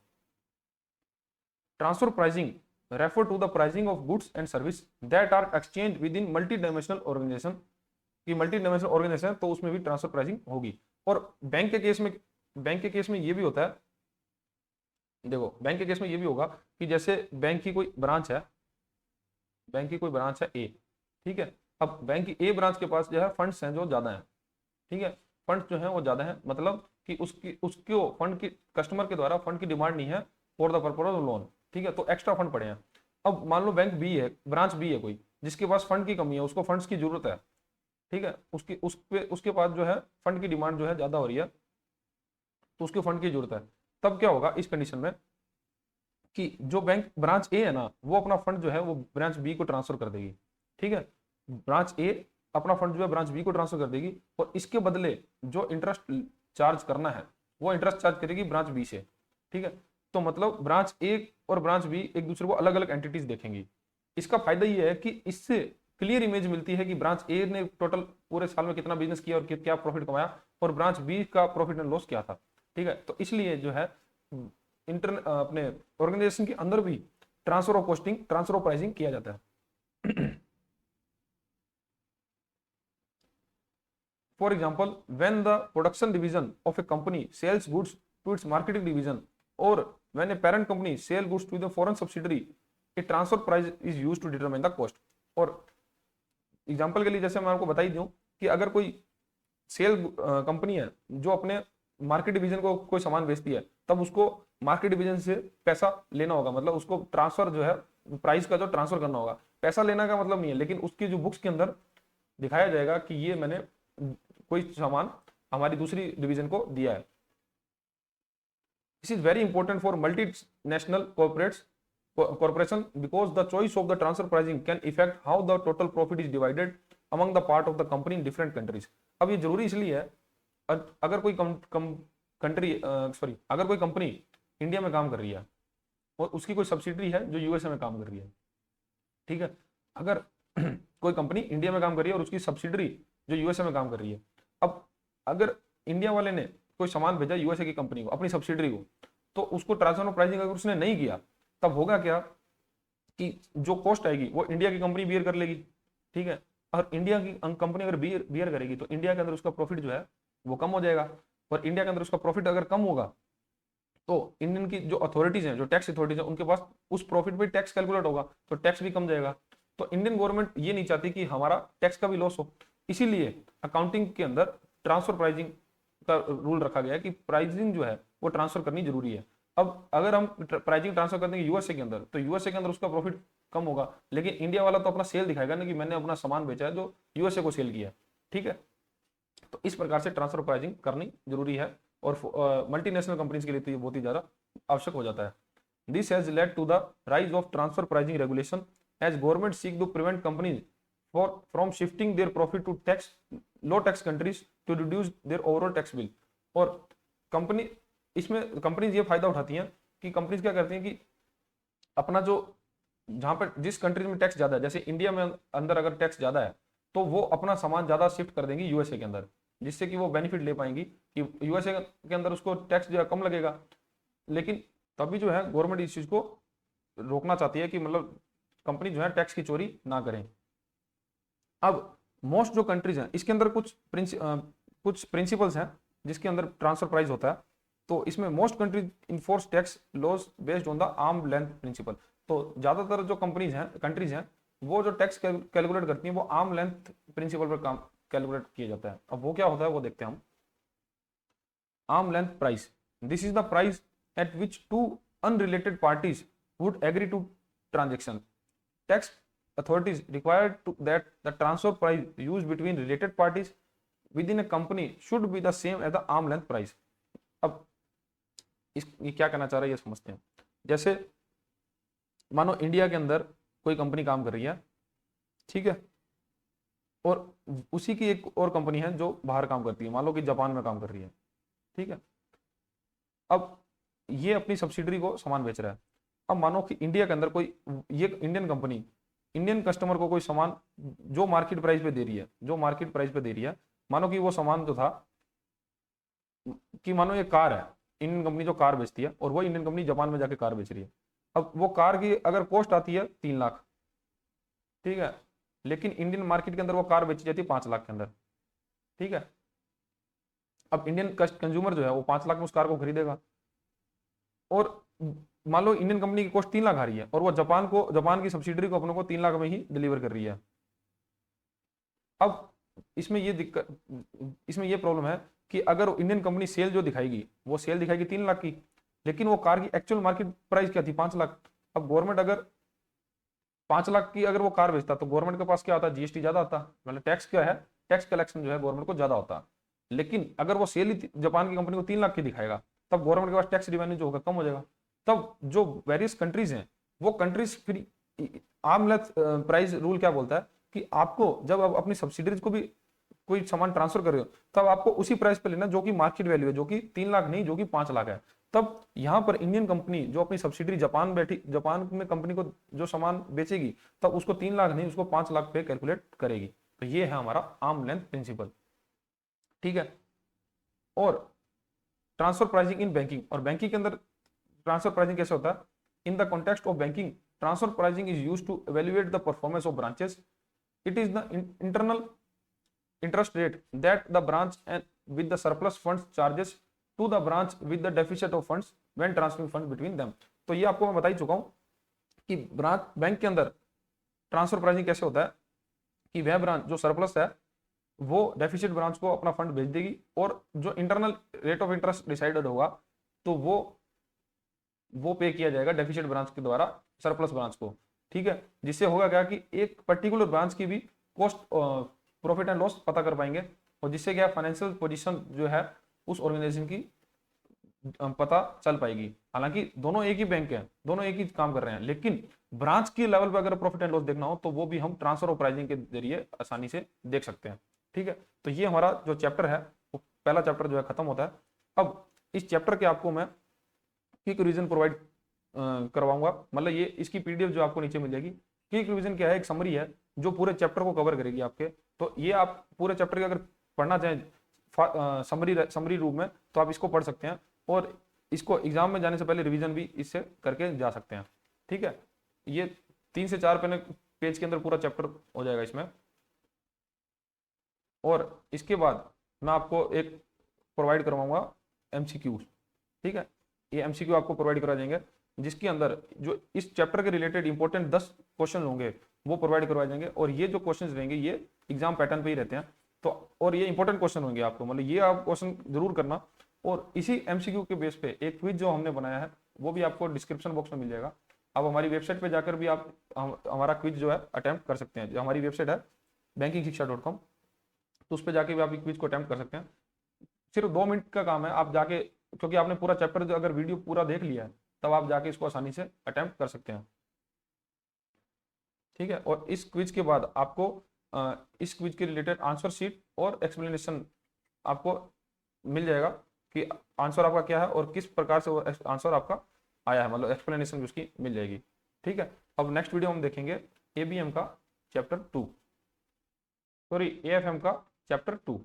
Transfer pricing refer to the pricing of goods and service that are exchange within multi dimensional organisation, की मल्टी डायमेंशनल ऑर्गेनाइजेशन तो उसमें भी ट्रांसफर प्राइसिंग होगी। और बैंक के केस में ये भी होता है, देखो बैंक के केस में ये भी होगा कि जैसे बैंक की कोई ब्रांच है, बैंक की कोई ब्रांच है ए, ठीक है। अब बैंक की ए ब्रांच के पास जो है फंड्स हैं जो ज्यादा हैं, ठीक है, फंड्स जो है वो ज्यादा है, मतलब कि उसको फंड की कस्टमर के द्वारा फंड की डिमांड नहीं है for the purpose of loan, ठीक है, तो एक्स्ट्रा फंड पड़े हैं। अब मान लो बैंक बी है, ब्रांच बी है कोई जिसके पास फंड की कमी है, उसको फंड्स की जरूरत है, ठीक है, उसके पास जो है फंड की डिमांड जो है ज्यादा हो रही है, तो उसके फंड की जरूरत है। तब क्या होगा इस कंडीशन में कि जो बैंक ब्रांच ए है ना वो अपना फंड जो है वो ब्रांच बी को ट्रांसफर कर देगी, ठीक है। ब्रांच ए अपना फंड जो है ब्रांच बी को ट्रांसफर कर देगी और इसके बदले जो इंटरेस्ट चार्ज करना है वो इंटरेस्ट चार्ज करेगी ब्रांच बी से, ठीक है। तो मतलब ब्रांच ए और ब्रांच बी एक दूसरे को अलग अलग एंटिटीज देखेंगी। इसका फायदा ये है कि इससे क्लियर इमेज मिलती है कि ब्रांच ए ने टोटल पूरे साल में कितना बिजनेस किया और क्या प्रॉफिट कमाया, और ब्रांच बी का प्रॉफिट एंड लॉस क्या था। ठीक है, तो इसलिए जो है अपने ऑर्गेनाइजेशन के अंदर भी transfer of costing, transfer of pricing किया जाता है। For example, when the production division of a company sells goods to its marketing division, or when a parent company sells goods to the foreign subsidiary, a transfer price is used to determine the cost. और एग्जाम्पल के लिए जैसे मैं आपको बता ही दूं कि अगर कोई सेल कंपनी है जो अपने मार्केट डिवीजन को कोई सामान बेचती है, तब उसको मार्केट डिवीजन से पैसा लेना होगा, मतलब उसको ट्रांसफर जो है प्राइस का जो ट्रांसफर करना होगा। पैसा लेना का मतलब नहीं है, लेकिन उसकी जो बुक्स के अंदर दिखाया जाएगा कि ये मैंने कोई सामान हमारी दूसरी डिवीजन को दिया है। This is very important for multinational corporation because the choice of the transfer pricing can affect how the total profit is divided among the part of the company in different countries. अब ये जरूरी इसलिए है, अगर कोई अगर कोई कंपनी इंडिया में काम कर रही है और उसकी कोई सब्सिडरी है जो यूएसए में काम कर रही है, ठीक है, अगर कोई कंपनी इंडिया में काम कर रही है और उसकी सब्सिडरी जो यूएसए में काम कर रही है, अब अगर इंडिया वाले ने कोई सामान भेजा यूएसए की कंपनी को, अपनी सब्सिडरी को, तो उसको ट्रांसफर प्राइसिंग अगर उसने नहीं किया, तब होगा क्या कि जो कॉस्ट आएगी वो इंडिया की कंपनी बियर कर लेगी। ठीक है, और इंडिया की कंपनी अगर बियर करेगी तो इंडिया के अंदर उसका प्रॉफिट जो है वो कम हो जाएगा, और इंडिया के अंदर उसका प्रॉफिट अगर कम होगा तो इंडियन की जो अथॉरिटीज हैं, जो टैक्स अथॉरिटीज हैं, उनके पास उस प्रॉफिट पे टैक्स कैलकुलेट होगा, तो टैक्स भी कम जाएगा। तो इंडियन गवर्नमेंट ये नहीं चाहती कि हमारा टैक्स का भी लॉस हो, इसीलिए अकाउंटिंग के अंदर ट्रांसफर प्राइसिंग का रूल रखा गया है कि प्राइसिंग जो है वो ट्रांसफर करनी जरूरी है। अब अगर हम प्राइसिंग ट्रांसफर कर देंगे यूएसए के अंदर, तो यूएसए के अंदर उसका प्रॉफिट कम होगा, लेकिन इंडिया वाला तो अपना सेल दिखाएगा ना कि मैंने अपना सामान बेचा है जो यूएसए को सेल किया। ठीक है, तो इस प्रकार से ट्रांसफर प्राइसिंग करनी जरूरी है, और मल्टीनेशनल कंपनीज के लिए तो ये बहुत ही ज्यादा आवश्यक हो जाता है। This has led to the rise of transfer pricing regulation as government seek to prevent companies from shifting their profit to tax low tax countries to reduce their overall tax bill. और कंपनी इसमें कंपनीज ये फायदा उठाती हैं कि कंपनीज क्या करती हैं कि अपना जो जहां पर जिस कंट्रीज में टैक्स ज्यादा है, जैसे इंडिया में अंदर अगर टैक्स ज्यादा है तो वो अपना सामान ज्यादा शिफ्ट कर देंगी यूएसए के अंदर, जिससे कि वो बेनिफिट ले पाएंगी कि यूएसए के अंदर उसको टैक्स जो है कम लगेगा। लेकिन तभी जो है गवर्नमेंट इस चीज को रोकना चाहती है कि मतलब कंपनी जो है टैक्स की चोरी ना करें। अब मोस्ट जो कंट्रीज हैं इसके अंदर कुछ प्रिंसिपल्स हैं जिसके अंदर ट्रांसफर प्राइस होता है। तो इसमें most countries enforce tax laws based on the arm length principle. तो ज्यादातर जो कंट्रीज हैं वो जो टैक्स कैलकुलेट करती हैं वो आर्म लेंथ प्रिंसिपल पर काम कैलकुलेट किया जाता है। अब वो क्या होता है वो देखते हैं हम। Arm length price, this is the price at which two unrelated parties would agree to transaction. Tax authorities required that the transfer price used between related parties within a company should be the same as the arm length price। अब ये क्या कहना चाह रहा है ये समझते हैं। जैसे मानो इंडिया के अंदर कोई कंपनी काम कर रही है, ठीक है, और उसी की एक और कंपनी है जो बाहर काम करती है, मान लो कि जापान में काम कर रही है, ठीक है। अब ये अपनी सब्सिडरी को सामान बेच रहा है। अब मानो कि इंडिया के अंदर कोई ये इंडियन कंपनी इंडियन कस्टमर को कोई सामान जो मार्केट प्राइस पे दे रही है, मानो कि वो सामान जो था कि मानो ये कार है, इंडियन कंपनी जो कार बेचती है और वो इंडियन कंपनी जापान में जाके कार बेच रही है। अब वो कार की अगर कॉस्ट आती है 3 लाख, ठीक है, लेकिन इंडियन मार्केट के अंदर वो कार बेची जाती है 5 लाख के अंदर, ठीक है। अब इंडियन कंज्यूमर जो है वो 5 लाख में उस कार को खरीदेगा, और मान लो इंडियन कंपनी की कॉस्ट 3 लाख आ रही है और वो जापान की सब्सिडरी को अपने को 3 लाख में ही डिलीवर कर रही है। अब इसमें ये प्रॉब्लम है कि अगर इंडियन कंपनी सेल जो दिखाएगी वो सेल दिखाएगी 3 लाख की, लेकिन वो कार की एक्चुअल मार्केट प्राइस क्या थी 5 लाख। अब गवर्नमेंट अगर 5 लाख की अगर वो कार बेचता तो गवर्नमेंट के पास क्या आता, जीएसटी ज्यादा आता, मतलब टैक्स क्या है, टैक्स कलेक्शन जो है गवर्नमेंट को ज्यादा होता। लेकिन अगर वो सेल ही जापान की कंपनी को 3 लाख की दिखाएगा तब गवर्नमेंट के पास टैक्स रिवेन्यू जो होगा कम हो जाएगा। तब जो वेरियस कंट्रीज हैं वो कंट्रीज फिर आर्म लेंथ प्राइस रूल क्या बोलता है कि आपको जब आप अपनी सब्सिडीज को भी कोई सामान ट्रांसफर कर रहे हो तब आपको उसी प्राइस पे लेना जो कि मार्केट वैल्यू है, जो कि 3 लाख नहीं, जो कि 5 लाख है। तब यहाँ पर इंडियन कंपनी जो अपनी सब्सिडरी जापान में कंपनी को जो सामान बेचेगी, तब उसको 3 लाख नहीं, उसको 5 लाख पे कैलकुलेट करेगी। तो ये है हमारा आर्म लेंथ प्रिंसिपल, ठीक है। और ट्रांसफर प्राइसिंग इन बैंकिंग, और बैंकिंग के अंदर ट्रांसफर प्राइसिंग कैसे होता है? In the context of banking, transfer pricing is used to evaluate the performance of branches. It is the internal interest rate that the branch and with the surplus funds charges to the branch with the deficit of funds when transferring funds between them. तो ये आपको मैं बता ही चुका हूं कि ब्रांच बैंक के अंदर ट्रांसफर प्राइसिंग कैसे होता है कि वह ब्रांच जो सरप्लस है वो डेफिसिट ब्रांच को अपना फंड भेज देगी, और जो internal rate of interest decided होगा तो वो पे किया जाएगा डेफिसिट ब्रांच के द्वारा सरप्लस ब्रांच को, ठीक है। जिससे होगा क्या कि एक पर्टिकुलर ब्रांच की भी कॉस्ट प्रॉफिट एंड लॉस पता कर पाएंगे, और जिससे क्या फाइनेंशियल पोजीशन जो है उस ऑर्गेनाइजेशन की पता चल पाएगी। हालांकि दोनों एक ही बैंक है, दोनों एक ही काम कर रहे हैं, लेकिन ब्रांच के लेवल पर अगर प्रॉफिट एंड लॉस देखना हो तो वो भी हम ट्रांसफर ऑफ प्राइसिंग के जरिए आसानी से देख सकते हैं, ठीक है। तो ये हमारा जो चैप्टर है वो पहला चैप्टर जो है खत्म होता है। अब इस चैप्टर के आपको मैं क्विक रिवीजन प्रोवाइड करवाऊंगा, मतलब ये इसकी पीडीएफ जो आपको नीचे मिल जाएगी। क्विक रिवीजन क्या है? एक समरी है जो पूरे चैप्टर को कवर करेगी आपके। तो ये आप पूरे चैप्टर के अगर पढ़ना चाहें समरी रूप में तो आप इसको पढ़ सकते हैं, और इसको एग्जाम में जाने से पहले रिवीजन भी इससे करके जा सकते हैं, ठीक है। ये 3 से 4 पेज के अंदर पूरा चैप्टर हो जाएगा इसमें। और इसके बाद मैं आपको एक प्रोवाइड करवाऊंगा एमसीक्यू, ठीक है। ये एमसीक्यू आपको प्रोवाइड करा देंगे जिसके अंदर जो इस चैप्टर के रिलेटेड इंपॉर्टेंट 10 क्वेश्चन होंगे वो प्रोवाइड करवाए जाएंगे, और ये जो क्वेश्चंस रहेंगे ये एग्जाम पैटर्न पे ही रहते हैं। तो और ये इंपॉर्टेंट क्वेश्चन होंगे आपको, मतलब ये आप क्वेश्चन जरूर करना। और इसी एमसीक्यू के बेस पे एक क्विज जो हमने बनाया है वो भी आपको डिस्क्रिप्शन बॉक्स में मिल जाएगा। आप हमारी वेबसाइट पे जाकर भी आप हमारा क्विज जो है अटेम्प्ट कर सकते हैं। जो हमारी वेबसाइट है bankingshiksha.com, तो उस पर जाके भी आप क्विज को अटेम्प्ट कर सकते हैं। सिर्फ 2 मिनट का काम है, आप जाके, क्योंकि आपने पूरा चैप्टर जो अगर वीडियो पूरा देख लिया है तब आप जाके इसको आसानी से अटेम्प्ट कर सकते हैं, ठीक है। और इस क्विज के बाद आपको इस क्विज के रिलेटेड आंसर शीट और एक्सप्लेनेशन आपको मिल जाएगा कि आंसर आपका क्या है और किस प्रकार से वो आंसर आपका आया है, मतलब एक्सप्लेनेशन भी उसकी मिल जाएगी, ठीक है। अब नेक्स्ट वीडियो हम देखेंगे एबीएम का चैप्टर 2, सॉरी एएफएम का चैप्टर 2।